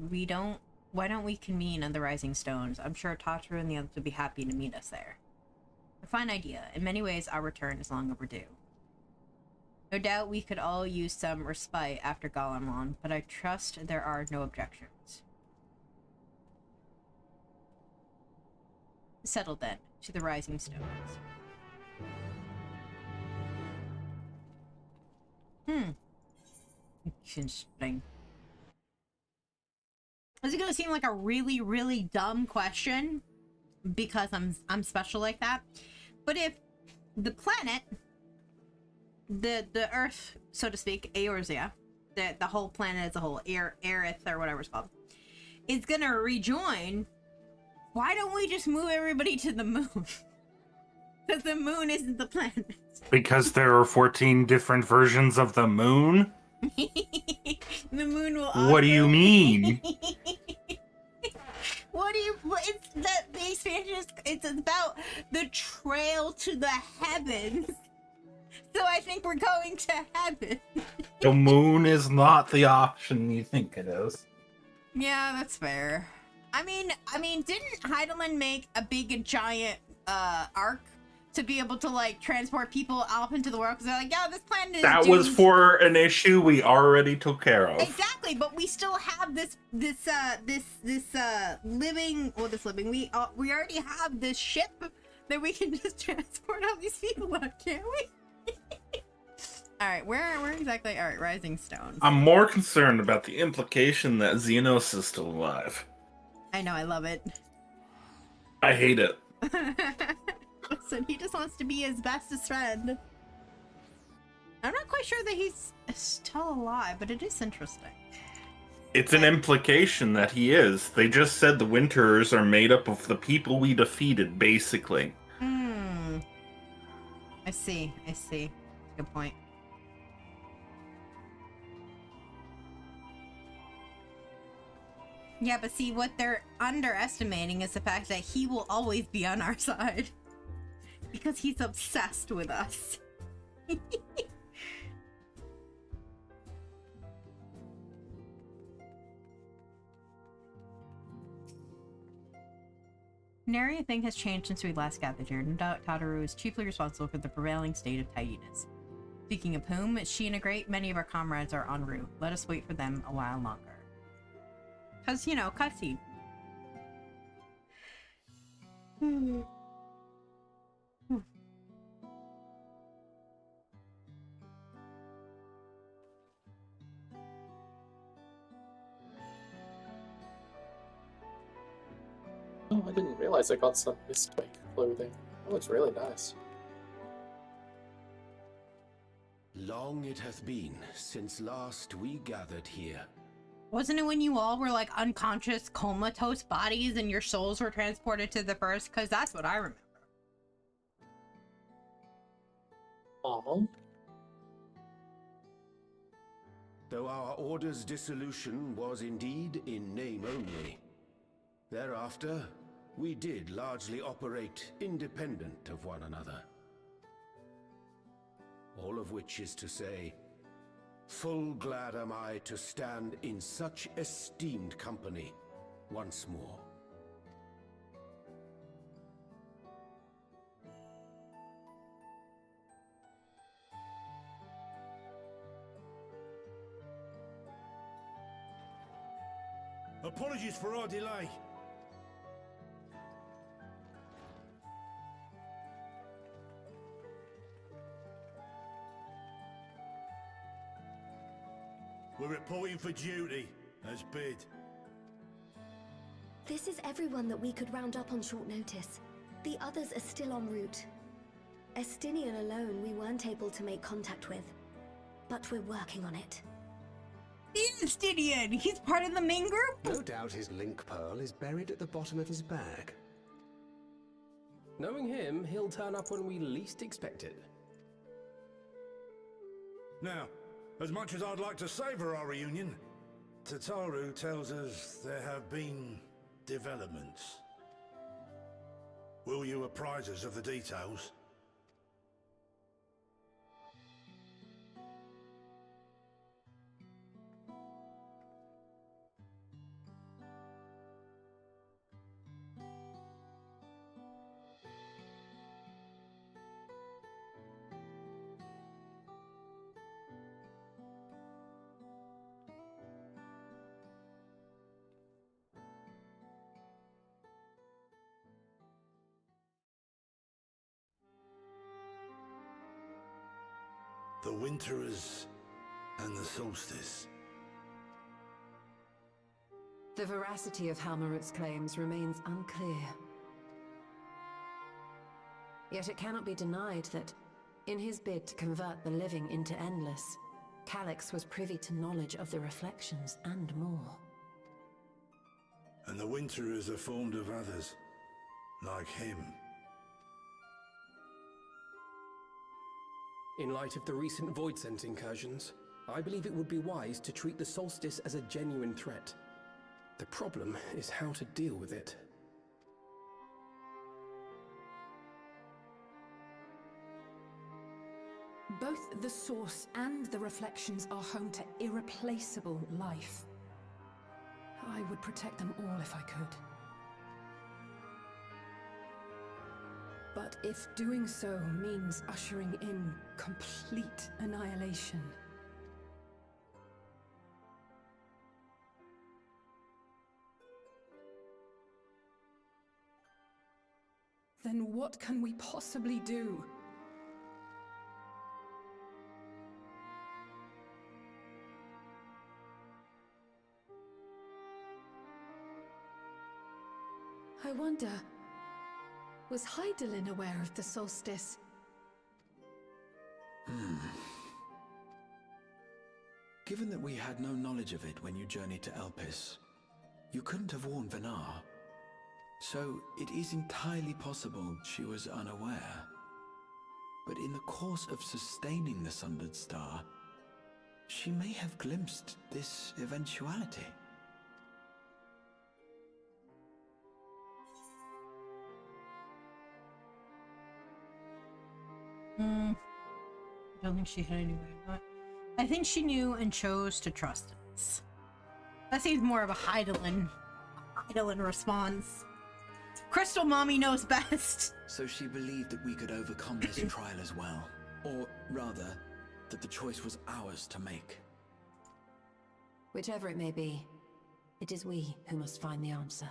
why don't we convene on the Rising Stones? I'm sure Tataru and the others would be happy to meet us there. A fine idea. In many ways, our return is long overdue. No doubt we could all use some respite after Galamon, but I trust there are no objections. Settled then. to the Rising Stones. Interesting. Is it gonna seem like a really, really dumb question because I'm special like that? But if the planet, the Earth, so to speak, Eorzea, the whole planet as a whole, Aerith or whatever it's called, is gonna rejoin, why don't we just move everybody to the moon? Because the moon isn't the planet. Because there are 14 different versions of the moon? The moon will What do you mean? What do you... It's the expansion is... It's about the trail to the heavens. So I think we're going to heaven. The moon is not the option you think it is. Yeah, that's fair. I mean, didn't Heidelin make a big, giant, arc to be able to, like, transport people out into the world? Because they're like, yeah, this planet is That doomed. was for an issue we already took care of. Exactly, but we still have this living, we already have this ship that we can just transport all these people out, can't we? Alright, where exactly? Alright, Rising Stones. I'm more concerned about the implication that Xenos is still alive. I know, I love it. I hate it. Listen, he just wants to be his bestest friend. I'm not quite sure that he's still alive, but it is interesting. It's an implication that he is. They just said the Winterers are made up of the people we defeated, basically. I see. Good point. Yeah, but see, what they're underestimating is the fact that he will always be on our side. Because he's obsessed with us. Nary a thing has changed since we last gathered here. No doubt Tataru is chiefly responsible for the prevailing state of tidiness. Speaking of whom, she and a great many of our comrades are en route. Let us wait for them a while longer. Because, you know, cutscene. Oh, I didn't realize I got some Mistwake clothing. That looks really nice. Long it hath been since last we gathered here. Wasn't it when you all were like unconscious, comatose bodies and your souls were transported to the first? Because that's what I remember. Though our order's dissolution was indeed in name only. Thereafter, we did largely operate independent of one another. All of which is to say, full glad am I to stand in such esteemed company once more. Apologies for our delay. We're reporting for duty, as bid. This is everyone that we could round up on short notice. The others are still en route. Estinian alone we weren't able to make contact with. But we're working on it. Estinian! He's part of the main group? No doubt his link pearl is buried at the bottom of his bag. Knowing him, he'll turn up when we least expect it. Now, as much as I'd like to savour our reunion, Tataru tells us there have been developments. Will you apprise us of the details? The Winterers and the Solstice. The veracity of Halmarut's claims remains unclear. Yet it cannot be denied that, in his bid to convert the living into endless, Calyx was privy to knowledge of the reflections and more. And the Winterers are formed of others, like him. In light of the recent Void Scent incursions, I believe it would be wise to treat the Solstice as a genuine threat. The problem is how to deal with it. Both the Source and the Reflections are home to irreplaceable life. I would protect them all if I could. But if doing so means ushering in complete annihilation, then what can we possibly do? I wonder, was Hydaelyn aware of the solstice? Given that we had no knowledge of it when you journeyed to Elpis, you couldn't have warned Venar. So it is entirely possible she was unaware. But in the course of sustaining the Sundered Star, she may have glimpsed this eventuality. I don't think she had any way of that. I think she knew and chose to trust us. That seems more of a Hydaelyn response. Crystal Mommy knows best. So she believed that we could overcome this trial as well. Or rather, that the choice was ours to make. Whichever it may be, it is we who must find the answer.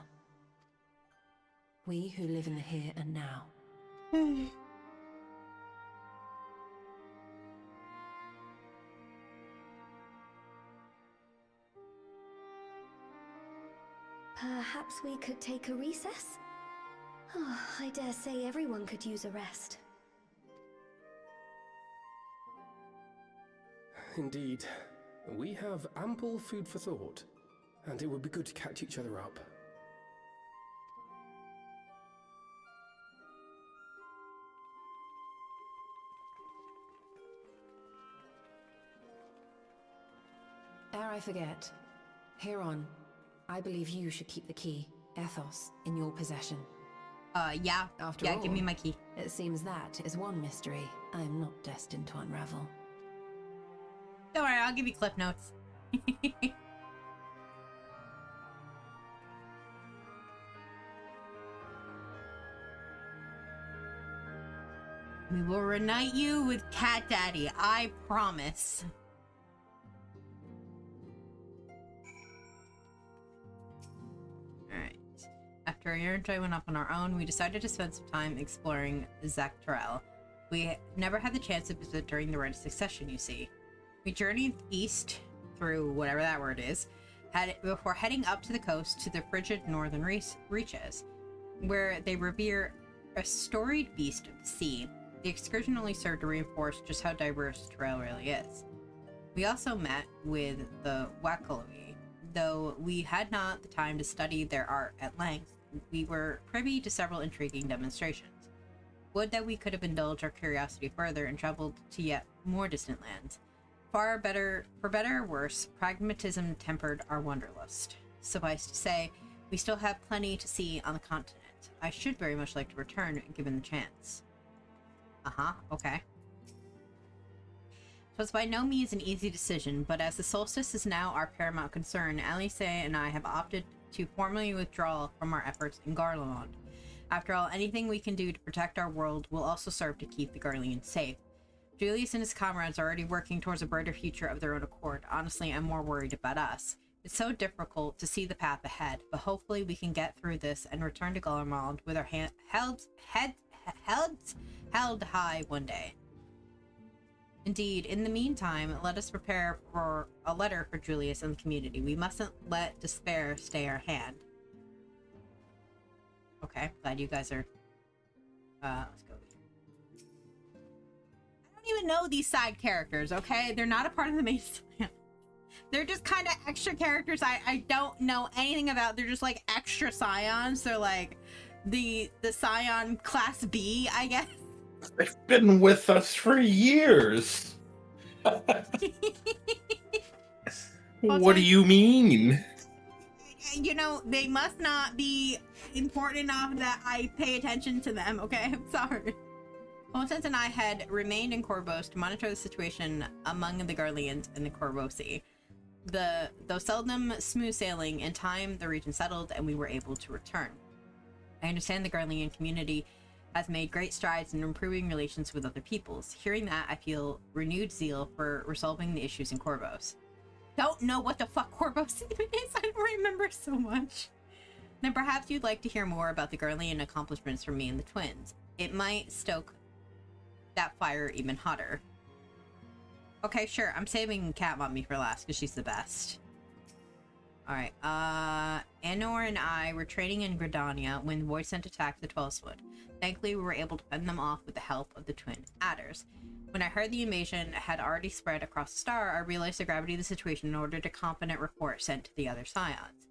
We who live in the here and now. Perhaps we could take a recess? Oh, I dare say everyone could use a rest. Indeed. We have ample food for thought, and it would be good to catch each other up. Ere I forget, Heron, I believe you should keep the key, Ethos, in your possession. Yeah. After all, give me my key. It seems that is one mystery I am not destined to unravel. Don't worry, I'll give you clip notes. We will reunite you with Cat Daddy, I promise. Alright. After a year and I went up on our own, we decided to spend some time exploring Zak'Tarel. We never had the chance to visit during the Rite of Succession, you see. We journeyed east through whatever that word is, before heading up to the coast to the frigid northern reaches, where they revere a storied beast of the sea. The excursion only served to reinforce just how diverse Tarel really is. We also met with the Wakaloi. Though we had not the time to study their art at length, we were privy to several intriguing demonstrations. Would that we could have indulged our curiosity further and traveled to yet more distant lands. For better or worse, pragmatism tempered our wanderlust. Suffice to say, we still have plenty to see on the continent. I should very much like to return, given the chance. Okay. So it's by no means an easy decision, but as the solstice is now our paramount concern, Alice and I have opted to formally withdraw from our efforts in Garlemald. After all, anything we can do to protect our world will also serve to keep the Garleans safe. Julius and his comrades are already working towards a brighter future of their own accord. Honestly, I'm more worried about us. It's so difficult to see the path ahead, but hopefully we can get through this and return to Garlemald with our heads held high one day. Indeed, in the meantime, let us prepare for a letter for Julius and the community. We mustn't let despair stay our hand. Okay, glad you guys are... let's go. I don't even know these side characters, okay? They're not a part of the main story. They're just kind of extra characters I don't know anything about. They're just like extra scions. They're like the scion class B, I guess. They've been with us for years. What do you mean? You know, they must not be important enough that I pay attention to them, okay? I'm sorry. Constance and I had remained in Corvos to monitor the situation among the Garleans and the Corvosi. Though seldom smooth sailing, in time the region settled and we were able to return. I understand the Garlean community has made great strides in improving relations with other peoples. Hearing that, I feel renewed zeal for resolving the issues in Corvos. Don't know what the fuck Corvos even is. I don't remember so much. Then perhaps you'd like to hear more about the Garlean accomplishments from me and the twins. It might stoke that fire even hotter. Okay, sure. I'm saving Cat Mommy for last because she's the best. Alright, Anor and I were training in Gridania when Void Scent attacked the 12-foot. Thankfully, we were able to fend them off with the help of the twin adders. When I heard the invasion had already spread across the star, I realized the gravity of the situation and ordered a competent report sent to the other scions.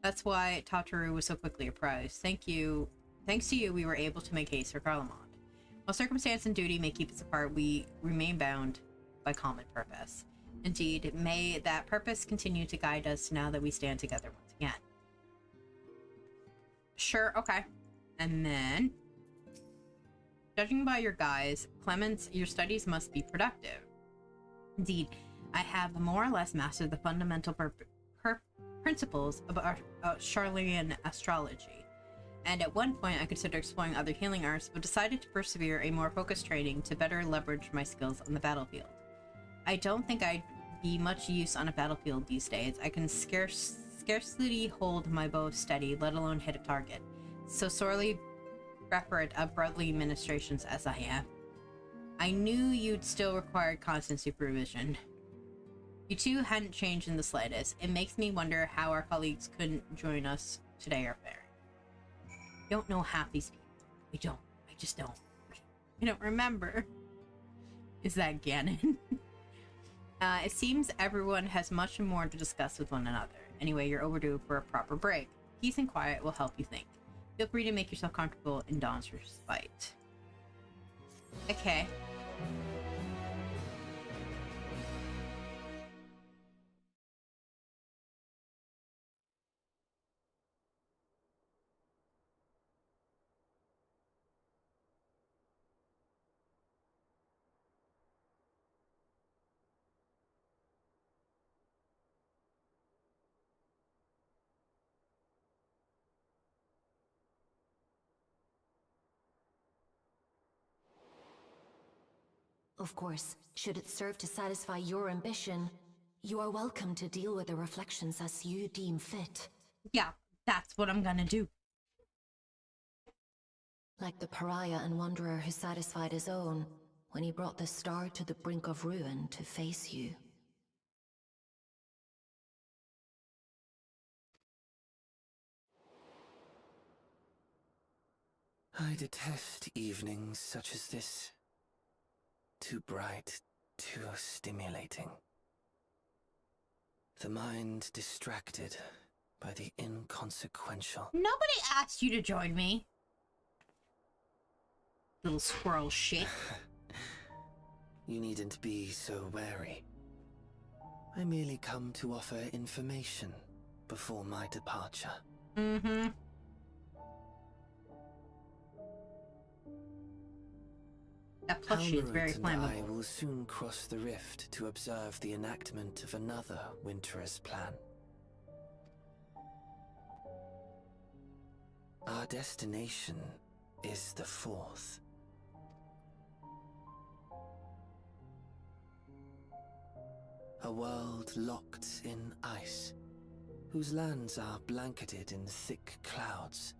That's why Tataru was so quickly apprised. Thanks to you, we were able to make haste for Garlemald. While circumstance and duty may keep us apart, we remain bound by common purpose. Indeed, may that purpose continue to guide us now that we stand together once again. Sure, okay. And then, judging by your guys, Clemens, your studies must be productive. Indeed, I have more or less mastered the fundamental principles of Charlean astrology. And at one point I considered exploring other healing arts, but decided to persevere a more focused training to better leverage my skills on the battlefield. I don't think I'd be much use on a battlefield these days. I can scarcely hold my bow steady, let alone hit a target. So sorely preferred of brotherly ministrations as I am. I knew you'd still require constant supervision. You two hadn't changed in the slightest. It makes me wonder how our colleagues couldn't join us today or fair. I don't know half these people. I just don't. I don't remember. Is that Ganon? It seems everyone has much more to discuss with one another. Anyway, you're overdue for a proper break. Peace and quiet will help you think. Feel free to make yourself comfortable in Dawn's respite. Okay. Of course, should it serve to satisfy your ambition, you are welcome to deal with the reflections as you deem fit. Yeah, that's what I'm gonna do. Like the pariah and wanderer who satisfied his own when he brought the star to the brink of ruin to face you. I detest evenings such as this. Too bright, too stimulating. The mind distracted by the inconsequential. Nobody asked you to join me. Little squirrel shit. You needn't be so wary. I merely come to offer information before my departure. Mm-hmm. That plushie is very flammable. I will soon cross the rift to observe the enactment of another winter's plan. Our destination is the 4th. A world locked in ice, whose lands are blanketed in thick clouds.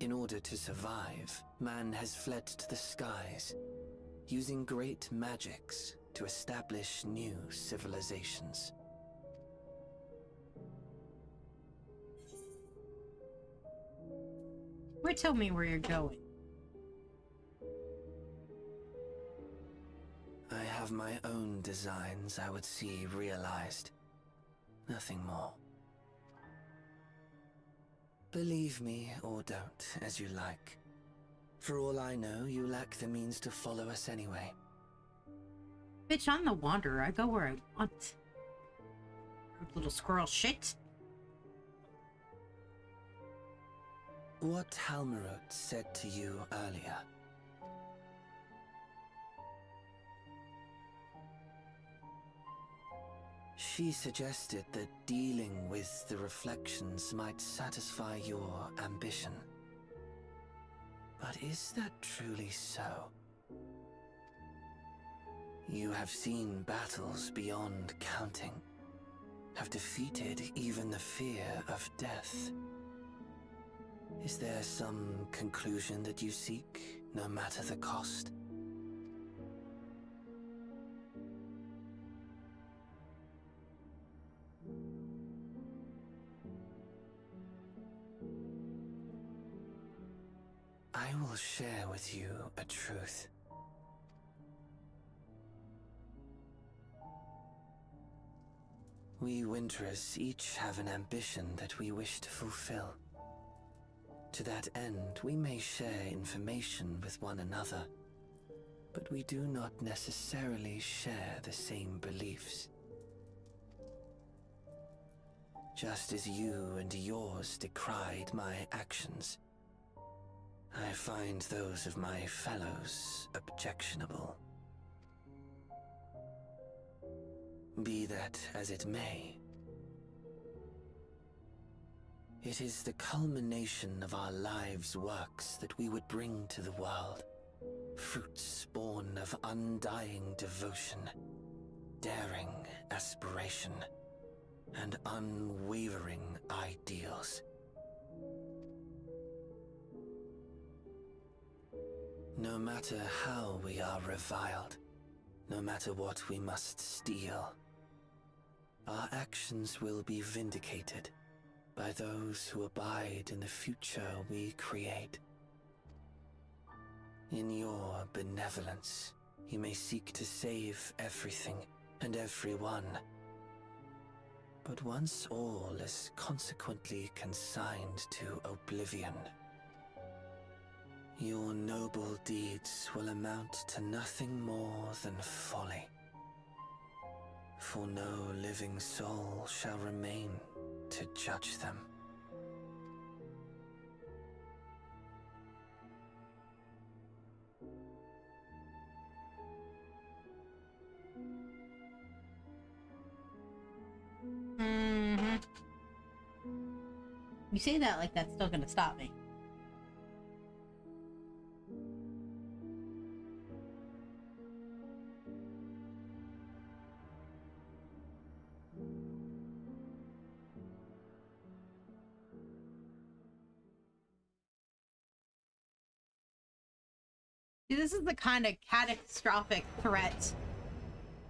In order to survive, man has fled to the skies, using great magics to establish new civilizations. Tell me where you're going. I have my own designs I would see realized. Nothing more. Believe me or don't, as you like. For all I know, you lack the means to follow us anyway. Bitch, I'm the wanderer. I go where I want. Little squirrel shit. What Halmerut said to you earlier. She suggested that dealing with the reflections might satisfy your ambition. But is that truly so? You have seen battles beyond counting, have defeated even the fear of death. Is there some conclusion that you seek, no matter the cost? I will share with you a truth. We Winterers each have an ambition that we wish to fulfill. To that end, we may share information with one another, but we do not necessarily share the same beliefs. Just as you and yours decried my actions, I find those of my fellows objectionable. Be that as it may, it is the culmination of our lives' works that we would bring to the world. Fruits born of undying devotion, daring aspiration, and unwavering ideals. No matter how we are reviled, no matter what we must steal, our actions will be vindicated by those who abide in the future we create. In your benevolence, you may seek to save everything and everyone. But once all is consequently consigned to oblivion, your noble deeds will amount to nothing more than folly. For no living soul shall remain to judge them. You say that like that's still gonna stop me. See, this is the kind of catastrophic threat.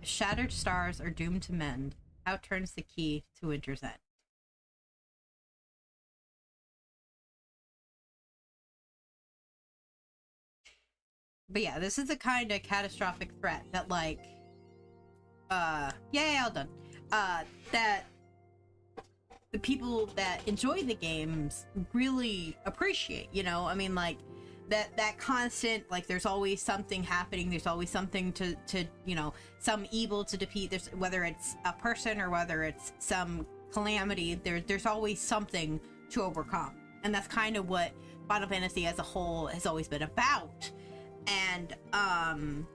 Shattered stars are doomed to mend. How turns the key to Winter's End? But yeah, this is the kind of catastrophic threat that, like, yeah, all done. That the people that enjoy the games really appreciate, you know? I mean, like, that constant, like, there's always something happening, there's always something to you know, some evil to defeat, there's, whether it's a person or whether it's some calamity, there's always something to overcome. And that's kind of what Final Fantasy as a whole has always been about. And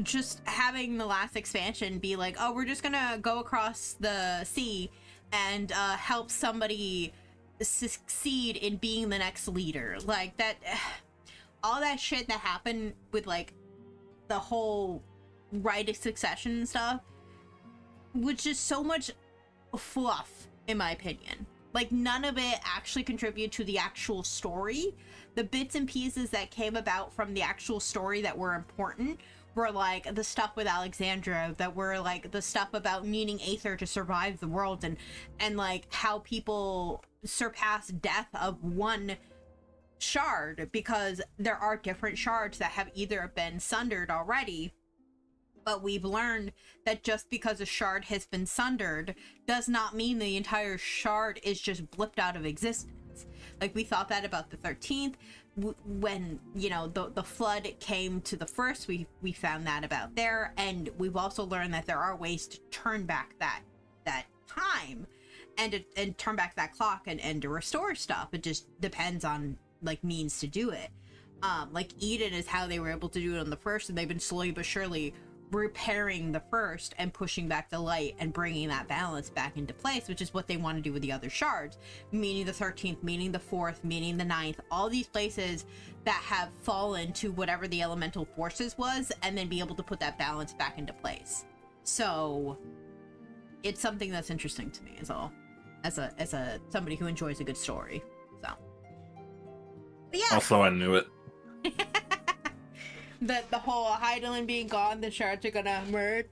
just having the last expansion be like, oh, we're just gonna go across the sea and help somebody succeed in being the next leader, like that, all that shit that happened with, like, the whole rite of succession and stuff was just so much fluff, in my opinion. Like, none of it actually contributed to the actual story. The bits and pieces that came about from the actual story that were important were, like, the stuff with Alexandra, that were, like, the stuff about needing Aether to survive the world, and like, how people surpass death of one shard, because there are different shards that have either been sundered already, but we've learned that just because a shard has been sundered does not mean the entire shard is just blipped out of existence. Like, we thought that about the 13th. When, you know, the flood came to the first, we found that about there, and we've also learned that there are ways to turn back that time and turn back that clock and to restore stuff. It just depends on, like, means to do it. Like, Eden is how they were able to do it on the first, and they've been slowly but surely repairing the first and pushing back the light and bringing that balance back into place, which is what they want to do with the other shards, meaning the 13th, meaning the 4th, meaning the 9th, all these places that have fallen to whatever the elemental forces was, and then be able to put that balance back into place. So it's something that's interesting to me as all, as a somebody who enjoys a good story. So, but yeah. Also, I knew it. The whole Hydaelyn being gone, the shards are gonna merge.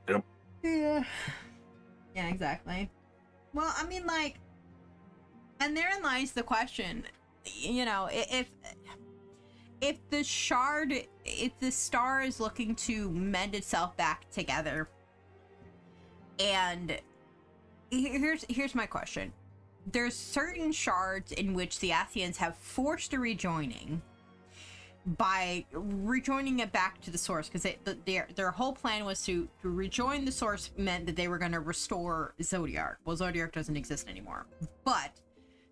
Yep. Yeah. Yeah, exactly. Well, I mean, like, and therein lies the question, you know, if the star is looking to mend itself back together, and here's my question. There's certain shards in which the Athians have forced a rejoining by rejoining it back to the source, because their whole plan was to rejoin the source meant that they were going to restore Zodiark. Well, Zodiark doesn't exist anymore, but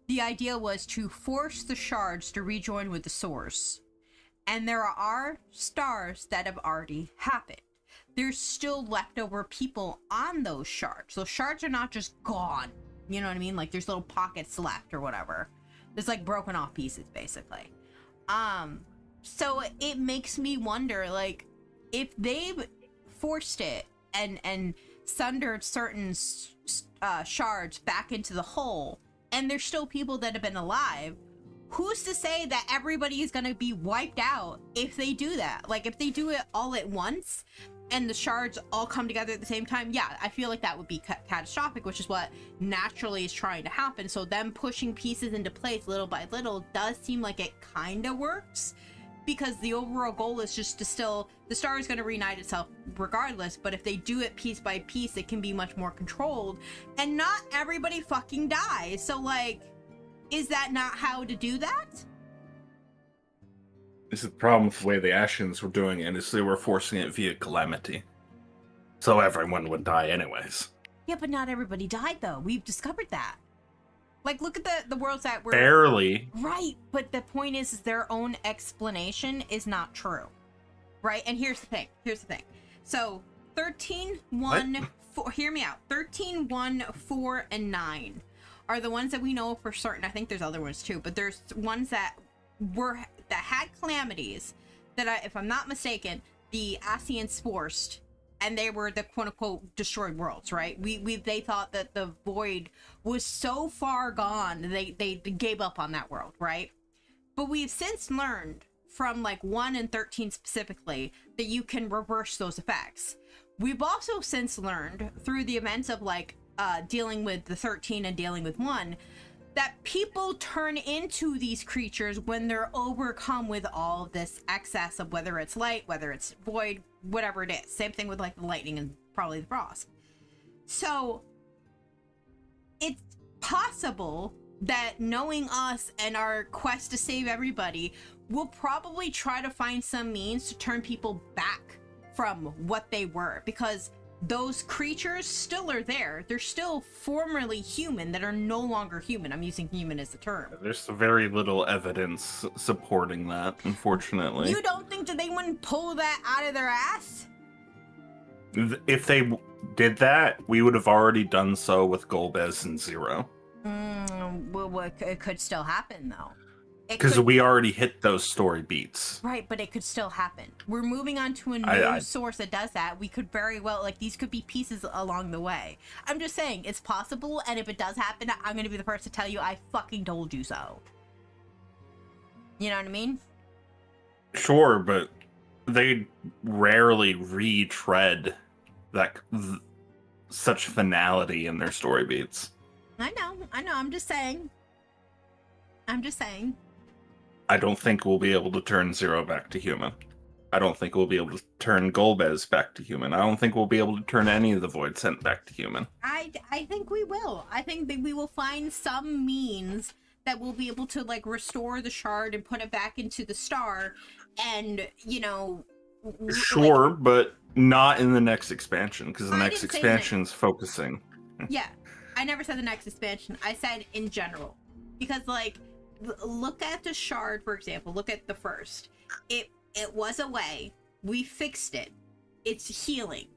the idea was to force the shards to rejoin with the source, and there are stars that have already happened. There's still leftover people on those shards. Those shards are not just gone, you know what I mean? Like, there's little pockets left or whatever. There's, like, broken off pieces, basically. So it makes me wonder, like, if they've forced it and sundered certain shards back into the whole, and there's still people that have been alive, who's to say that everybody is going to be wiped out if they do that? Like, if they do it all at once and the shards all come together at the same time, yeah, I feel like that would be catastrophic, which is what naturally is trying to happen. So them pushing pieces into place little by little does seem like it kind of works, because the overall goal is just to still, the star is going to reunite itself regardless, but if they do it piece by piece, it can be much more controlled, and not everybody fucking dies. So, like, is that not how to do that? This is the problem with the way the Ashians were doing it, is they were forcing it via calamity. So everyone would die anyways. Yeah, but not everybody died, though. We've discovered that. Like, look at the worlds that were... Barely. Right, but the point is their own explanation is not true. Right? And here's the thing. So, 13, 1, 4... Hear me out. 13, 1, 4, and 9 are the ones that we know for certain. I think there's other ones, too. But there's ones that had calamities that, if I'm not mistaken, the Ascians forced, and they were the quote-unquote destroyed worlds, right? They thought that the void was so far gone, they gave up on that world, right? But we've since learned from, like, 1 and 13 specifically that you can reverse those effects. We've also since learned through the events of, like, dealing with the 13 and dealing with 1, that people turn into these creatures when they're overcome with all of this excess of whether it's light, whether it's void, whatever it is. Same thing with, like, the lightning and probably the frost. So it's possible that, knowing us and our quest to save everybody, we'll probably try to find some means to turn people back from what they were, because those creatures still are there. They're still formerly human that are no longer human. I'm using human as the term. There's very little evidence supporting that, unfortunately. You don't think that they wouldn't pull that out of their ass? If they did that, we would have already done so with Golbez and Zero. Well, it could still happen, though. Because we already hit those story beats. Right, but it could still happen. We're moving on to a new source that does that. We could very well, like, these could be pieces along the way. I'm just saying, it's possible, and if it does happen, I'm going to be the first to tell you I fucking told you so. You know what I mean? Sure, but they rarely retread that such finality in their story beats. I know, I'm just saying. I don't think we'll be able to turn Zero back to human. I don't think we'll be able to turn Golbez back to human. I don't think we'll be able to turn any of the Void Scent back to human. I think we will. I think that we will find some means that we'll be able to, like, restore the shard and put it back into the star, and, you know... Sure, like, but not in the next expansion, because the next expansion's focusing. Yeah, I never said the next expansion. I said in general. Because, like, look at the shard, for example. Look at the first. It was a way. We fixed it. It's healing.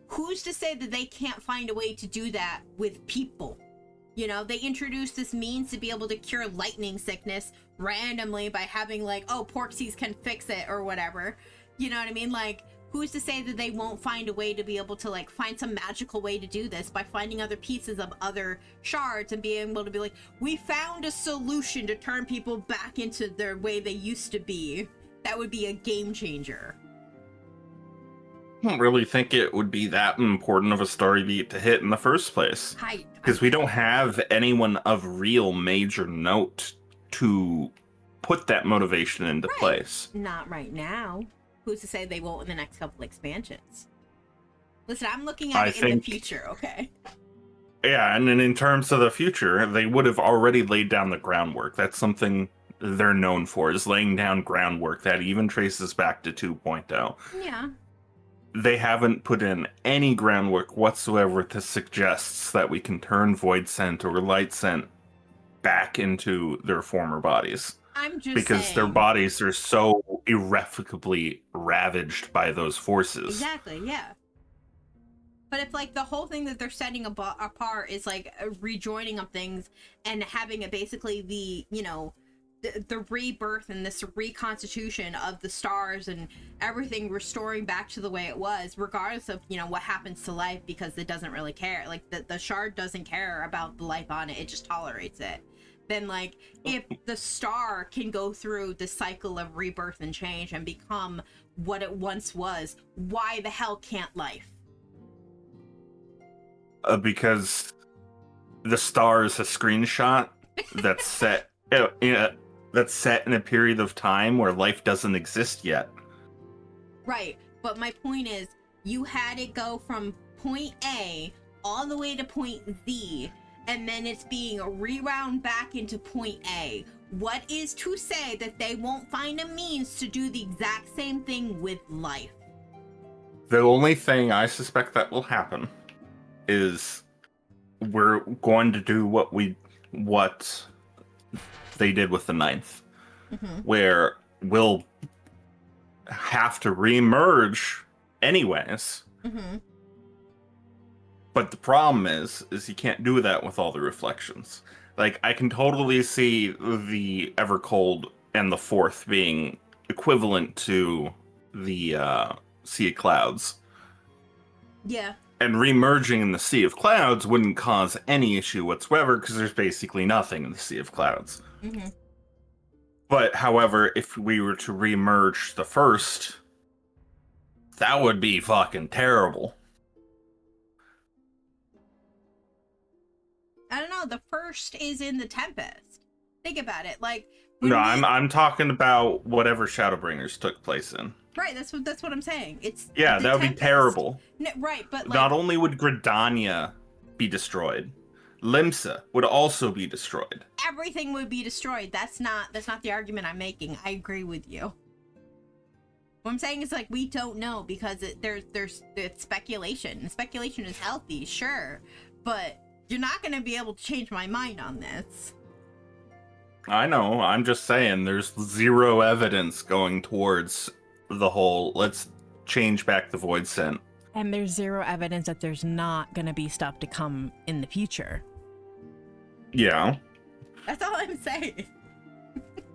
Who's to say that they can't find a way to do that with people? You know, they introduced this means to be able to cure lightning sickness randomly by having, like, oh, Porxies can fix it or whatever. You know what I mean? Like, who's to say that they won't find a way to be able to, like, find some magical way to do this by finding other pieces of other shards and being able to be like, we found a solution to turn people back into their way they used to be. That would be a game changer. I don't really think it would be that important of a story beat to hit in the first place. Because we don't have anyone of real major note to put that motivation into place. Not right now. Who's to say they won't in the next couple expansions? Listen, I'm looking at it in the future, okay? Yeah, and then in terms of the future, they would have already laid down the groundwork. That's something they're known for, is laying down groundwork that even traces back to 2.0. Yeah. They haven't put in any groundwork whatsoever to suggest that we can turn Void Scent or Light Scent back into their former bodies. I'm just because saying. Their bodies are so irrevocably ravaged by those forces. Exactly, yeah. But if, like, the whole thing that they're setting apart is, like, rejoining of things and having it basically the, you know, the rebirth and this reconstitution of the stars and everything restoring back to the way it was, regardless of, you know, what happens to life, because it doesn't really care. Like, the shard doesn't care about the life on it, it just tolerates it. Then, like, if the star can go through the cycle of rebirth and change and become what it once was, why the hell can't life? Because the star is a screenshot that's set in a period of time where life doesn't exist yet. Right, but my point is, you had it go from point A all the way to point Z, and then it's being rewound back into point A. What is to say that they won't find a means to do the exact same thing with life? The only thing I suspect that will happen is we're going to do what they did with the 9th, where we'll have to re-merge anyways. But the problem is you can't do that with all the reflections. Like, I can totally see the Evercold and the 4th being equivalent to the Sea of Clouds. Yeah. And re-merging in the Sea of Clouds wouldn't cause any issue whatsoever, because there's basically nothing in the Sea of Clouds. But, however, if we were to re-merge the 1st, that would be fucking terrible. I don't know, the 1st is in the Tempest. Think about it, like... No, I'm talking about whatever Shadowbringers took place in. Right, that's what I'm saying. It's that would be terrible. No, right, but like... Not only would Gridania be destroyed, Limsa would also be destroyed. Everything would be destroyed. That's not the argument I'm making. I agree with you. What I'm saying is, like, we don't know, because it's speculation. And speculation is healthy, sure, but you're not going to be able to change my mind on this. I know. I'm just saying there's zero evidence going towards the whole let's change back the Void Scent. And there's zero evidence that there's not going to be stuff to come in the future. Yeah. That's all I'm saying.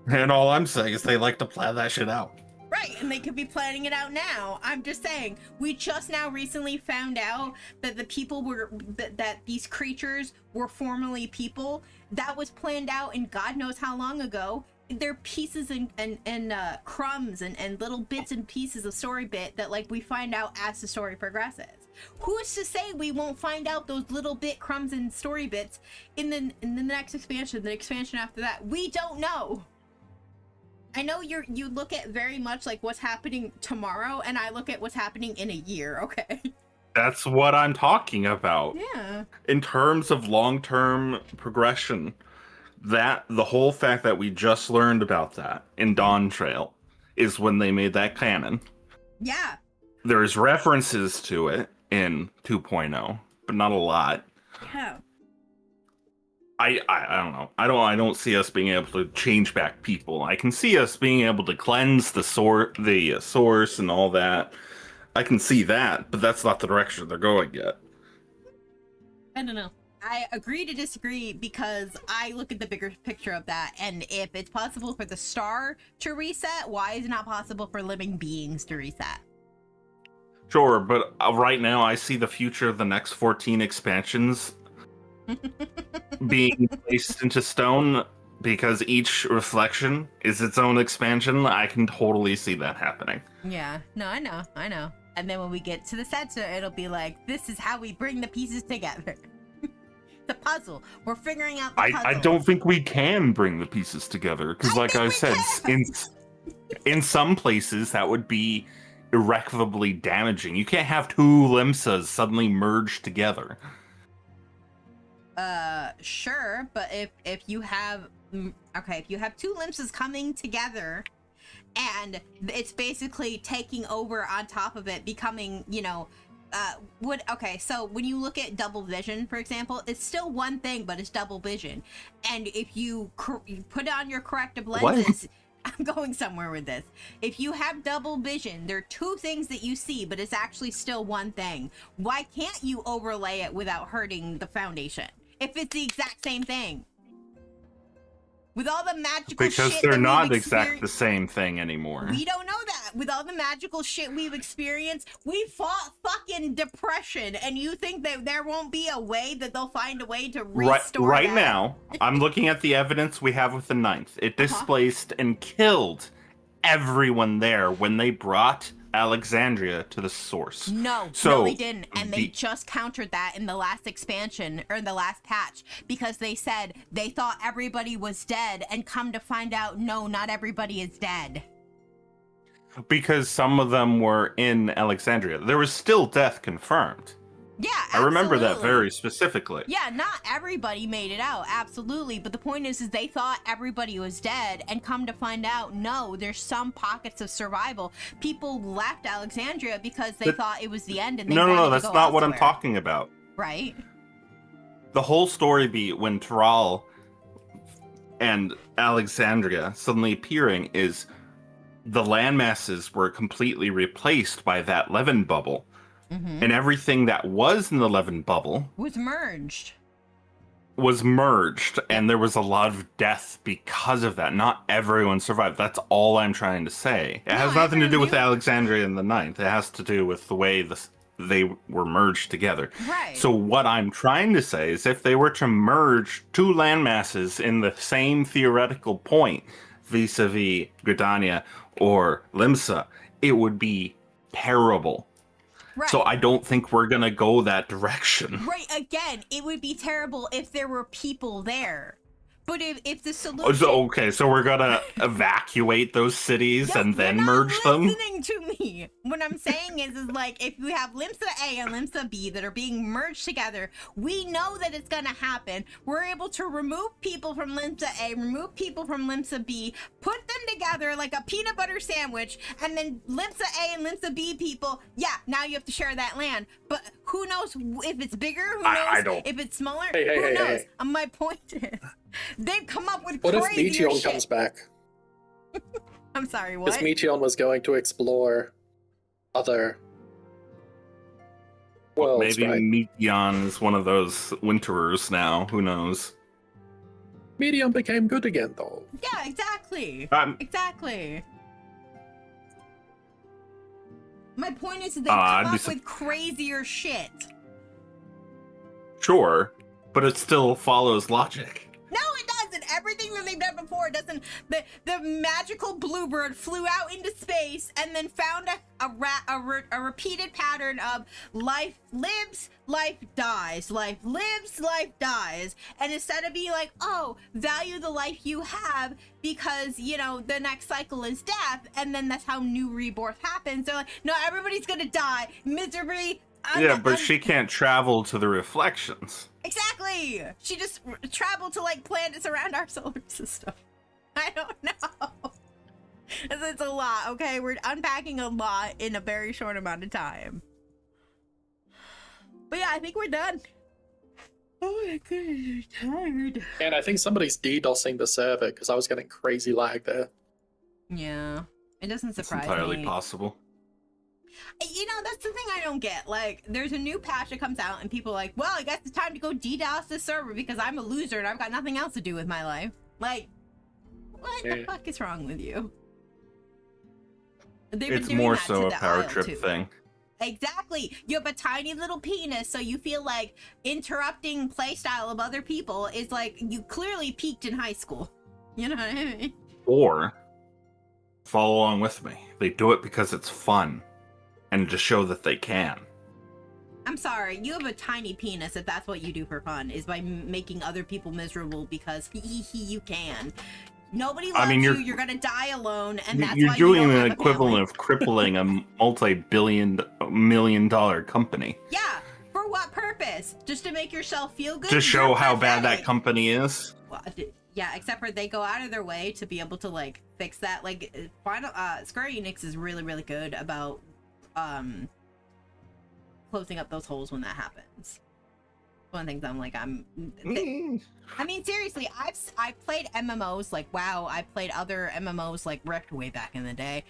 And all I'm saying is they like to plan that shit out. Right, and they could be planning it out now. I'm just saying, we just now recently found out that the people were, that these creatures were formerly people. That was planned out in God knows how long ago. They're pieces and crumbs and little bits and pieces of story bit that like we find out as the story progresses. Who's to say we won't find out those little bit crumbs and story bits in the next expansion, the expansion after that? We don't know. I know you look at very much like what's happening tomorrow, and I look at what's happening in a year, okay? That's what I'm talking about. Yeah. In terms of long-term progression, that the whole fact that we just learned about that in Dawn Trail is when they made that canon. Yeah. There's references to it in 2.0, but not a lot. Yeah. I don't know. I don't see us being able to change back people. I can see us being able to cleanse the source and all that. I can see that, but that's not the direction they're going yet. I don't know. I agree to disagree because I look at the bigger picture of that, and if it's possible for the star to reset, why is it not possible for living beings to reset? Sure, but right now I see the future of the next 14 expansions being placed into stone because each reflection is its own expansion. I can totally see that happening. Yeah, no, I know. And then when we get to the center, it'll be like, this is how we bring the pieces together. The puzzle. We're figuring out the puzzle. I don't think we can bring the pieces together because, like I said, in some places that would be irrecoverably damaging. You can't have two Limsas suddenly merged together. Sure, but if you have if you have two Limsas coming together and it's basically taking over on top of it, becoming, you know, so when you look at double vision, for example, it's still one thing, but it's double vision. And if you put on your corrective lenses, I'm going somewhere with this. If you have double vision, there are two things that you see, but it's actually still one thing. Why can't you overlay it without hurting the foundation? If it's the exact same thing. With all the magical shit because they're that not exact the same thing anymore. We don't know that. With all the magical shit we've experienced, we fought fucking depression, and you think that there won't be a way that they'll find a way to restore right that? now, I'm looking at the evidence we have with the 9th. It displaced and killed everyone there when they brought Alexandria to the source. No, they didn't. And they just countered that in the last expansion, or in the last patch, because they said they thought everybody was dead, and come to find out, no, not everybody is dead. Because some of them were in Alexandria. There was still death confirmed. Yeah, I remember that very specifically. Yeah, not everybody made it out, absolutely. But the point is they thought everybody was dead, and come to find out, no, there's some pockets of survival. People left Alexandria because they thought it was the end, and they wanted to go that's not what I'm elsewhere. talking about. Right? The whole story beat when Taral and Alexandria suddenly appearing is the landmasses were completely replaced by that Levin bubble. Mm-hmm. And everything that was in the Levin bubble was merged, and there was a lot of death because of that. Not everyone survived. That's all I'm trying to say. It has nothing to do with Alexandria and the 9th. It has to do with the way they were merged together. Right. So what I'm trying to say is if they were to merge two landmasses in the same theoretical point, vis-a-vis Gridania or Limsa, it would be terrible. Right. So I don't think we're gonna go that direction. Right, again, it would be terrible if there were people there. But if the solution... Okay, so we're gonna evacuate those cities and then merge them? Listening to me. What I'm saying is like, if you have Limsa A and Limsa B that are being merged together, we know that it's gonna happen. We're able to remove people from Limsa A, remove people from Limsa B, put them together like a peanut butter sandwich, and then Limsa A and Limsa B people, yeah, now you have to share that land. But who knows if it's bigger? Who knows I don't. if it's smaller? Hey, who knows? hey. My point is, they've come up with What if crazier Meteon shit. comes back? I'm sorry, what? Because Meteon was going to explore other worlds, Maybe right? Meteon is one of those winterers now. Who knows? Medium became good again, though. Yeah, exactly. Exactly. My point is that they come up with crazier shit. Sure, but it still follows logic. No, it doesn't. Everything that they've done before doesn't. The magical bluebird flew out into space and then found a repeated pattern of life lives, life dies, life lives, life dies. And instead of being like, oh, value the life you have because, you know, the next cycle is death, and then that's how new rebirth happens. They're like, no, everybody's gonna die miserably. Yeah, but she can't travel to the reflections. Exactly. She just traveled to like planets around our solar system. I don't know. It's a lot. Okay, we're unpacking a lot in a very short amount of time. But yeah, I think we're done. Oh my goodness, I'm tired. And I think somebody's DDoSing the server because I was getting crazy lag there. Yeah, it doesn't surprise me. It's entirely possible. You know, that's the thing I don't get. Like, there's a new patch that comes out and people are like, well, I guess it's time to go DDoS the server because I'm a loser and I've got nothing else to do with my life. Like, what the fuck is wrong with you? It's more so a power trip thing. Exactly. You have a tiny little penis, so you feel like interrupting playstyle of other people is like, you clearly peaked in high school. You know what I mean? Or, follow along with me. They do it because it's fun. And to show that they can. I'm sorry, you have a tiny penis if that's what you do for fun, is by making other people miserable because you can. Nobody loves you're gonna die alone, and that's you're why doing you don't the have a equivalent family. of crippling a multi-billion-million-dollar company. Yeah, for what purpose? Just to make yourself feel good? To show how bad that company is? Well, yeah, except for they go out of their way to be able to, like, fix that. Like, Square Enix is really, really good about closing up those holes when that happens. One of the things I'm like, I mean, seriously, I've played MMOs like WoW. I've played other MMOs like Rift way back in the day.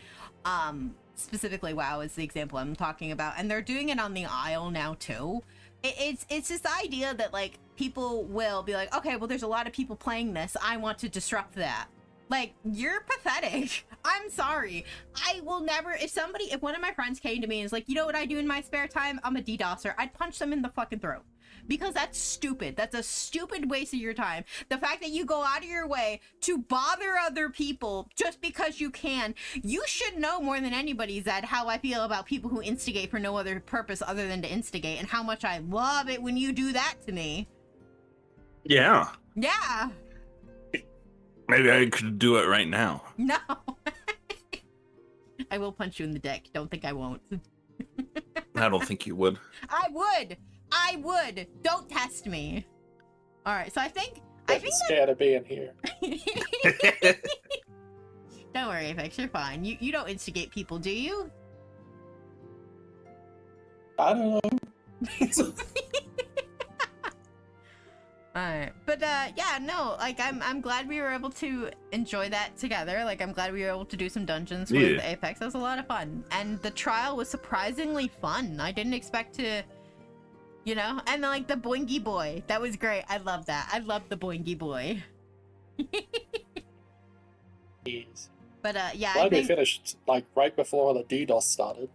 Specifically, WoW is the example I'm talking about, and they're doing it on the Isle now too. It's this idea that like people will be like, okay, well, there's a lot of people playing this. I want to disrupt that. Like, you're pathetic. I'm sorry. I will never, if one of my friends came to me and is like, you know what I do in my spare time? I'm a DDoSer. I'd punch them in the fucking throat. Because that's stupid. That's a stupid waste of your time. The fact that you go out of your way to bother other people just because you can. You should know more than anybody, Zed, how I feel about people who instigate for no other purpose other than to instigate, and how much I love it when you do that to me. Yeah. Yeah. Maybe I could do it right now. No. I will punch you in the dick. Don't think I won't. I don't think you would. I would. Don't test me. All right. So I think scared of being here. Don't worry, Apex. You're fine. You don't instigate people, do you? I don't know. Alright, but yeah, no, like I'm glad we were able to enjoy that together. Like, I'm glad we were able to do some dungeons with Apex. That was a lot of fun, and the trial was surprisingly fun. I didn't expect to, you know, and then, like, the boingy boy, that was great. I love that. I love the boingy boy. But yeah, glad I think we finished like right before the DDoS started.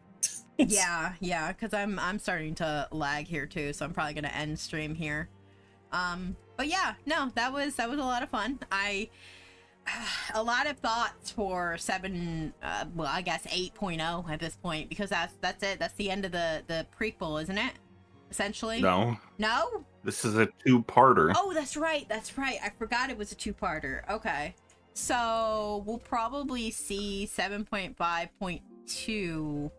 yeah, because I'm starting to lag here too, so I'm probably gonna end stream here. But yeah, no, that was a lot of fun. A lot of thoughts for 7, well, I guess 8.0 at this point, because that's it. That's the end of the prequel, isn't it? Essentially. No. No? This is a 2-parter. Oh, that's right. I forgot it was a 2-parter. Okay. So we'll probably see 7.5.2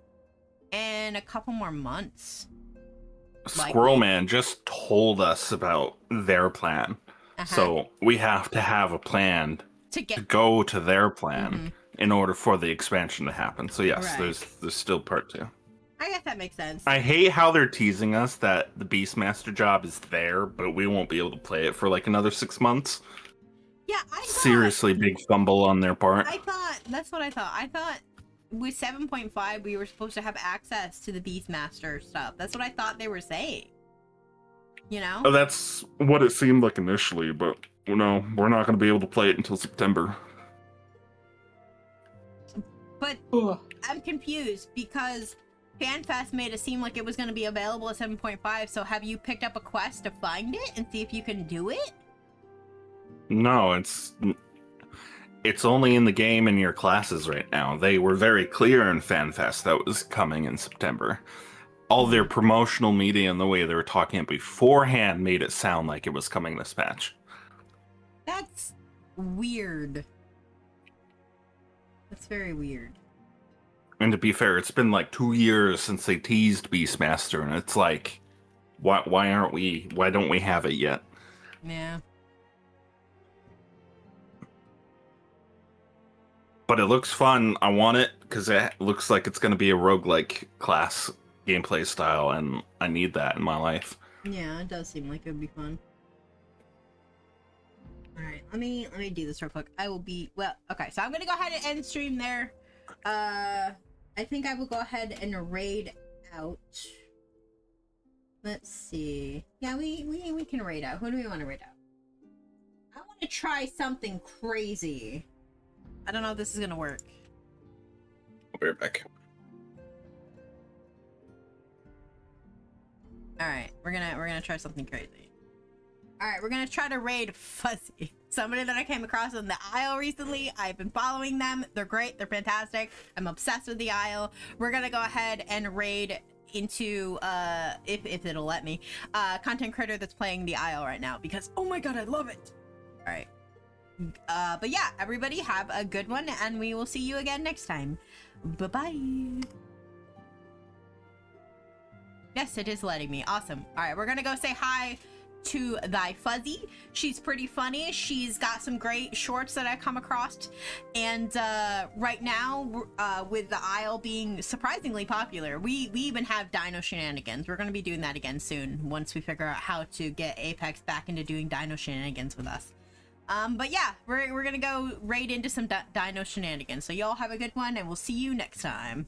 in a couple more months. Squirrel Man just told us about their plan. So we have to have a plan to go to their plan in order for the expansion to happen. So yes, there's still part 2. I guess that makes sense. I hate how they're teasing us that the Beastmaster job is there, but we won't be able to play it for like another 6 months. Yeah, Seriously big fumble on their part. That's what I thought. I thought with 7.5 we were supposed to have access to the Beastmaster stuff. That's what I thought they were saying. You know? That's what it seemed like initially, but No, we're not going to be able to play it until September. But I'm confused because FanFest made it seem like it was going to be available at 7.5. So have you picked up a quest to find it and see if you can do it? No, it's only in the game in your classes right now. They were very clear in FanFest that was coming in September. All their promotional media and the way they were talking it beforehand made it sound like it was coming this patch. That's weird. That's very weird. And to be fair, it's been like 2 years since they teased Beastmaster, and it's like, why don't we have it yet? Yeah. But it looks fun. I want it because it looks like it's going to be a roguelike class gameplay style, and I need that in my life. Yeah, it does seem like it would be fun. Alright, let me do this real quick. I will be, well, okay, so I'm gonna go ahead and end stream there. I think I will go ahead and raid out. Let's see. Yeah, we can raid out. Who do we want to raid out? I want to try something crazy. I don't know if this is gonna work. I'll be right back. Alright, we're gonna try something crazy. Alright, we're gonna try to raid Fuzzy. Somebody that I came across in the Isle recently. I've been following them. They're great. They're fantastic. I'm obsessed with the Isle. We're gonna go ahead and raid into, if it'll let me, content creator that's playing the Isle right now because, oh my god, I love it. Alright. But yeah, everybody have a good one and we will see you again next time. Bye-bye. Yes, it is letting me. Awesome. All right, we're gonna go say hi to thy Fuzzy. She's pretty funny. She's got some great shorts that I come across. And right now, with the Isle being surprisingly popular, we even have Dino Shenanigans. We're gonna be doing that again soon once we figure out how to get Apex back into doing Dino Shenanigans with us. But yeah, we're gonna go raid into some Dino Shenanigans. So y'all have a good one and we'll see you next time.